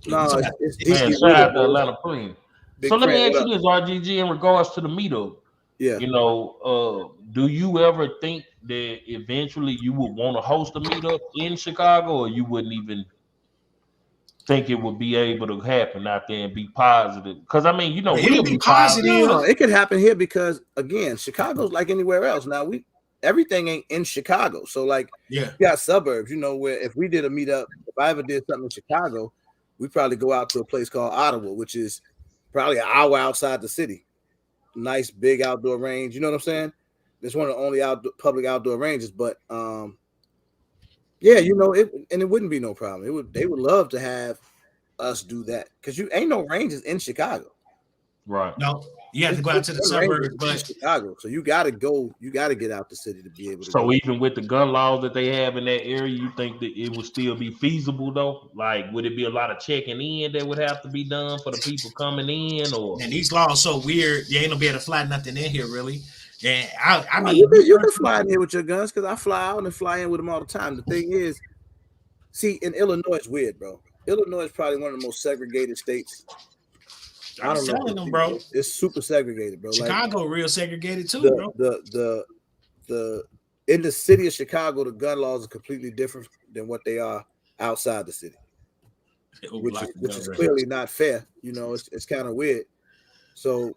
No, it's deeply rooted. Shout out to Atlanta Queen. So let me ask you this, RGG, in regards to the meetup. Yeah. Do you ever think that eventually you would want to host a meetup in Chicago, or you wouldn't even think it would be able to happen out there and be positive? Because I mean, we'll be positive. No, it could happen here because again, Chicago's like anywhere else. Now everything ain't in Chicago. So like, you got suburbs, where if we did a meetup, if I ever did something in Chicago, we'd probably go out to a place called Ottawa, which is probably an hour outside the city. Nice big outdoor range. You know what I'm saying? It's one of the only public outdoor ranges. But it wouldn't be no problem. They would love to have us do that, because you ain't no ranges in Chicago. Right. No, you have to go out to the suburbs, but Chicago. So you gotta get out the city to be able to go. Even with the gun laws that they have in that area, you think that it would still be feasible though? Like, would it be a lot of checking in that would have to be done for the people coming in? Or and these laws so weird, you ain't gonna be able to fly nothing in here really. And I mean, you can fly in here with your guns, because I fly out and fly in with them all the time. The thing is, see, in Illinois, it's weird, bro. Illinois is probably one of the most segregated states. I'm telling them, bro. It's super segregated, bro. Chicago, like, real segregated too, bro. The in the city of Chicago, the gun laws are completely different than what they are outside the city, which is clearly not fair. It's kind of weird. So,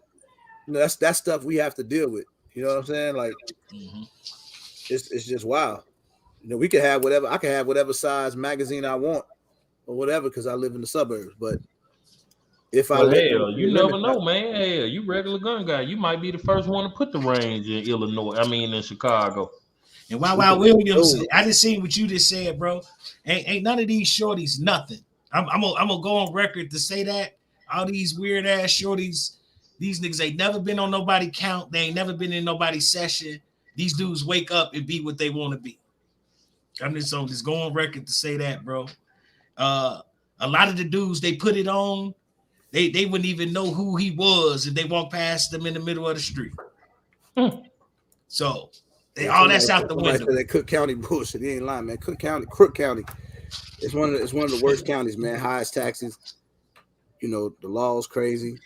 that's stuff we have to deal with. You know what I'm saying? Like, it's just wild. We could have whatever. I can have whatever size magazine I want or whatever, because I live in the suburbs. But if you never know, man. Hell, you regular gun guy, you might be the first one to put the range in Illinois. I mean, in Chicago. And Wow Williams, I just seen what you just said, bro. Ain't none of these shorties nothing. I'm gonna go on record to say that all these weird ass shorties, these niggas ain't never been on nobody count. They ain't never been in nobody's session. These dudes wake up and be what they want to be. I'm just go on record to say that, bro. A lot of the dudes they put it on. They wouldn't even know who he was if they walked past them in the middle of the street. So all that's out the window. That Cook County bullshit. He ain't lying, man. Crook County. It's one of the worst counties, man. Highest taxes. you know, the law's crazy.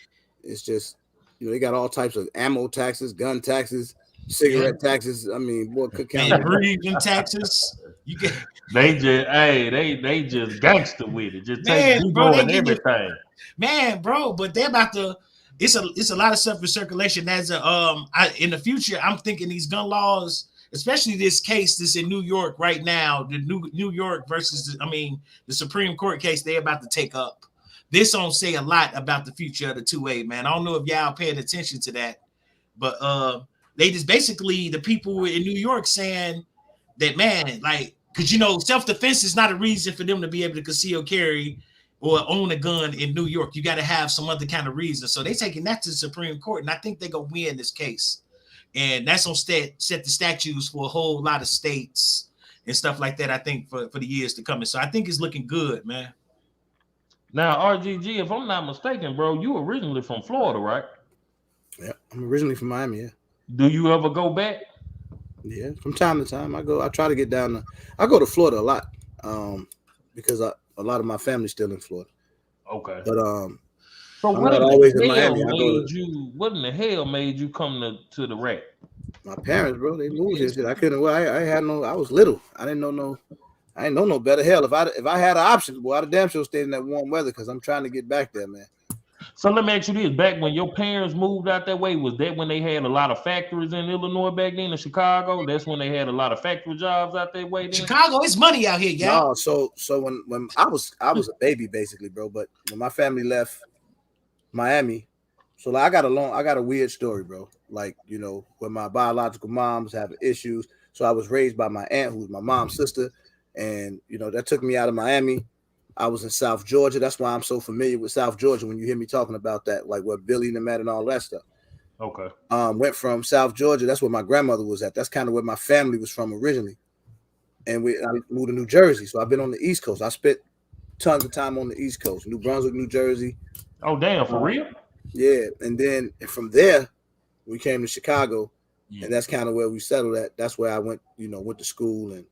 It's just, you know, they got all types of ammo taxes, gun taxes, cigarette taxes. I mean, boy, Cook County. breathing taxes. You get They just they just gangster with it. Just take man, bro. Debo They and give you everything. man, bro. But they're about to. It's a lot of stuff in circulation. As a in the future, I'm thinking these gun laws, especially this case that's in New York right now, the New York versus the Supreme Court case they're about to take up. This don't say a lot about the future of the 2A, man. I don't know if y'all paying attention to that, but they just basically the people in New York saying that, man, like, because you know, self-defense is not a reason for them to be able to conceal carry or own a gun in New York. You got to have some other kind of reason. So they taking that to the Supreme Court, and I think they're gonna win this case. And that's gonna set the statutes for a whole lot of states and stuff like that, I think, for the years to come. And so I think it's looking good, man. Now, RGG, if I'm not mistaken, bro, you originally from Florida, right? Yeah, I'm originally from Miami. Yeah. Do you ever go back? Yeah, from time to time I try to get down to. I go to Florida a lot, because a lot of my family's still in Florida. Okay. But so I'm what not in always the in hell Miami. what in the hell made you come to the rack? My parents, bro, they moved here. Shit. I couldn't. Well, I had no. I was little. I didn't know no. I didn't know no better. Hell, if I had an option, boy, I'd damn sure stayed in that warm weather because I'm trying to get back there, man. So let me ask you this: back when your parents moved out that way, was that when they had a lot of factories in Illinois back then in Chicago? That's when they had a lot of factory jobs out that way. Then? Chicago, it's money out here, yeah. No, so when I was a baby basically, bro. But when my family left Miami, so like I got a weird story, bro. Like, you know, when my biological mom was having issues, so I was raised by my aunt, who was my mom's sister, and you know that took me out of Miami. I was in South Georgia. That's why I'm so familiar with South Georgia. When you hear me talking about that, like where Billy and them at and all that stuff. Okay. Went from South Georgia. That's where my grandmother was at. That's kind of where my family was from originally. And I moved to New Jersey. So I've been on the East Coast. I spent tons of time on the East Coast, New Brunswick, New Jersey. Oh, damn, for real? Yeah. And then from there, we came to Chicago. Yeah. And that's kind of where we settled at. That's where I went to school and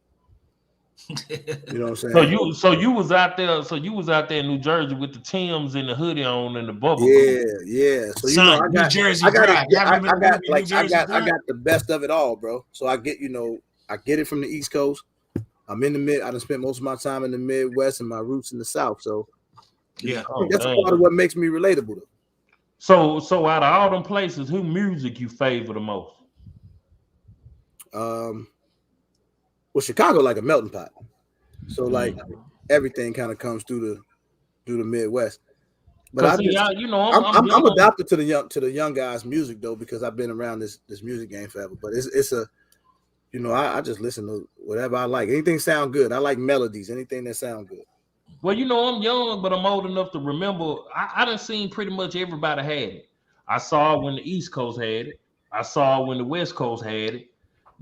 you know what I'm saying? So you was out there. So you was out there in New Jersey with the Timbs and the hoodie on and the bubble. Yeah. So Son, I got New Jersey I got the best of it all, bro. So I get it from the East Coast. I'm in the mid. I done spent most of my time in the Midwest and my roots in the South. So yeah, that's part of what makes me relatable. So out of all them places, who music you favor the most? Well, Chicago like a melting pot, so like everything kind of comes through the Midwest. But I'm adapted to the young guys' music though, because I've been around this music game forever. But it's a, I just listen to whatever I like. Anything sound good. I like melodies. Anything that sound good. Well, I'm young, but I'm old enough to remember. I done seen pretty much everybody had it. I saw when the East Coast had it. I saw when the West Coast had it.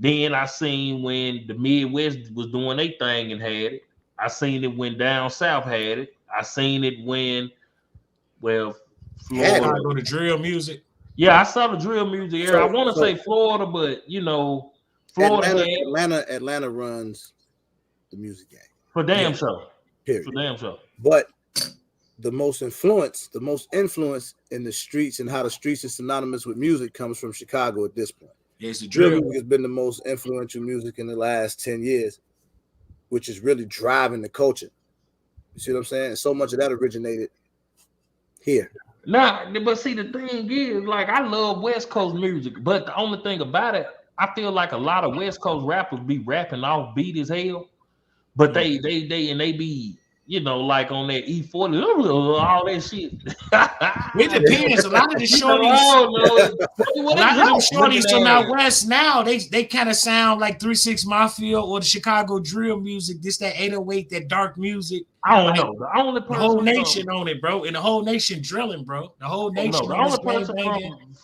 Then I seen when the Midwest was doing their thing and had it. I seen it when down south had it. I seen it when, Florida. Go to drill music. Yeah, I saw the drill music era. I want to say Florida, but Florida. Atlanta runs the music game. For damn sure. Period. For damn sure. But the most influence in the streets and how the streets is synonymous with music comes from Chicago at this point. Yes, the drill music has been the most influential music in the last 10 years, which is really driving the culture. You see what I'm saying? So much of that originated here. Nah, but see, the thing is, like, I love West Coast music, but the only thing about it, I feel like a lot of West Coast rappers be rapping off beat as hell, but they be, like on that E40, all that shit. It depends. A lot of the shorties from out west now, they kind of sound like 3-6 Mafia or the Chicago drill music. This that 808, that dark music. I don't know. The only person, the whole nation on it, bro, and the whole nation drilling, bro. The whole nation. The only person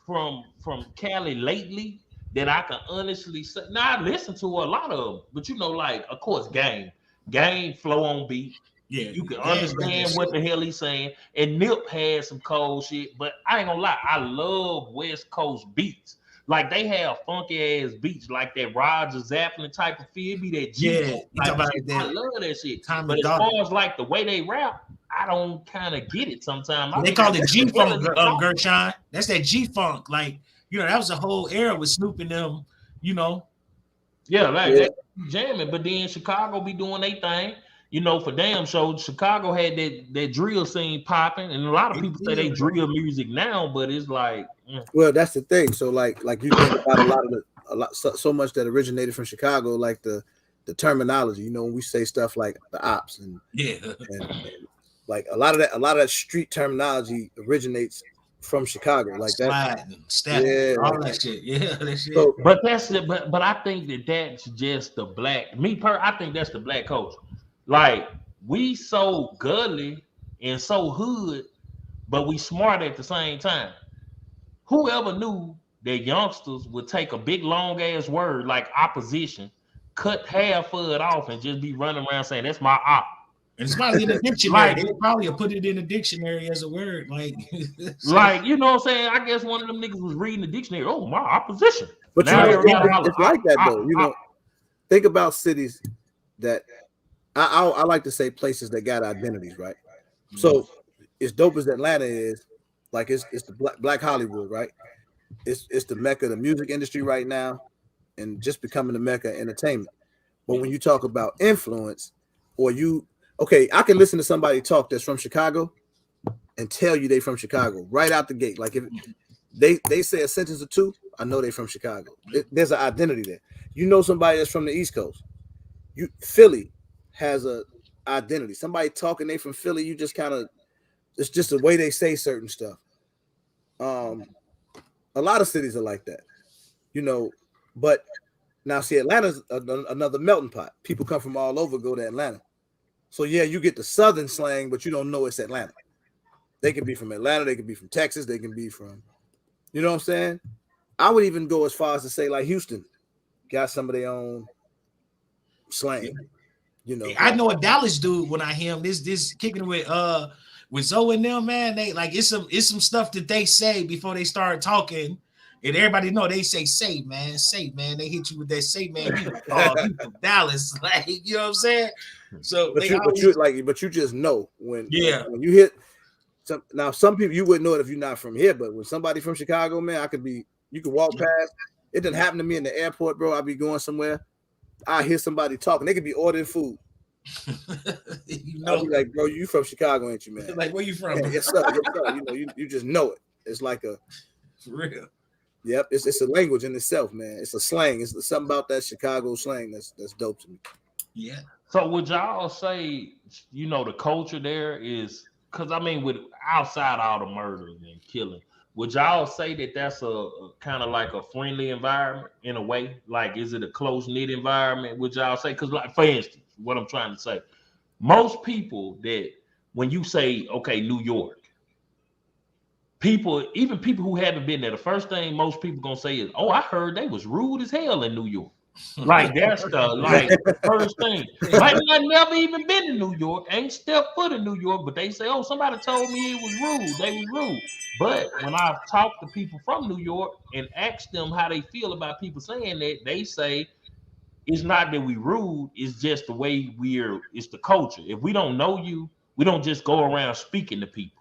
from Cali lately that I can honestly say. Now I listen to a lot of them, but like, of course, Game flow on beat. Yeah, you can understand what the hell he's saying. And Nip had some cold shit, but I ain't gonna lie, I love West Coast beats. Like, they have funky ass beats, like that Roger Zeppelin type of feel. Be that G. I love that shit. But as far as like the way they rap, I don't kind of get it sometimes. They call it G Funk, Gershon. That's that G Funk. Like, you know, that was a whole era with Snoop and them, you know. Yeah, like that jamming, but then Chicago be doing their thing. You know, for damn sure, Chicago had that drill scene popping, and a lot of people say they drill music now, but it's like, well, that's the thing. So, like you think about so much that originated from Chicago, like the terminology. You know, when we say stuff like the ops and like a lot of that street terminology originates from Chicago, like that. All that shit. Yeah, that shit. So, but that's it. But I think that's just the black. I think that's the black culture. Like, we so gully and so hood, but we smart at the same time. Whoever knew that youngsters would take a big long ass word like opposition, cut half of it off, and just be running around saying that's my op. And it's probably in the dictionary. They probably put it in the dictionary as a word, like, like, you know what I'm saying? I guess one of them niggas was reading the dictionary. Oh, my opposition. But now it's like that though. You know, think about cities that I like to say places that got identities, right? Mm-hmm. So as dope as Atlanta is, like it's the Black Hollywood, right? It's the mecca of the music industry right now, and just becoming the mecca of entertainment. But when you talk about influence, or I can listen to somebody talk that's from Chicago and tell you they from Chicago right out the gate. Like if they say a sentence or two, I know they from Chicago. There's an identity there. You know somebody that's from the East Coast. Philly has a identity. Somebody talking they from Philly, you just kind of, it's just the way they say certain stuff. A lot of cities are like that, you know. But now see, Atlanta's another melting pot. People come from all over, go to Atlanta. So yeah, you get the Southern slang, but you don't know it's Atlanta. They can be from Atlanta, they can be from Texas, they can be from, you know what I'm saying? I would even go as far as to say like Houston got some of their own slang. You know, I know a Dallas dude when I hear him this kicking with Zoe and them, man. They like it's some stuff that they say before they start talking. And everybody know they say man. They hit you with that say man. You from Dallas, like, you know what I'm saying? So but you just know when you hit some people, you wouldn't know it if you're not from here, but when somebody from Chicago, man, you could walk past. It didn't happen to me in the airport, bro. I'd be going somewhere, I hear somebody talking. They could be ordering food. I'll be like, bro, you from Chicago, ain't you, man? Like, where you from? Yeah, yes, sir. You know, you just know it. It's like for real. Yep, it's a language in itself, man. It's a slang. It's something about that Chicago slang that's dope to me. Yeah. So would y'all say, you know, the culture there is, because I mean, with outside all the murders and killing, would y'all say that that's a kind of like a friendly environment in a way? Like, is it a close-knit environment? Would y'all say? Because, like, for instance, what I'm trying to say, most people that when you say, okay, New York, even people who haven't been there, the first thing most people gonna say is, oh, I heard they was rude as hell in New York. Like, that's the first thing. Might not never even been to New York, ain't stepped foot in New York, but they say, oh, somebody told me it was rude. They was rude. But when I've talked to people from New York and asked them how they feel about people saying that, they say it's not that we rude, it's just the way it's the culture. If we don't know you, we don't just go around speaking to people.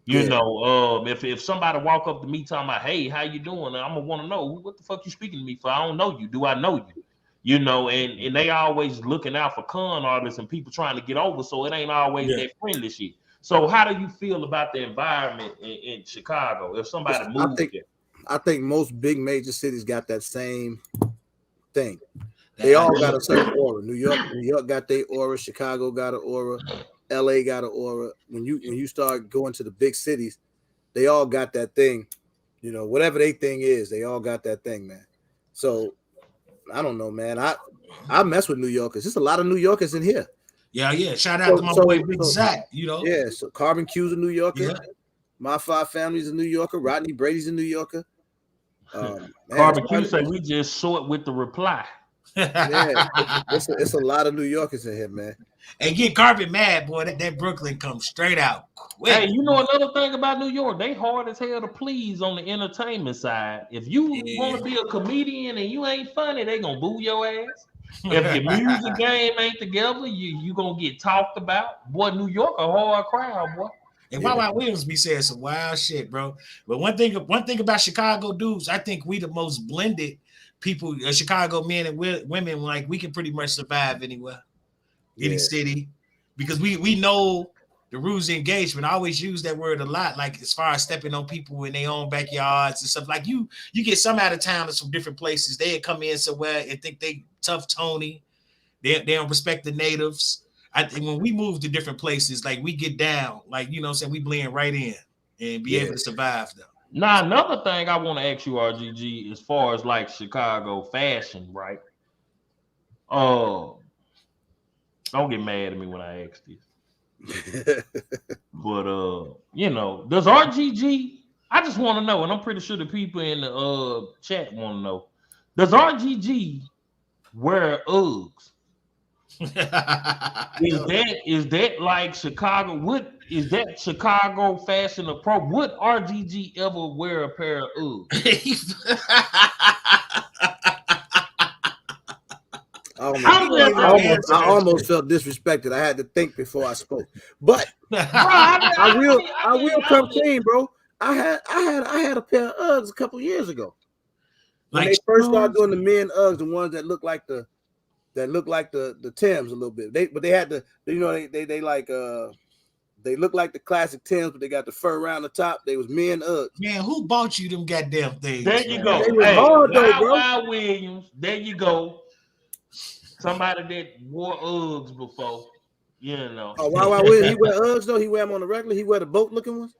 You know, if somebody walk up to me talking about, hey, how you doing? I'm gonna want to know, what the fuck you speaking to me for? I don't know you. Do I know you? You know, and they always looking out for con artists and people trying to get over, so it ain't always that friendly shit. So how do you feel about the environment in Chicago? If somebody moved there? I think most big major cities got that same thing. They all got a certain aura. New York got their aura. Chicago got an aura. LA got an aura. When you start going to the big cities, they all got that thing. You know, whatever their thing is, they all got that thing, man. So I don't know, man. I mess with New Yorkers. There's a lot of New Yorkers in here. Yeah. Shout out to my boy Big Zach. You know. Yeah. So Carbon Q's a New Yorker. Yeah. My Five Family's a New Yorker. Rodney Brady's a New Yorker. Carbon Q said we just short with the reply. Yeah, it's a lot of New Yorkers in here, man. And get Carpet mad, boy. That Brooklyn comes straight out quick. Hey, you know another thing about New York? They hard as hell to please on the entertainment side. If you want to be a comedian and you ain't funny, they gonna boo your ass. If your music game ain't together, you gonna get talked about. Boy, New York a hard crowd, boy. And Wawa Williams be saying some wild shit, bro. But one thing about Chicago dudes, I think we the most blended people, Chicago men and women. Like we can pretty much survive anywhere, any city, because we know the rules of engagement. I always use that word a lot, like as far as stepping on people in their own backyards and stuff. Like you get some out of towners from different places. They come in somewhere and think they tough Tony. They don't respect the natives. I think when we move to different places, like we get down, like you know what I'm saying, we blend right in and be able to survive though. Now, another thing I want to ask you, RGG, as far as like Chicago fashion, right? Don't get mad at me when I ask this. But you know, does RGG, I just want to know, and I'm pretty sure the people in the chat want to know, does RGG wear Uggs? Is that like Chicago? What is that Chicago fashion approach? Would RGG ever wear a pair of Uggs? I almost felt disrespected. I had to think before I spoke, but I will come clean, bro. I had a pair of Uggs a couple years ago when they first started doing the men Uggs, the ones that look like the Timbs a little bit. They had the, you know, they like they look like the classic Timbs, but they got the fur around the top. They was men Uggs. Man, who bought you them goddamn things? There you go. They was hard though, bro. Wild Williams. There you go. Somebody that wore Uggs before, you know. Oh, Wild Williams, he wear Uggs though. He wear them on the regular. He wear the boat looking ones.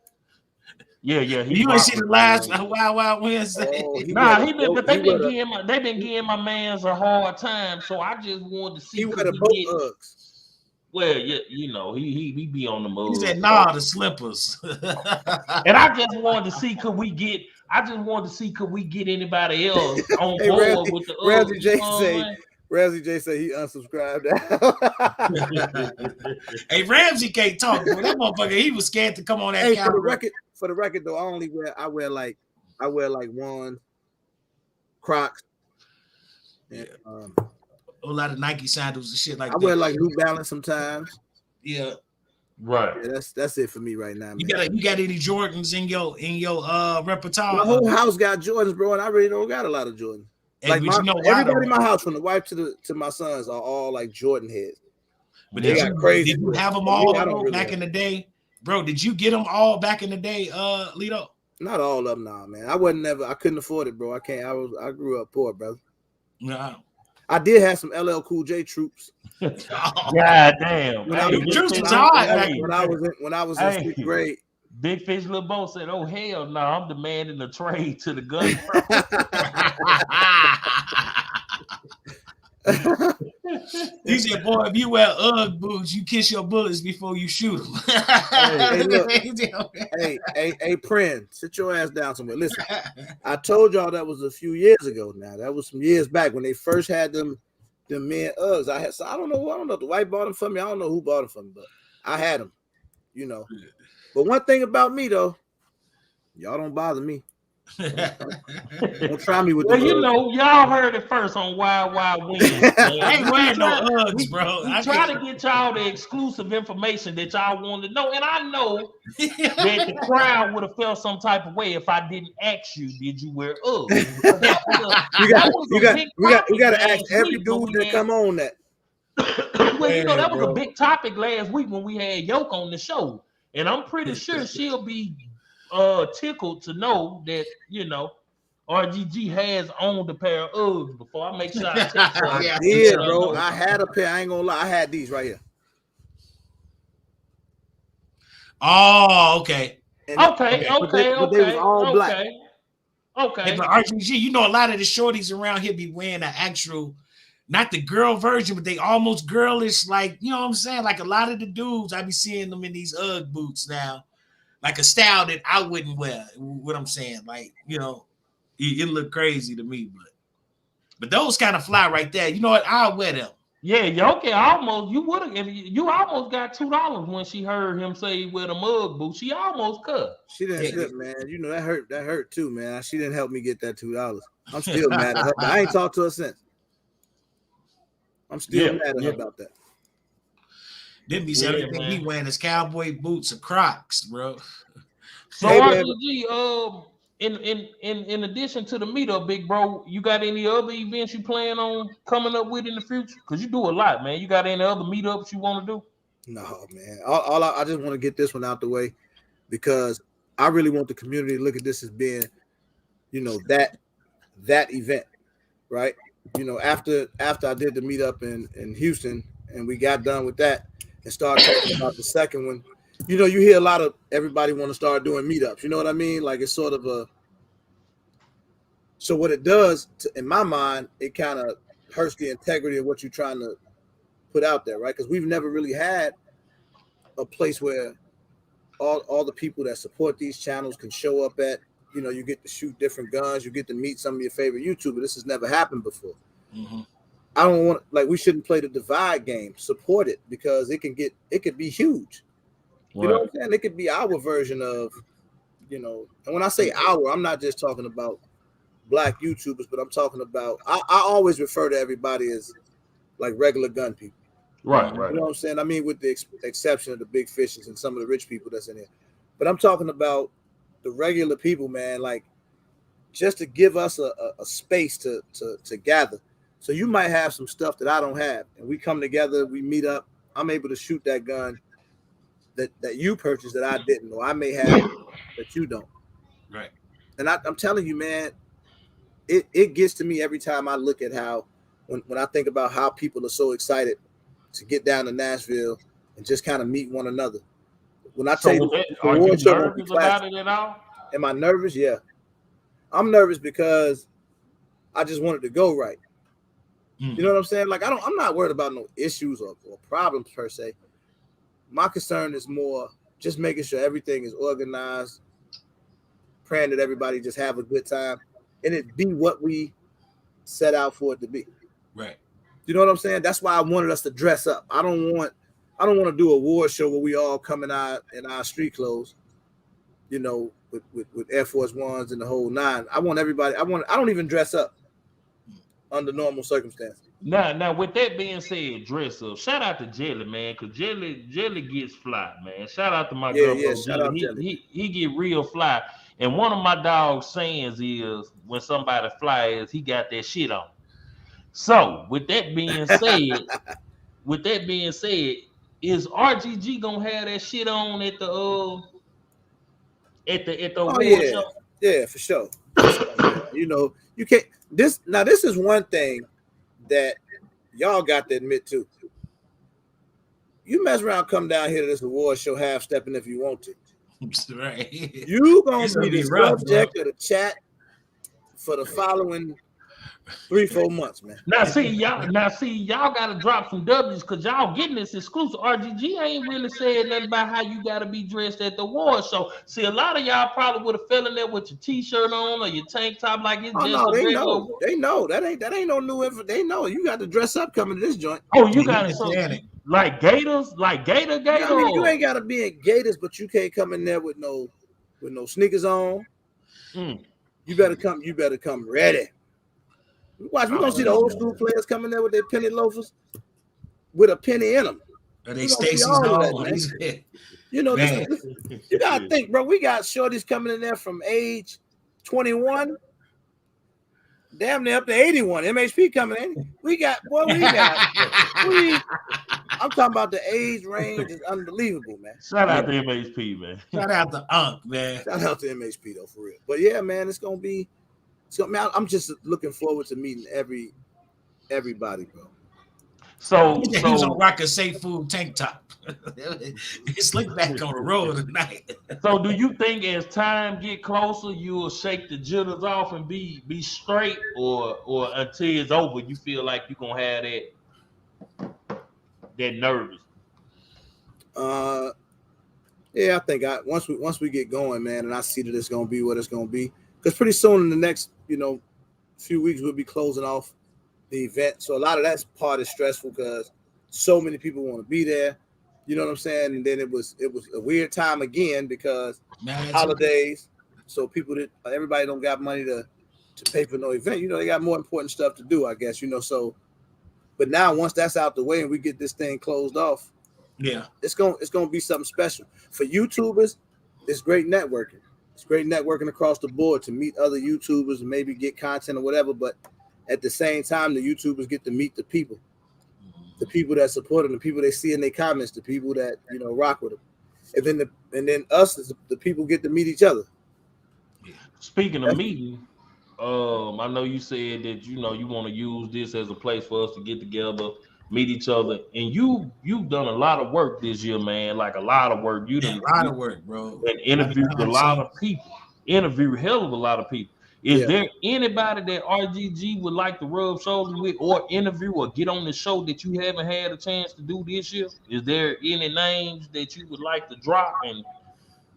Yeah. You ain't seen the last Wild Wednesday. But they've been giving my man's a hard time. So I just wanted to see. He wear the boat Uggs. Well, you know, he be on the move. He said, "Nah, the slippers." And I just wanted to see could we get anybody else on board with the Uggs. Ramsey J say he unsubscribed. Hey, Ramsey can't talk, bro. That motherfucker, he was scared to come on that camera. For the record though, I wear like one Crocs. And, a lot of Nike sandals and shit like that. I wear like New Balance sometimes. Yeah. Right. Yeah, that's it for me right now. You got any Jordans in your repertoire? My whole house got Jordans, bro, and I really don't got a lot of Jordans. Like everybody in my house, from the wife to my sons, are all like Jordan heads. But did you have them all back in the day, bro? Did you get them all back in the day, Lito? Not all of them, nah, man. I couldn't afford it, bro. I grew up poor, brother. No. I did have some LL Cool J troops. God damn. When I was in sixth grade. Big Fish Little Bo said, "Oh hell no, I'm demanding the trade to the gun." He said, "Boy, if you wear Ugg boots, you kiss your bullets before you shoot them." Hey, friend, sit your ass down somewhere. Listen, I told y'all that was a few years ago. Now that was some years back when they first had them men Uggs. I don't know if the wife bought them for me. I don't know who bought them for me, but I had them. You know. But one thing about me though, y'all don't bother me. Don't try me with well, you know, y'all heard it first on Wild Wednesday. I ain't wearing no Uggs, bro. We try to get y'all the exclusive information that y'all want to know. And I know that the crowd would have felt some type of way if I didn't ask you, did you wear Uggs? You got to ask every dude that come on that. Well, you know, that was a big topic last week when we had Yoke on the show. And I'm pretty sure she'll be tickled to know that, you know, RGG has owned a pair of Uggs before. I make sure I text her. I did, bro. I had a pair. I ain't gonna lie. I had these right here. Oh, okay. Okay. But they was all black. Okay. Hey, but RGG, you know, a lot of the shorties around here be wearing the actual, not the girl version, but they almost girlish, like, you know what I'm saying? Like a lot of the dudes, I be seeing them in these Ugg boots now, like a style that I wouldn't wear. What I'm saying, like, you know, it look crazy to me, but those kind of fly right there. You know what? I'll wear them. Yeah, Yoke almost, you almost got $2 when she heard him say wear the Ugg boots. She almost cut. She didn't slip, man. You know, that hurt too, man. She didn't help me get that $2. I'm still mad at her, but I ain't talked to her since. I'm still mad at her about that. Then be saying everything he wearing is cowboy boots and Crocs, bro. So RGG, in addition to the meetup, big bro, you got any other events you plan on coming up with in the future? Because you do a lot, man. You got any other meetups you want to do? No, man. I just want to get this one out the way because I really want the community to look at this as being, that event, right? After I did the meetup in Houston and we got done with that and started talking about the second one, you hear a lot of everybody want to start doing meetups. You know what I mean? Like it's sort of so what it does in my mind, it kind of hurts the integrity of what you're trying to put out there, right? Because we've never really had a place where all the people that support these channels can show up at. You get to shoot different guns. You get to meet some of your favorite YouTubers. This has never happened before. Mm-hmm. I don't want we shouldn't play the divide game. Support it because it could be huge. Right. You know what I'm saying? It could be our version of, and when I say our, I'm not just talking about Black YouTubers, but I'm talking about, I always refer to everybody as like regular gun people. Right. You know what I'm saying? I mean, with the exception of the big fishes and some of the rich people that's in here. But I'm talking about the regular people, man, like just to give us a space to gather. So you might have some stuff that I don't have, and we come together, we meet up. I'm able to shoot that gun that you purchased that I didn't, or I may have that you don't. Right. And I'm telling you, man, it gets to me every time I look at how when I think about how people are so excited to get down to Nashville and just kind of meet one another. When I tell you, are you nervous about it at all? Am I nervous? Yeah. I'm nervous because I just wanted to go right. You know what I'm saying? Like I'm not worried about no issues or problems per se. My concern is more just making sure everything is organized, praying that everybody just have a good time, and it be what we set out for it to be. Right. You know what I'm saying? That's why I wanted us to dress up. I don't want to do a award show where we all coming out in our street clothes, with Air Force Ones and the whole nine. I want everybody. I don't even dress up under normal circumstances. Now, with that being said, dress up. Shout out to Jelly, man, because Jelly gets fly, man. Shout out to my girl. Yeah, shout out Jelly. He get real fly. And one of my dog's sayings is when somebody fly is he got that shit on. So with that being said, is RGG gonna have that shit on at the award show? Yeah, for sure. You can't this is one thing that y'all got to admit to. You mess around, come down here to this award show half stepping if you want to. Right. You gonna be the subject of the chat for the following 3-4 months, man. Now see y'all gotta drop some W's because y'all getting this exclusive. RGG ain't really said nothing about how you gotta be dressed at the award show. See, a lot of y'all probably would have fell in there with your t-shirt on or your tank top like it's just a regular. They know that ain't no new info. They know you got to dress up coming to this joint. Oh, you got something like Gators, like Gator. I mean, you ain't gotta be in Gators, but you can't come in there with no sneakers on. You better come ready. We're gonna see the old school players coming there with their penny loafers with a penny in them. Are they Stacy's home? You gotta think, bro. We got shorties coming in there from age 21, damn near up to 81. MHP coming in. I'm talking about the age range is unbelievable, man. Shout out to MHP, man. Shout out to Unc, man. Shout out to MHP though, for real. But yeah, man, it's gonna be. So, man, I'm just looking forward to meeting everybody, bro. So he was on rock a safe food tank top. Slick back on the road tonight. So do you think as time get closer, you will shake the jitters off and be straight, or until it's over, you feel like you're gonna have that nervous? Yeah, I think once we get going, man, and I see that it's gonna be what it's gonna be. Because pretty soon in the next, few weeks, we'll be closing off the event. So a lot of that part is stressful because so many people want to be there. You know what I'm saying? And then it was a weird time again because holidays. So everybody don't got money to pay for no event. They got more important stuff to do, I guess. So But now once that's out the way and we get this thing closed off, yeah, it's gonna be something special for YouTubers. It's great networking. It's great networking across the board to meet other YouTubers and maybe get content or whatever. But at the same time, the YouTubers get to meet the people that support them, the people they see in their comments, the people that rock with them, and then us as the people get to meet each other. Speaking of meeting, I know you said that you want to use this as a place for us to get together, meet each other, and you've done a lot of work this year, man. Like a lot of work. You done a lot of work, bro. and interviewed a lot of people. Interviewed hell of a lot of people. Is there anybody that RGG would like to rub shoulders with, or interview, or get on the show that you haven't had a chance to do this year? Is there any names that you would like to drop? And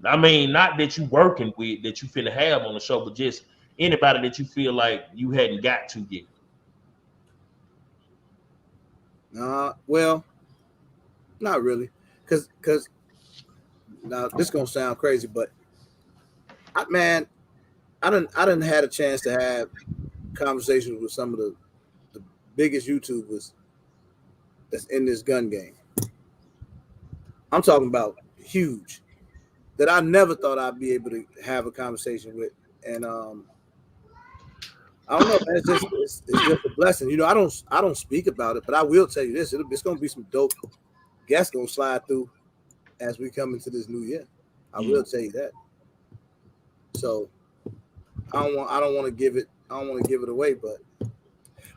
I mean, not that you working with that you finna have on the show, but just anybody that you feel like you hadn't got to yet. Well, not really, because now this gonna sound crazy, but I done had a chance to have conversations with some of the biggest YouTubers that's in this gun game. I'm talking about huge, that I never thought I'd be able to have a conversation with, and I don't know, man. It's just a blessing. I don't speak about it, but I will tell you this: it's gonna be some dope guests gonna slide through as we come into this new year. I will tell you that. So I don't want to give it away, but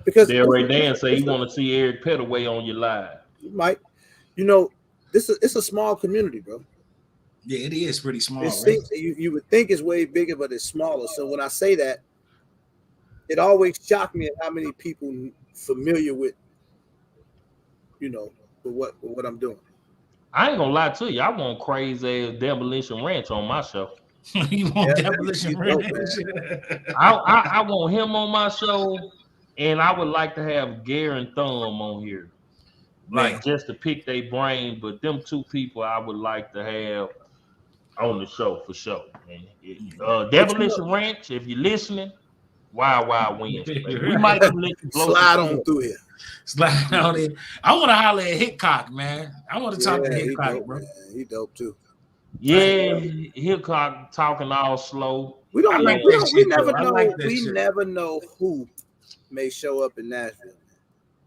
because Ray Dan say you want to see Eric Pettaway on your live. You might, it's a small community, bro. Yeah, it is pretty small. Right? You would think it's way bigger, but it's smaller. So when I say that, it always shocked me at how many people familiar with, with what I'm doing. I ain't gonna lie to you. I want crazy ass Demolition Ranch on my show. You want Demolition Ranch? I want him on my show, and I would like to have Gary and Thumb on here, like just to pick their brain. But them two people I would like to have on the show for sure. And Demolition Ranch, if you're listening, Wild Wednesday. We might let you slide on through here. Slide on in. I want to holler at Hitchcock, man. I want to talk to Hitchcock, bro. Man. He dope too. Yeah, Hitchcock talking all slow. We never know who may show up in Nashville.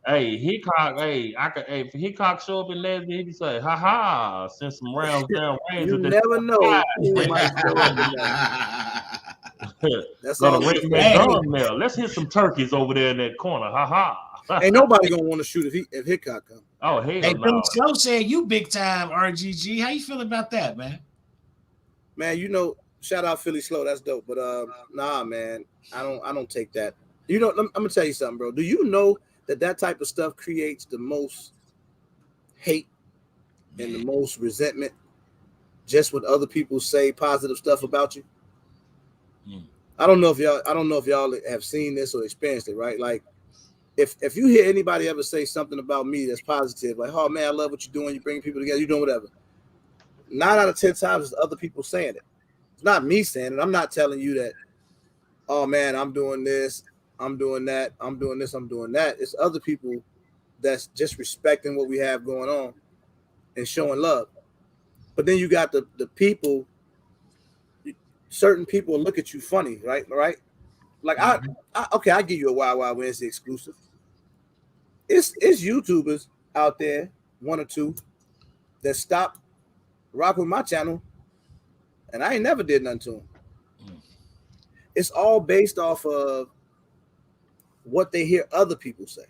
Hey, Hitchcock, if Hitchcock show up in Nashville, he can say, "Ha ha!" Send some rounds down range. You never know who might show up in Nashville. That's all. Let's hit some turkeys over there in that corner. Ha ha! Ain't nobody gonna want to shoot if Hitchcock comes. Oh hell no! No. Slow said you big time RGG. How you feel about that, man? Man, shout out Philly Slow. That's dope. But nah, man, I don't take that. I'm gonna tell you something, bro. Do you know that type of stuff creates the most hate and the most resentment just when other people say positive stuff about you? I don't know if y'all have seen this or experienced it, right? Like if you hear anybody ever say something about me that's positive, like, oh man, I love what you're doing, you bring people together, you're doing whatever. 9 out of 10 times it's other people saying it. It's not me saying it. I'm not telling you that, oh man, I'm doing this, I'm doing that, I'm doing this, I'm doing that. It's other people that's just respecting what we have going on and showing love. But then you got the people, certain people will look at you funny, right? Like I give you a Wild Wednesday exclusive. It's YouTubers out there, 1 or 2, that stop rocking with my channel, and I ain't never did nothing to them. It's all based off of what they hear other people say,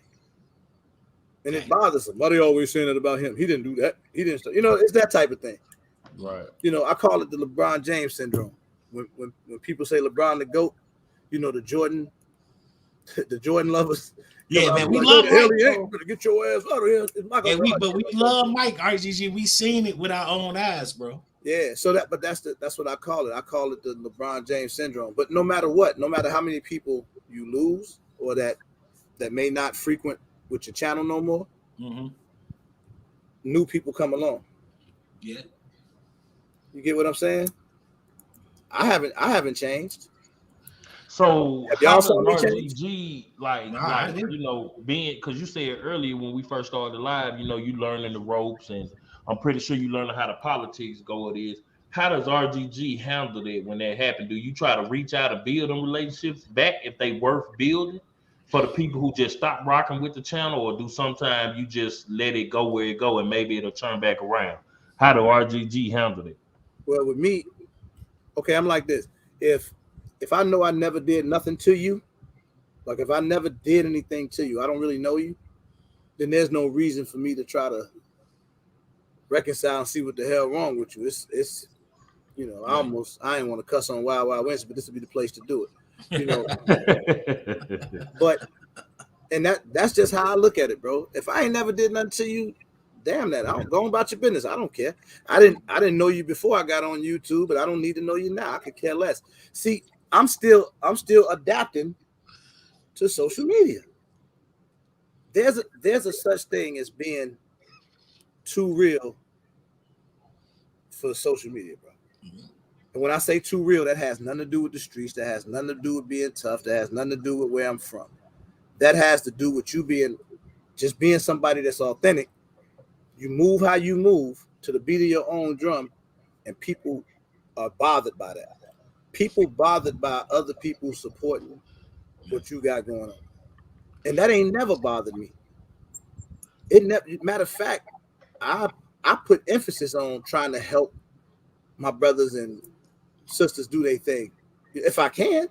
and it bothers them. Why they always saying that about him? He didn't do that. He didn't. It's that type of thing. Right. I call it the LeBron James syndrome. When people say LeBron the GOAT, the Jordan lovers. Yeah, man, we love Mike. Better get your ass out of here. We love Mike, RGG. We seen it with our own eyes, bro. Yeah, so that's what I call it. I call it the LeBron James syndrome. But no matter what, no matter how many people you lose or that may not frequent with your channel no more, new people come along. Yeah. You get what I'm saying? I haven't changed. So Have how y'all does saw me change? RGG like Nah, I didn't. you know being because you said earlier when we first started live, you know, you learning the ropes and I'm pretty sure you learning how the politics go. It is how does RGG handle that when that happened? Do you try to reach out and build them relationships back if they worth building for the people who just stop rocking with the channel, or do sometimes you just let it go where it go and maybe it'll turn back around? How do RGG handle it? Well, with me, okay, I'm like this. If I know I never did nothing to you, like if I never did anything to you, I don't really know you, then there's no reason for me to try to reconcile and see what the hell wrong with you. It's you know, I ain't want to cuss on Wild Wild West, but this would be the place to do it. You know, but and that's just how I look at it, bro. If I ain't never did nothing to you, damn that. I don't go about your business. I don't care. I didn't know you before I got on YouTube, but I don't need to know you now. I could care less. See, I'm still adapting to social media. There's a such thing as being too real for social media, bro. And when I say too real, that has nothing to do with the streets. That has nothing to do with being tough. That has nothing to do with where I'm from. That has to do with you being somebody that's authentic. You move how you move to the beat of your own drum, and people are bothered by that. People bothered by other people supporting what you got going on. And that ain't never bothered me. It never, matter of fact, I put emphasis on trying to help my brothers and sisters do their thing. If I can.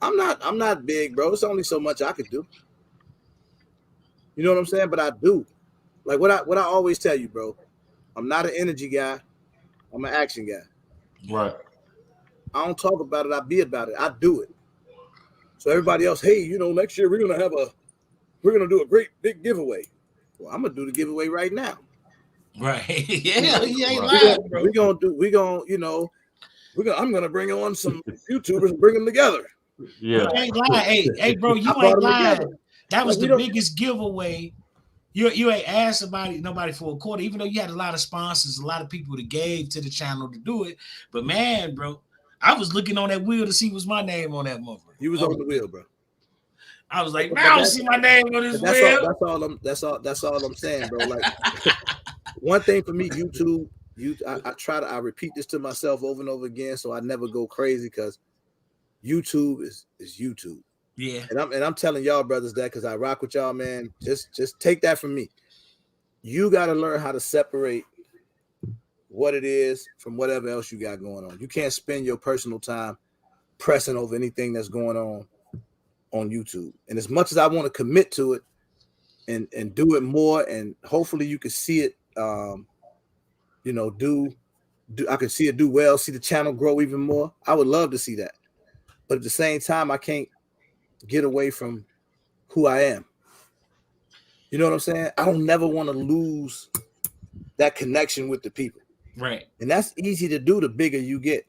I'm not big, bro. It's only so much I could do. You know what I'm saying? But I do. Like what I always tell you, bro. I'm not an energy guy. I'm an action guy. Right. I don't talk about it. I be about it. I do it. So everybody else, hey, you know, next year we're gonna do a great big giveaway. Well, I'm gonna do the giveaway right now. Right. Yeah, you ain't lying, bro. I'm gonna bring on some YouTubers and bring them together. Yeah. You ain't lying. Hey, bro, you ain't lying. That was the biggest giveaway. You ain't asked nobody for a quarter, even though you had a lot of sponsors, a lot of people that gave to the channel to do it. But man, bro, I was looking on that wheel to see what's my name on that motherfucker. You was on the wheel, bro. I was like, man, I don't see my name on this wheel. That's all I'm saying, bro. Like one thing for me, YouTube, I repeat this to myself over and over again, so I never go crazy, because YouTube is YouTube. Yeah. And I'm telling y'all brothers that because I rock with y'all, man. Just take that from me. You got to learn how to separate what it is from whatever else you got going on. You can't spend your personal time pressing over anything that's going on YouTube. And as much as I want to commit to it and do it more, and hopefully you can see it, you know, I can see it do well, see the channel grow even more. I would love to see that. But at the same time, I can't get away from who I am. You know what I'm saying? I don't never want to lose that connection with the people. Right. And that's easy to do the bigger you get.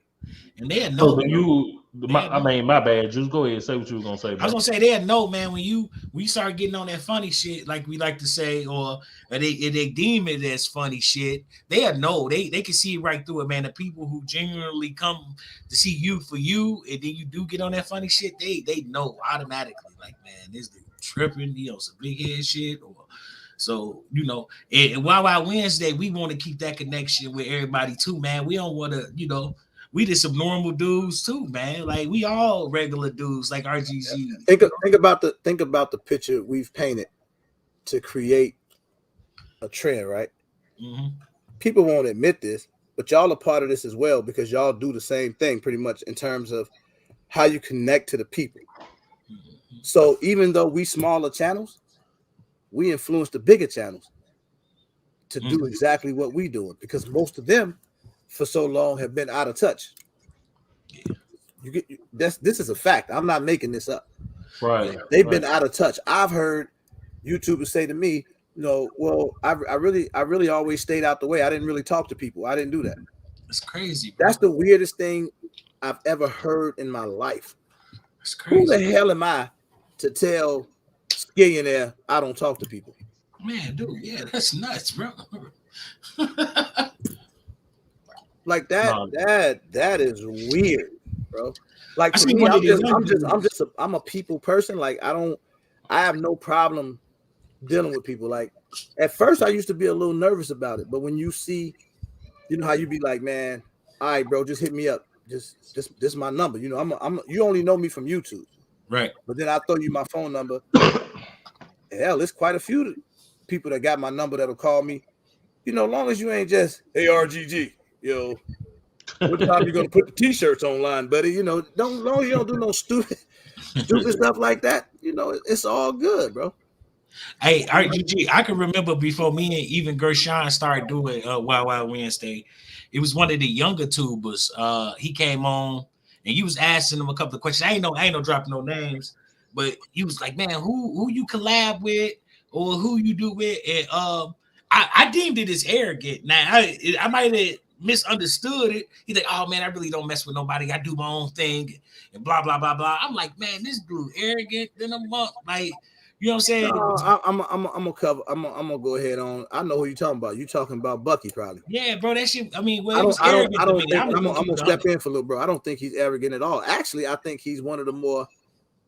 And they'll know. My bad. Just go ahead and say what you were gonna say. I was gonna say they'll know, man, when we start getting on that funny shit, like we like to say, or they deem it as funny shit, they'll know. They can see right through it, man. The people who genuinely come to see you for you, and then you do get on that funny shit, they know automatically, like, man, this dude tripping, you know, some big head shit, or so, you know. And Wild Wednesday, we want to keep that connection with everybody too, man. We don't want to, you know. We just some normal dudes too, man. Like we all regular dudes, like RGG. Think about the picture we've painted to create a trend, right? Mm-hmm. People won't admit this, but y'all are part of this as well, because y'all do the same thing pretty much in terms of how you connect to the people. Mm-hmm. So even though we smaller channels, we influence the bigger channels to do exactly what we doing, because most of them for so long have been out of touch. This is a fact. I'm not making this up. Right. They've been out of touch. I've heard YouTubers say to me, you know, well, I really always stayed out the way. I didn't really talk to people. I didn't do that. That's crazy, bro. That's the weirdest thing I've ever heard in my life. That's crazy. Who the hell am I to tell Skillionaire I don't talk to people? Man, dude, yeah, that's nuts, bro. Like that is weird. bro. Like I to seen me, one of the young dudes. I'm a people person. Like I have no problem dealing with people. Like at first, I used to be a little nervous about it, but when you see, you know how you be like, man, all right, bro, just hit me up. Just this my number. You know, you only know me from YouTube, Right? but then I throw you my phone number. Hell, it's quite a few people that got my number that'll call me. You know, long as you ain't just, hey RGG, yo, what time you gonna put the t-shirts online, buddy? You know, long as you don't do no stupid stuff like that. You know, it's all good, bro. Hey, RGG, I can remember before me and even Gershon started doing Wild Wild Wednesday. It was one of the younger tubers. He came on and you was asking him a couple of questions. I ain't no dropping no names, but he was like, man, who you collab with or who you do with? And I deemed it as arrogant. Now I might have misunderstood it. He's like, oh man, I really don't mess with nobody. I do my own thing and blah blah blah blah. I'm like, man, this dude arrogant. Then I'm like. You know what I'm saying? No, I'm gonna cover. I'm gonna go ahead on. I know who you talking about. You talking about Bucky, probably. Yeah, bro. That shit. I mean, well, I it was arrogant don't to me. think I'm gonna step in for little bro. I don't think he's arrogant at all. Actually, I think he's one of the more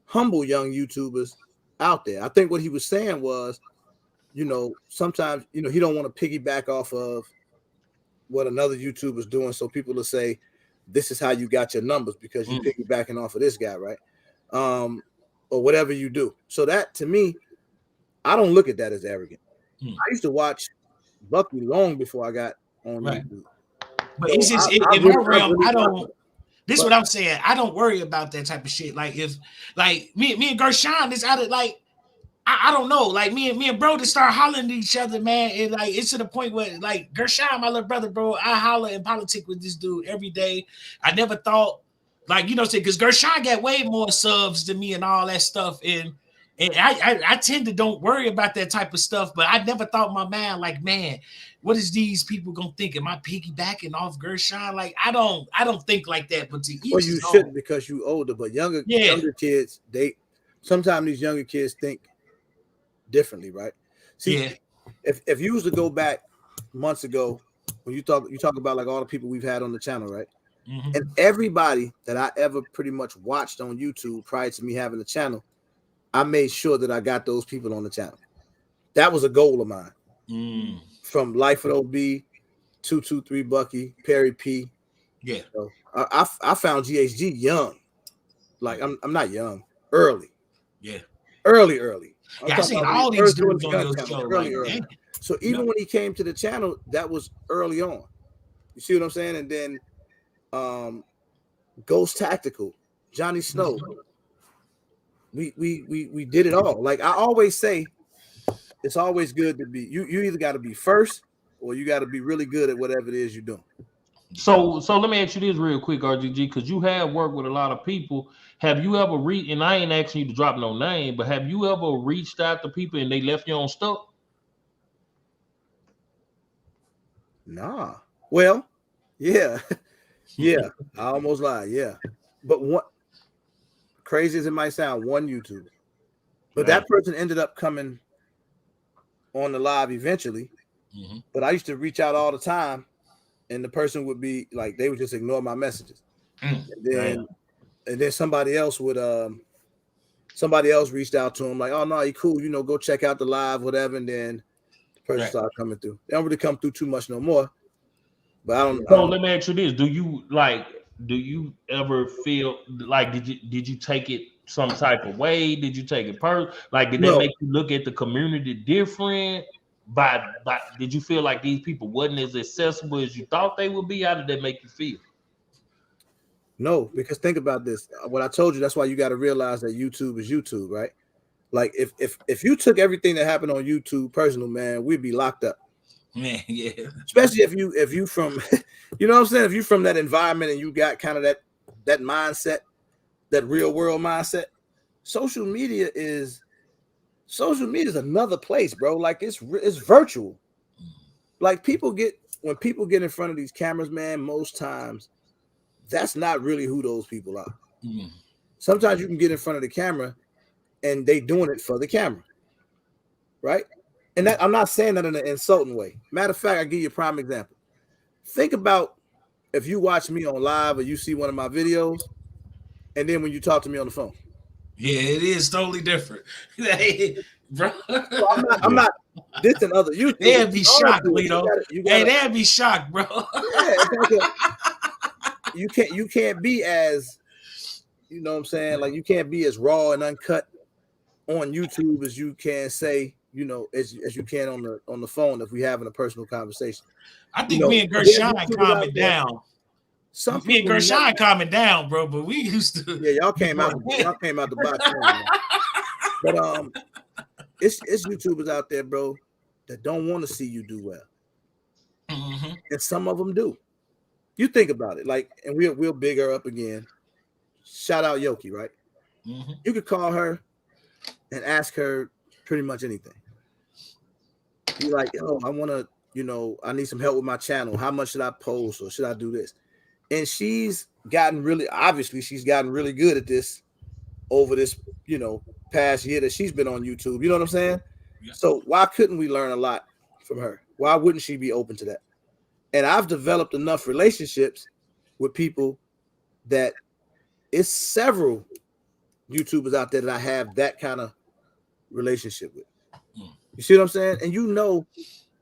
humble young YouTubers out there. I think what he was saying was, you know, sometimes he don't want to piggyback off of what another YouTuber's doing, so people will say, "This is how you got your numbers because you piggybacking off of this guy, right?" Or whatever you do. So that to me, I don't look at that as arrogant. I used to watch Bucky long before I got on YouTube. But it's just in my realm, I don't. This is what I'm saying. I don't worry about that type of shit. Like if, like me and Gershon is out of like, I don't know. Like me and bro just start hollering at each other, man. And like it's to the point where like Gershon, my little brother, bro, I holler in politics with this dude every day. I never thought, like, you know, say because Gershon got way more subs than me and all that stuff. And I tend to don't worry about that type of stuff, but I never thought my mind, like, man, what is these people gonna think? Am I piggybacking off Gershon? Like, I don't think like that. But to each well, you shouldn't because you older, but younger kids, sometimes these younger kids think differently, right? See, if you was to go back months ago, when you talk about like all the people we've had on the channel, right? And everybody that I ever pretty much watched on YouTube prior to me having the channel, I made sure that I got those people on the channel. That was a goal of mine. From Life with OB, 223 Bucky, Perry P. Yeah. So I found GHG young. Like I'm not young, early. Yeah. Early. Yeah, I seen all these dudes on your show. Early. So even when he came to the channel, that was early on. You see what I'm saying? And then Ghost Tactical, Johnny Snow. We did it all. Like I always say, it's always good to be you either got to be first or you got to be really good at whatever it is you're doing. So let me ask you this real quick, RGG, because you have worked with a lot of people. Have you ever and I ain't asking you to drop no name, but have you ever reached out to people and they left you on stuck? Nah. Well, yeah. Yeah. I almost lied. Yeah. But what crazy as it might sound, one YouTuber. But that person ended up coming on the live eventually. But I used to reach out all the time, and the person would be like, they would just ignore my messages. And then somebody else would somebody else reached out to him, like, oh no, you cool, you know, go check out the live, whatever. And then the person started coming through. They don't really come through too much no more. But I don't. So let me ask you this: Do you ever feel like did you take it some type of way? Did you take it like did they make you look at the community different? By did you feel like these people wasn't as accessible as you thought they would be? How did that make you feel? No, because think about this. What I told you, that's why you got to realize that YouTube is YouTube, right? Like if you took everything that happened on YouTube personal, man, we'd be locked up. Man, yeah. Especially if you from, you know what I'm saying? If you from that environment and you got kind of that mindset, that real world mindset, social media is another place, bro. Like it's virtual. Like when people get in front of these cameras, man, most times that's not really who those people are. Sometimes you can get in front of the camera and they doing it for the camera, right? And that, I'm not saying that in an insulting way. Matter of fact, I'll give you a prime example. Think about if you watch me on live or you see one of my videos and then when you talk to me on the phone. Yeah, it is totally different. Bro. So I'm not dissing other YouTubers. They'd be shocked, Lito. Hey, they'd be shocked, bro. Yeah, you can't be as, you know what I'm saying? Like, you can't be as raw and uncut on YouTube as you can say, you know, as you can on the phone if we having a personal conversation. I think me and Gershon calming down. Me and Gershon calming down, bro. But we used to. Yeah, y'all came out the box. But it's YouTubers out there, bro, that don't want to see you do well, and some of them do. You think about it, like, and we'll big her up again. Shout out Yoki, right? You could call her and ask her pretty much anything. Be like, yo, I want to, you know, I need some help with my channel. How much should I post, or should I do this? And she's gotten really good at this over this, you know, past year that she's been on YouTube. You know what I'm saying? Yeah. So why couldn't we learn a lot from her? Why wouldn't she be open to that? And I've developed enough relationships with people that it's several YouTubers out there that I have that kind of relationship with. You see what I'm saying? And you know,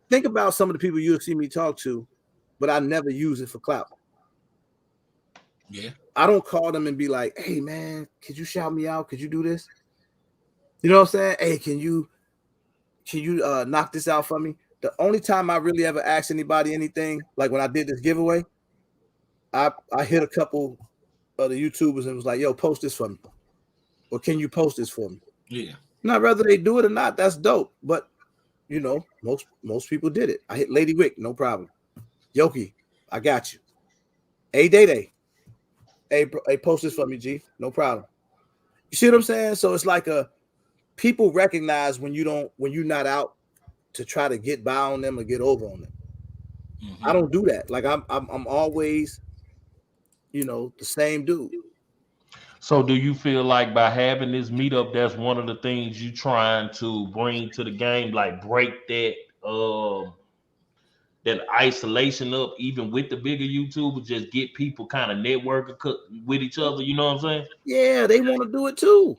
think about some of the people you'll see me talk to, but I never use it for clout. Yeah. I don't call them and be like, hey man, could you shout me out? Could you do this? You know what I'm saying? Hey, can you knock this out for me? The only time I really ever asked anybody anything, like when I did this giveaway, I hit a couple of the YouTubers and was like, yo, post this for me. Or can you post this for me? Yeah. Now, whether they do it or not, that's dope. But you know, most people did it. I hit Lady Wick, no problem. Yoki, I got you. Hey, Day. Hey, post this for me, G. No problem. You see what I'm saying? So it's like people recognize when you're not out to try to get by on them or get over on them. I don't do that. Like I'm always, you know, the same dude. So do you feel like by having this meetup, that's one of the things you trying to bring to the game, like break that that isolation up, even with the bigger YouTubers, just get people kind of networking with each other, you know what I'm saying? Yeah, they want to do it too.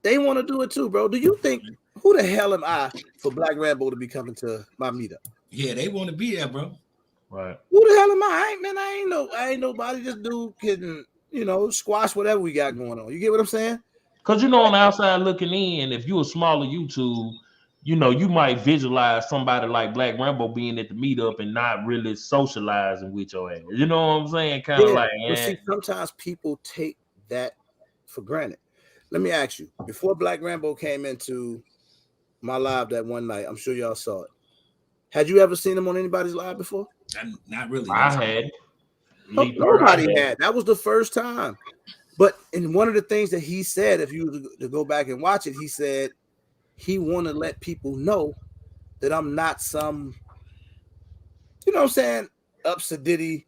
They want to do it too, bro. Do you think, who the hell am I for Black Rambo to be coming to my meetup? Yeah, they want to be there, bro. Right. Who the hell am I? I ain't nobody. Just dude kidding, you know, squash whatever we got going on. You get what I'm saying? Because, you know, on the outside looking in, if you're a smaller YouTube, you know, you might visualize somebody like Black Rambo being at the meetup and not really socializing with your ass. You know what I'm saying? Kind of like, but see, sometimes people take that for granted. Let me ask you, before Black Rambo came into my live that one night, I'm sure y'all saw it. Had you ever seen him on anybody's live before? Not really. I had. Nobody had. That was the first time. But in one of the things that he said, if you were to go back and watch it, he said he want to let people know that I'm not some, you know what I'm saying, upsidity,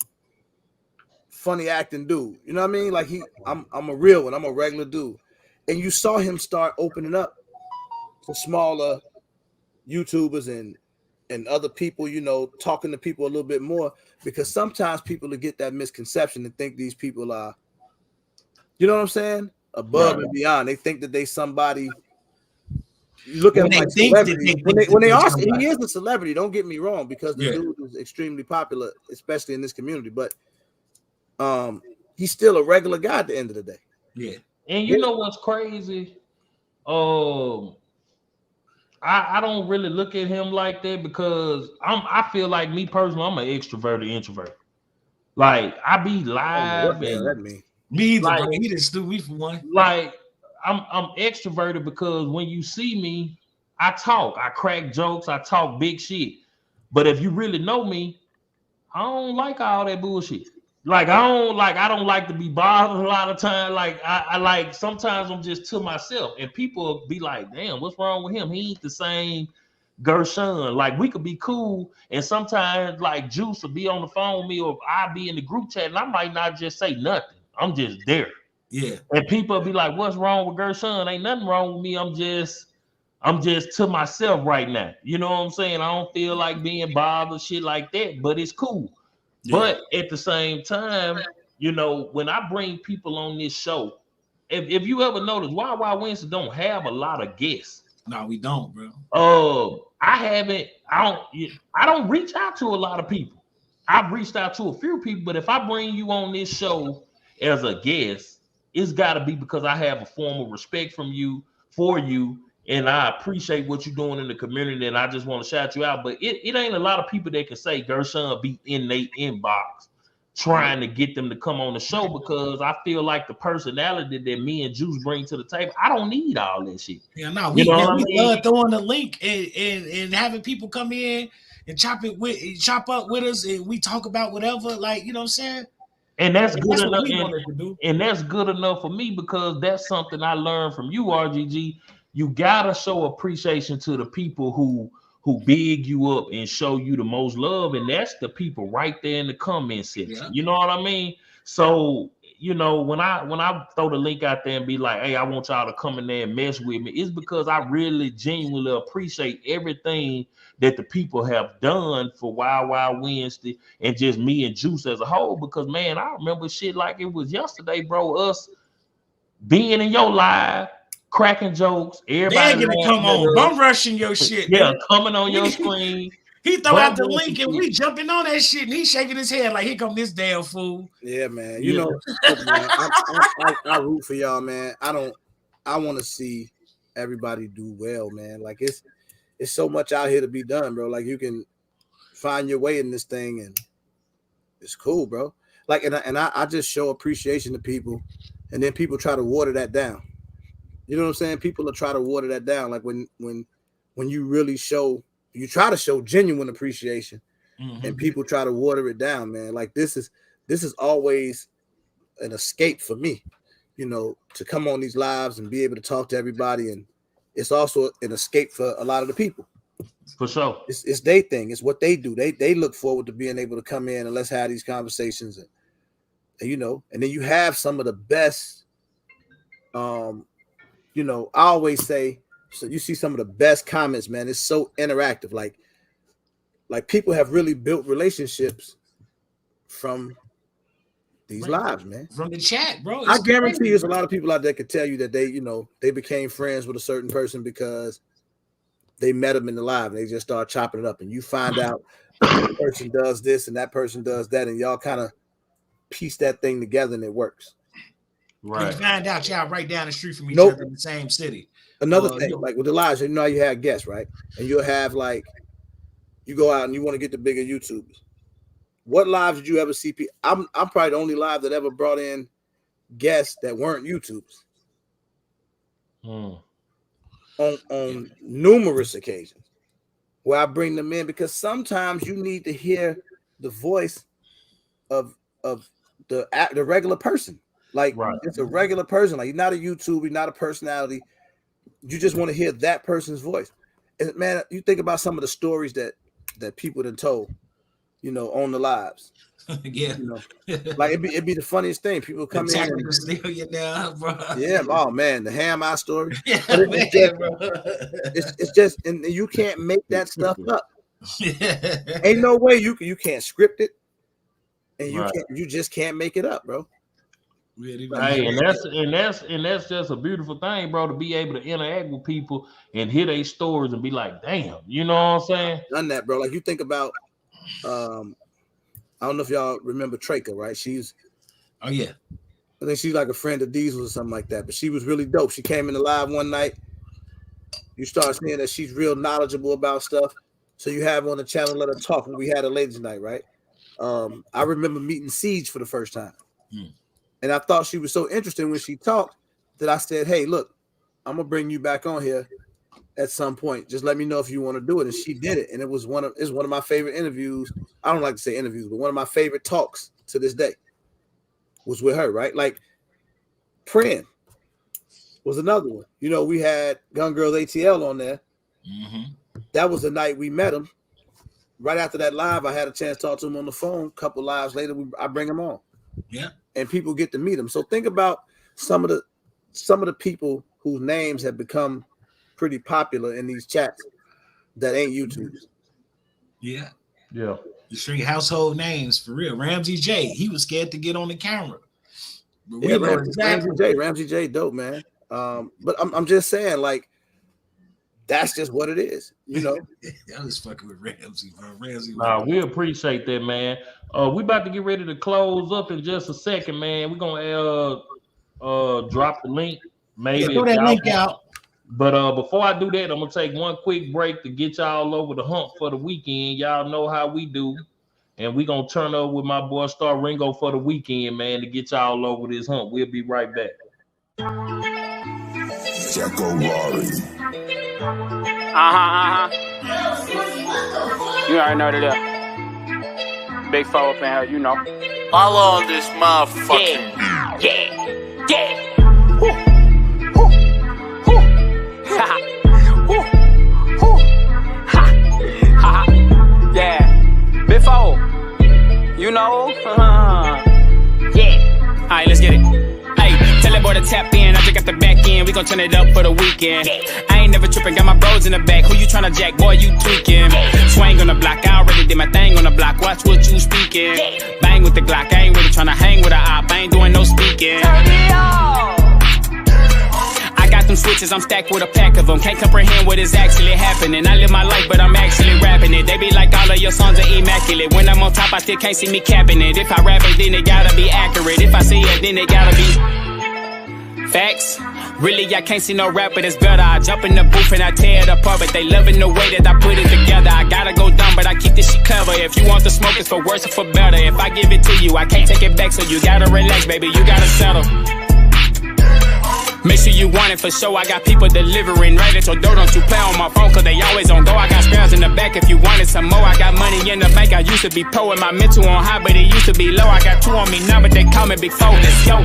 funny acting dude. You know what I mean? Like I'm a real one. I'm a regular dude. And you saw him start opening up to smaller YouTubers and other people, you know, talking to people a little bit more, because sometimes people get that misconception and think these people are, you know what I'm saying, above and beyond. They think that they somebody. You look at him like celebrity. When they are, he is a celebrity. Don't get me wrong, because the dude is extremely popular, especially in this community. But he's still a regular guy at the end of the day. Yeah. And you know what's crazy? I don't really look at him like that, because I feel like, me personally, I'm an extroverted introvert. Like, I be live and that mean? Me either, like, bro. He just stupid for one. Like, I'm extroverted because when you see me, I talk, I crack jokes, I talk big shit. But if you really know me, I don't like all that bullshit. Like, I don't like to be bothered a lot of time. Like, I like, sometimes I'm just to myself, and people be like, damn, what's wrong with him? He ain't the same Gershon. Like, we could be cool, and sometimes like Juice will be on the phone with me, or I'll be in the group chat, and I might not just say nothing. I'm just there. Yeah. And people be like, what's wrong with Gershon? Ain't nothing wrong with me. I'm just to myself right now. You know what I'm saying? I don't feel like being bothered, shit like that, but it's cool. Yeah. But at the same time, you know, when I bring people on this show, if you ever notice, Wild Wild Wednesday don't have a lot of guests. No, we don't, bro. I don't reach out to a lot of people. I've reached out to a few people, but if I bring you on this show as a guest, it's got to be because I have a form of respect for you, and I appreciate what you're doing in the community, and I just want to shout you out. But it ain't a lot of people that can say Gershon be in their inbox trying to get them to come on the show, because I feel like the personality that me and Juice bring to the table, I don't need all that shit. Yeah, no, we love throwing the link and having people come in and chop up with us, and we talk about whatever, like, you know what I'm saying? And that's good enough. And that's good enough for me, because that's something I learned from you, RGG. You gotta show appreciation to the people who big you up and show you the most love, and that's the people right there in the comment section. Yeah. You know what I mean? So, you know, when I throw the link out there and be like, hey, I want y'all to come in there and mess with me, it's because I really genuinely appreciate everything that the people have done for Wild Wild Wednesday and just me and Juice as a whole. Because, man, I remember shit like it was yesterday, bro. Us being in your live, cracking jokes, everybody gonna come on, bum rushing your shit. Yeah, man. Coming on your screen. He throw out the link and we jumping on that shit, and he shaking his head like, here come this damn fool. Yeah, man. You know, man, I root for y'all, man. I want to see everybody do well, man. Like it's so much out here to be done, bro. Like you can find your way in this thing, and it's cool, bro. Like, and I just show appreciation to people, and then people try to water that down. You know what I'm saying? People will try to water that down. Like when you really try to show genuine appreciation, and people try to water it down, man. Like this is always an escape for me, you know, to come on these lives and be able to talk to everybody, and it's also an escape for a lot of the people. For sure, it's their thing. It's what they do. They look forward to being able to come in and let's have these conversations, and you know, and then you have some of the best. You know, I always say, so you see some of the best comments, man. It's so interactive. Like people have really built relationships from these lives, man. From the chat, bro. I guarantee there's a lot of people out there could tell you that they became friends with a certain person because they met them in the live and they just start chopping it up. And you find out that person does this and that person does that, and y'all kind of piece that thing together and it works. Right. You find out y'all right down the street from each other in the same city. Another thing, like with the lives, you know, you have guests, right? And you'll have like, you go out and you want to get the bigger YouTubers. What lives did you ever see? I'm probably the only live that ever brought in guests that weren't YouTubers. On numerous occasions, where I bring them in because sometimes you need to hear the voice of the regular person. Like it's a regular person. Like you're not a YouTuber, you're not a personality. You just want to hear that person's voice. And man, you think about some of the stories that people done told, you know, on the lives. Yeah, you know, like it'd be the funniest thing. People come in and steal you now, bro. Yeah, oh man, the ham eye story. Yeah, it's just, and you can't make that stuff up. Ain't no way you can't script it, and you just can't make it up, bro. Hey, and that's just a beautiful thing, bro, to be able to interact with people and hear their stories and be like, damn, you know what I'm saying? Done that, bro. Like you think about, I don't know if y'all remember Treka, right? Oh yeah, I think she's like a friend of Diesel or something like that. But she was really dope. She came in the live one night. You start seeing that she's real knowledgeable about stuff. So you have her on the channel, let her talk. When we had a ladies' night, right? I remember meeting Siege for the first time. And I thought she was so interesting when she talked that I said, hey, look, I'm going to bring you back on here at some point. Just let me know if you want to do it. And she did it. And it's one of my favorite interviews. I don't like to say interviews, but one of my favorite talks to this day was with her, right? Like Pran was another one. You know, we had Gun Girls ATL on there. That was the night we met him. Right after that live, I had a chance to talk to him on the phone. A couple lives later, I bring him on. Yeah. And people get to meet him. So think about some of the people whose names have become pretty popular in these chats that ain't YouTubers. Yeah. Yeah. The street household names for real. Ramsey J. He was scared to get on the camera. But we know exactly. Ramsey J. Dope, man. But I'm just saying, like, that's just what it is, you know. I was fucking with Ramsey, bro. Ramsey. Nah, we appreciate that, man. We about to get ready to close up in just a second, man. We're gonna drop the link. Maybe throw that link out. But before I do that, I'm gonna take one quick break to get y'all over the hump for the weekend. Y'all know how we do. And we're gonna turn over with my boy Star Ringo for the weekend, man, to get y'all over this hump. We'll be right back. Jacko Rari. You already know that. Big four up in here, you know. All on this motherfucker. Yeah. Yeah. Big four. You know? Yeah. Alright, let's get it. Hey, tell that boy to tap in. I just got the back end. We gon' turn it up for the weekend. I ain't never tripping. Got my bros in the back. Who you tryna jack? Boy, you tweaking. Swing on the block. I already did my thing on the block. Watch what you speaking. Bang with the Glock. I ain't really tryna hang with a op. I ain't doing no speaking. Turn me on. I got them switches, I'm stacked with a pack of them. Can't comprehend what is actually happening. I live my life, but I'm actually rapping it. They be like, all of your songs are immaculate. When I'm on top, I still can't see me capping it. If I rap it, then it gotta be accurate. If I say it, then it gotta be facts. Really, I can't see no rapper that's better. I jump in the booth and I tear it apart, but they loving the way that I put it together. I gotta go dumb, but I keep this shit clever. If you want the smoke, it's for worse or for better. If I give it to you, I can't take it back, so you gotta relax, baby. You gotta settle. Make sure you want it for sure. I got people delivering ready, so don't you play on my phone, cause they always on go. I got spares in the back if you wanted some more. I got money in the bank. I used to be poor and my mental on high, but it used to be low. I got 2 on me now, but they call me Big Four. Let's go.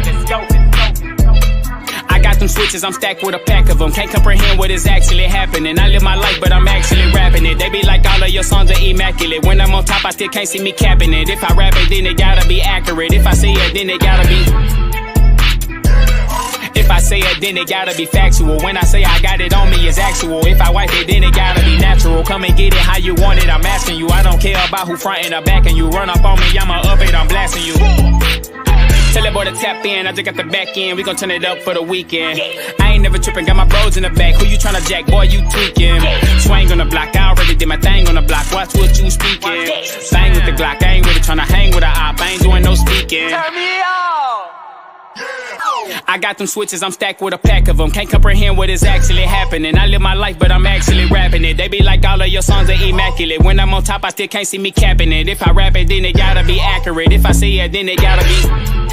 I got them switches, I'm stacked with a pack of them. Can't comprehend what is actually happening. I live my life, but I'm actually rapping it. They be like, all of your songs are immaculate. When I'm on top, I still can't see me capping it. If I rap it, then it gotta be accurate. If I say it, then it gotta be. If I say it, then it gotta be factual. When I say I got it on me, it's actual. If I wipe it, then it gotta be natural. Come and get it how you want it, I'm asking you. I don't care about who frontin' or backing you. Run up on me, I'ma up it, I'm blasting you. Tell that boy to tap in, I just got the back end. We gon' turn it up for the weekend. I ain't never tripping, got my bros in the back. Who you tryna jack, boy, you tweaking. Swing on the block, I already did my thing on the block. Watch what you speaking. Bang with the Glock, I ain't really tryna hang with a op. I ain't doing no speaking. Turn me on. I got them switches, I'm stacked with a pack of them. Can't comprehend what is actually happening. I live my life, but I'm actually rapping it. They be like, all of your songs are immaculate. When I'm on top, I still can't see me capping it. If I rap it, then it gotta be accurate. If I say it, then it gotta be.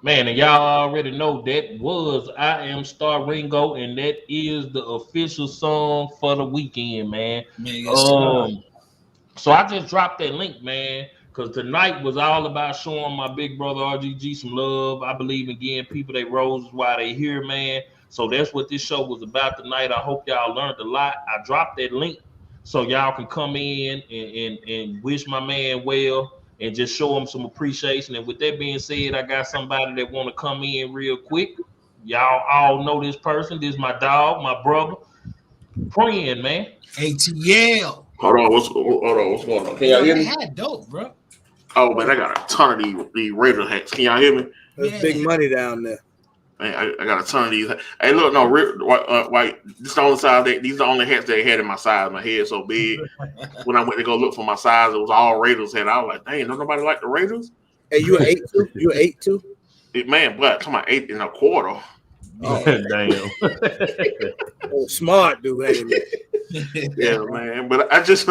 Man, and y'all already know that was I Am Star Ringo, and that is the official song for the weekend, man. So I just dropped that link, man, because tonight was all about showing my big brother RGG some love. I believe in giving people their roses while they here, man. So that's what this show was about tonight. I hope y'all learned a lot. I dropped that link so y'all can come in and wish my man well. And just show them some appreciation. And with that being said, I got somebody that want to come in real quick. Y'all all know this person. This is my dog, my brother. Praying, man. ATL. Hold on, what's going on? Can y'all hear me? Hat dope, bro. Oh man, I got a ton of these Raider hats. Can y'all hear me? There's big money down there. Man, I got a ton of these. Hey, look, no, white. This the only size. These are the only hats they had in my size. My head so big. When I went to go look for my size, it was all Raiders hat. I was like, dang, don't nobody like the Raiders? Hey, you 8'2"? You 8'2"? Man, but come on, 8 1/4. Oh, damn. Oh, smart dude, ain't it? Yeah, man. But I just,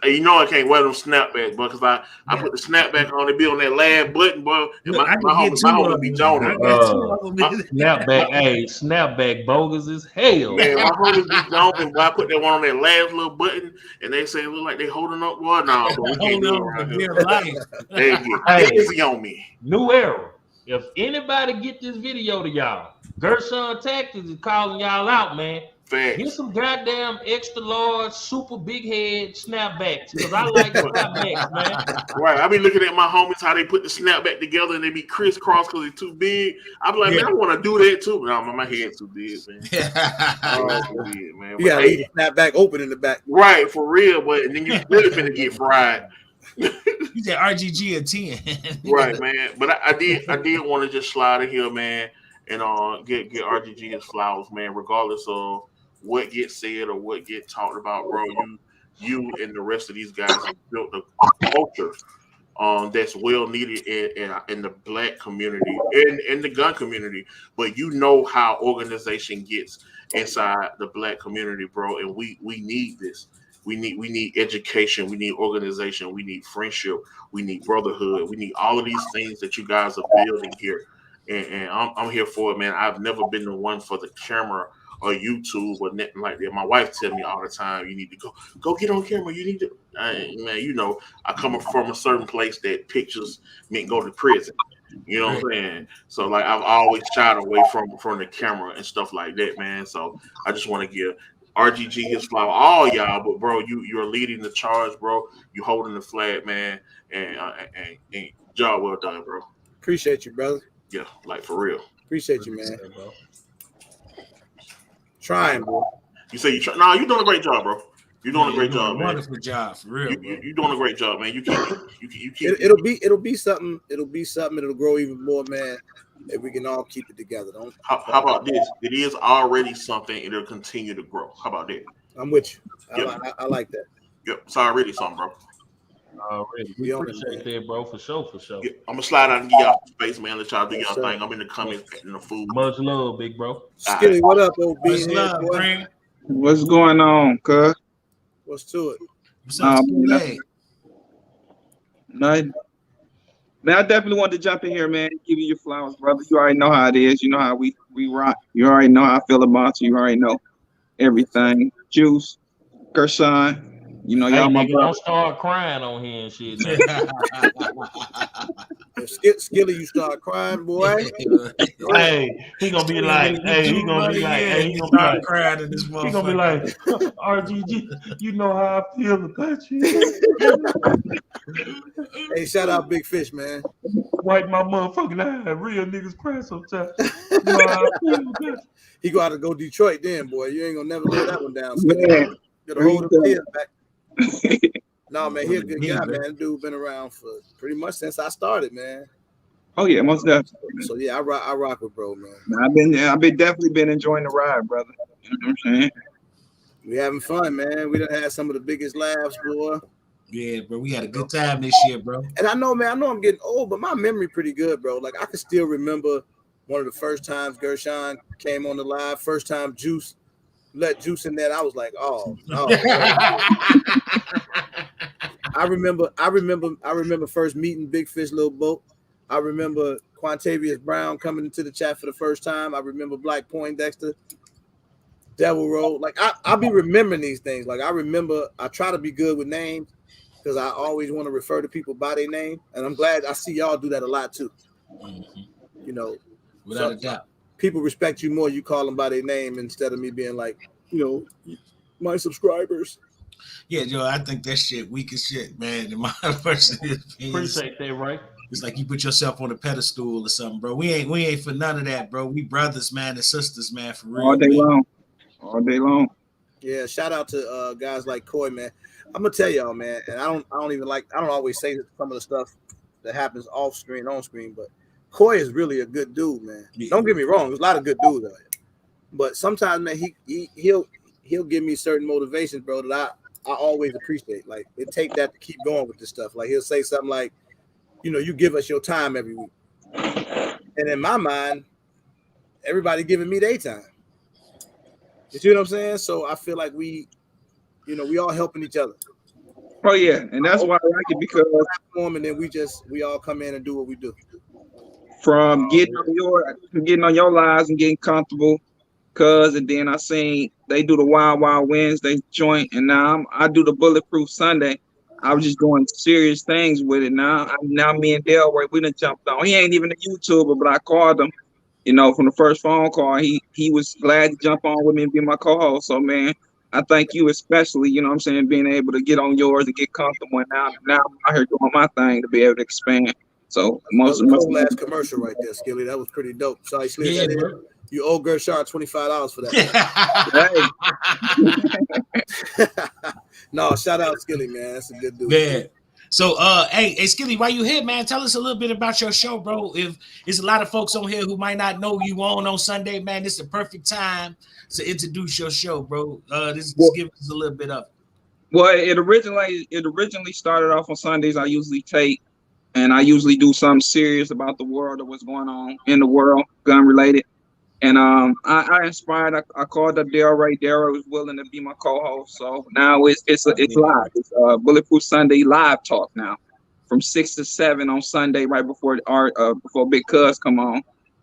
you know, I can't wear them snapbacks, bro, because I put the snapback on. It be on that last button, bro. And my homie be joning. Snapback, hey, snapback bogus as hell. Man, my homie be joning. Boy, I put that one on that last little button, and they say it look like they holding up. Boy, no, bro, we can't do it around here. They get easy on me. New era. If anybody get this video to y'all, Gershon Tactics is calling y'all out, man. Get some goddamn extra large, super big head snapbacks, because I like snapbacks, man. Right. I be looking at my homies how they put the snapback together and they be crisscross because they're too big. I be like, man, I want to do that too. But no, my head's too big, man. Too big, man. You gotta leave the snapback open in the back. Right, for real. But then you really finna get fried. You said RGG a 10. Right, man. But I did want to just slide in here, man, and get RGG his flowers, man, regardless of what gets said or what gets talked about, bro. You and the rest of these guys have built a culture that's well needed in the Black community and in the gun community. But you know how organization gets inside the Black community, bro, and we need this. We need education. We need organization. We need friendship. We need brotherhood. We need all of these things that you guys are building here, and I'm here for it, man. I've never been the one for the camera or YouTube or nothing like that. My wife tells me all the time, you need to go get on camera. You need to, man, you know, I come from a certain place that pictures meant go to prison. You know what I'm saying? So like I've always shied away from the camera and stuff like that, man. So I just want to give RGG his flower, all y'all, but bro, you're leading the charge, bro. You holding the flag, man, and job well done, bro. Appreciate you, brother. Yeah, like for real. Appreciate you, man. Trying, bro. You say you try? Nah, you're doing a great job, bro. You're doing a great job, man. Wonderful job, for real. You're doing a great job, man. You keep. It'll be something. It'll grow even more, man. If we can all keep it together. How about this? It is already something. It'll continue to grow. How about that? I'm with you. Yep. I like that. Yep. It's already something, bro. Already. We appreciate that, bro, for sure. Yeah, I'm gonna slide out and give y'all space, man. Let y'all do y'all thing. I'm in the comments getting the food. Much love, big bro. Skilly, what up, OB? Much love, friend. What's going on, cuz? What's to it? What's up, Nothing. Man, I definitely want to jump in here, man. Give you your flowers, brother. You already know how it is. You know how we rock. You already know how I feel about you. You already know everything. Juice, Gershon. You know, y'all my brother. Don't start crying on here and shit. If Skilly, you start crying, boy. He gonna be like, he gonna be like, crying in this motherfucker. He gonna be like, RGG, you know how I feel about you. Hey, shout out Big Fish, man. Wipe my motherfucking eye. Real niggas cry sometimes. You know how I feel about you. He go out to go Detroit then, boy. You ain't gonna never lay that one down. Gotta hold him here back. No, man, he's a good guy, man. Dude been around for pretty much since I started, man. Oh yeah, most definitely. So yeah, I rock with bro, man. I've definitely been enjoying the ride, brother. You know what I'm saying? We having fun, man. We done had some of the biggest laughs, boy. Yeah, bro. We had a good time this year, bro. And I know, man, I'm getting old, but my memory pretty good, bro. Like I can still remember one of the first times Gershon came on the live, first time Juice let Juice in there. I was like, oh no. I remember first meeting Big Fish Little Boat. I remember Quantavious Brown coming into the chat for the first time. I remember Black Poindexter, Devil Road. Like I be remembering these things. Like I try to be good with names because I always want to refer to people by their name. And I'm glad I see y'all do that a lot too. Mm-hmm. You know, without a doubt. People respect you more. You call them by their name instead of me being like, you know, my subscribers. Yeah, Joe, I think that shit weak as shit, man. In my personal opinion, appreciate that, right? It's like you put yourself on a pedestal or something, bro. We ain't for none of that, bro. We brothers, man, and sisters, man, for real. All day long. Yeah, shout out to guys like Coy, man. I'm gonna tell y'all, man, and I don't always say some of the stuff that happens off screen, on screen, but Coy is really a good dude, man. Yeah. Don't get me wrong, there's a lot of good dudes out here. But sometimes, man, he'll give me certain motivations, bro, that I always appreciate. Like it take that to keep going with this stuff. Like he'll say something like, you know, you give us your time every week. And in my mind, everybody giving me their time. You see what I'm saying? So I feel like we all helping each other. Oh yeah, and that's why I like it because and then we all come in and do what we do. From getting on your lives and getting comfortable, and then I seen they do the Wild Wild Wednesday joint, and now I do the Bulletproof Sunday. I was just doing serious things with it. Now me and Delroy, we done jumped on. He ain't even a YouTuber, but I called him. you know, from the first phone call, he was glad to jump on with me and be my co-host. So man, I thank you especially, you know what I'm saying, being able to get on yours and get comfortable. And now I'm out here doing my thing to be able to expand. So that was a cool last commercial right there, Skilly. That was pretty dope. Sorry, Skilly. Yeah, you owe Gershard $25 for that. No, shout out Skilly, man. That's a good dude. Yeah. So, hey, Skilly, while you here, man, tell us a little bit about your show, bro. If there's a lot of folks on here who might not know you on Sunday, man, this is the perfect time to introduce your show, bro. Just give us a little bit of it. Well, it originally started off on Sundays. I usually take, and I usually do something serious about the world or what's going on in the world, gun related. And I inspired. I called up Delray. Delray was willing to be my co-host. So now it's live. It's Bulletproof Sunday live talk now, from 6 to 7 on Sunday, right before before Big Cuz come on.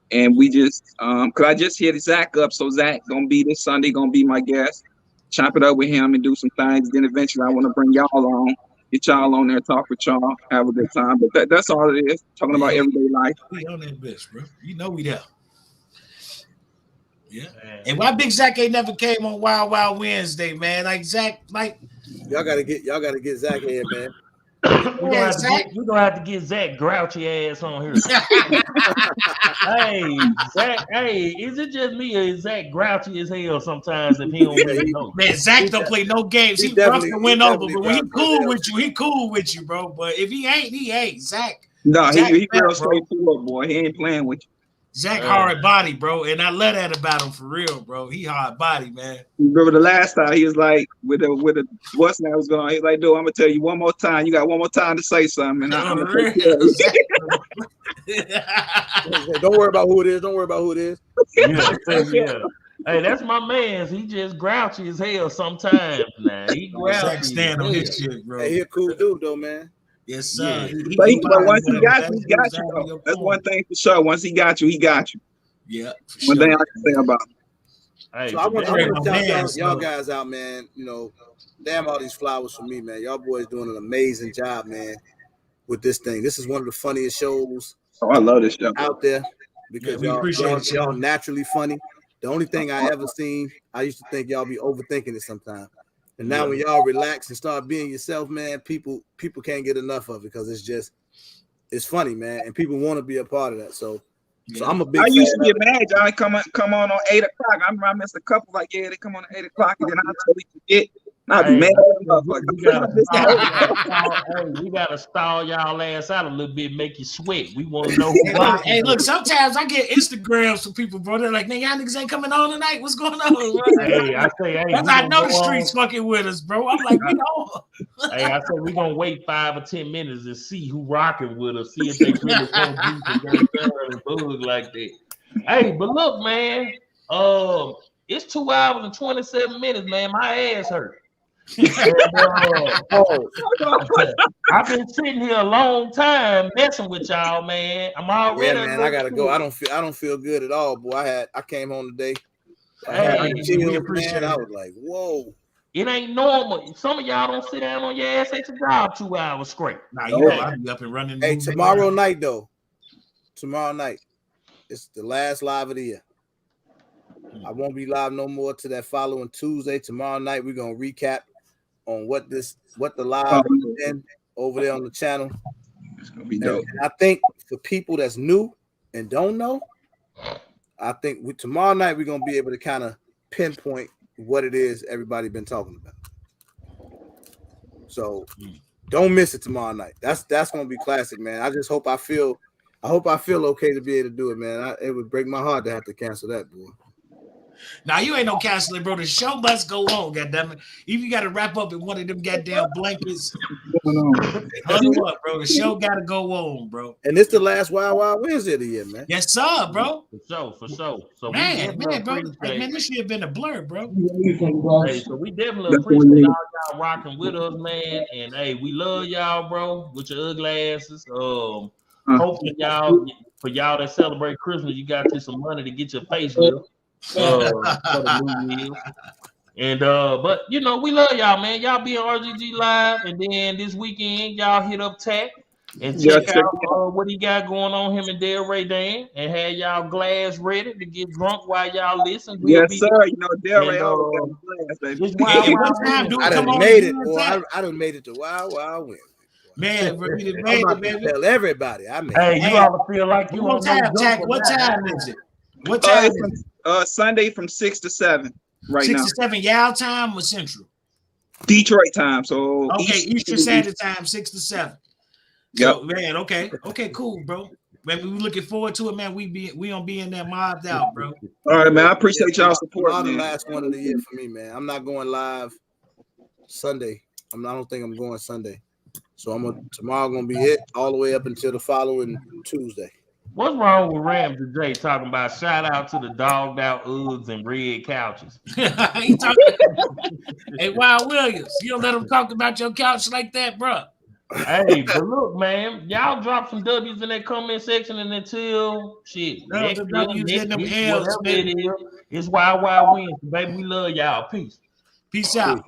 And we just cause I just hit Zach up. So Zach gonna be this Sunday, gonna be my guest. Chop it up with him and do some things. Then eventually I want to bring y'all on, get y'all on there, talk with y'all, have a good time. But that's all it is. Talking about everyday life. We on that bitch, bro. You know we there. Yeah. And why Big Zach ain't never came on Wild Wild Wednesday, man? Like Zach, like y'all gotta get Zach in, man. We're gonna have to get Zach grouchy ass on here. Hey, Zach, hey, is it just me or is Zach grouchy as hell sometimes if he don't really know? Man, Zach don't play no games. He rough and win over, but when he cool with you, he cool with you, bro. But if he ain't, he ain't. Zach. No, he real straightforward, boy. He ain't playing with you. Zach hard body, bro, and I love that about him for real, bro. He hard body, man. Remember the last time he was like, with a what's that was going on? He's like, dude, I'm gonna tell you one more time. You got one more time to say something, and I'm gonna take care of it. Don't worry about who it is. Don't worry about who it is. Yeah. Hey, that's my man's. He just grouchy as hell sometimes. Now he grouchy. Zach stand on his shit, bro. Hey, he a cool dude though, man. Yes, sir. Yeah. But once he got you, he got you. Though. That's one thing for sure. Once he got you, he got you. Yeah. One thing I can say about him. Hey, so I want to shout y'all guys out, man. You know, damn all these flowers for me, man. Y'all boys doing an amazing job, man, with this thing. This is one of the funniest shows. Oh, I love this show out there because y'all naturally funny. The only thing I ever seen, I used to think y'all be overthinking it sometimes. And now when y'all relax and start being yourself, man, people can't get enough of it because it's funny, man, and people want to be a part of that. So I'm a big. I used to get mad, y'all come on 8 o'clock. I remember I missed a couple like they come on at 8 o'clock, and then I totally forget. I'd be mad. We gotta stall y'all ass out a little bit, make you sweat. We want to know who. Hey, look, sometimes I get Instagrams from people, bro. They're like, man, y'all niggas ain't coming on tonight. What's going on? Hey, I say, I know the streets fucking with us, bro. I'm like, Hey, I said we're gonna wait 5 or 10 minutes and see who rocking with us, see if they really go bug like that. Hey, but look, man, it's 2 hours and 27 minutes, man. My ass hurt. I've been sitting here a long time messing with y'all, man. I'm already. Yeah, man. I gotta go. I don't feel good at all, boy. I came home today. We appreciate it. I was like, whoa. It ain't normal. Some of y'all don't sit down on your ass at your job 2 hours straight. Nah, you know I be up and running. Hey, tomorrow night though. Tomorrow night, it's the last live of the year. I won't be live no more to that following Tuesday. Tomorrow night, we're gonna recap on what the live been over there on the channel. It's gonna be dope. And I think for people that's new and don't know, I think tomorrow night we're gonna be able to kind of pinpoint what it is everybody been talking about. So don't miss it tomorrow night. That's gonna be classic, man. I just hope I feel okay to be able to do it, man. It would break my heart to have to cancel that, boy. Now you ain't no canceling, bro. The show must go on, goddammit. If you got to wrap up in one of them goddamn blankets, huddle up, bro. The show got to go on, bro. And it's the last Wild Wild Wednesday of the year, man. Yes, sir, bro. For sure. So man, bro. Hey, man, this should have been a blur, bro. Hey, so we definitely appreciate all y'all rocking with us, man. And hey, we love y'all, bro, with your ugly asses. Hopefully for y'all that celebrate Christmas, you got you some money to get your face lift. For the New Year's. And but we love y'all, man. Y'all be on RGG Live, and then this weekend y'all hit up Tech. And Yeah, check out what he got going on, him and Del Ray Dan, and have y'all glass ready to get drunk while y'all listen. We'll yes, be sir. You know, Del Ray always got a glass, baby. it's wild, Hey, wild what time Wednesday. do I it come done on made it, again, boy. Zach? I done made it to Wild Wednesday. Man, bro, you done I'm made about it, to baby. tell everybody I made Hey, it. you ought to feel like you What on no time, Jack? jumper What now. time is it? What time It's is it? from Sunday from 6 to 7 right 6 now. to 7 y'all time or Central? Detroit time. So Okay, Eastern Standard Time, 6 to 7. So man, okay, cool, bro. Man, we looking forward to it, man. We gonna be in there mobbed out, bro. All right, man. I appreciate y'all support, Tomorrow the man. last one of the year for me, man. I'm not going live Sunday. I don't think I'm going Sunday. So tomorrow gonna be it all the way up until the following Tuesday. What's wrong with Ramsey J talking about shout out to the dogged out Uggs and red couches? He talking. Hey, Wild Williams, you don't let him talk about your couch like that, bro. Hey, but look, man, y'all drop some W's in that comment section, and until shit No, next the year, W's next in them week, L's, whatever baby. it is, it's Wild Wild Wednesday, baby. We love y'all. Peace. Peace out.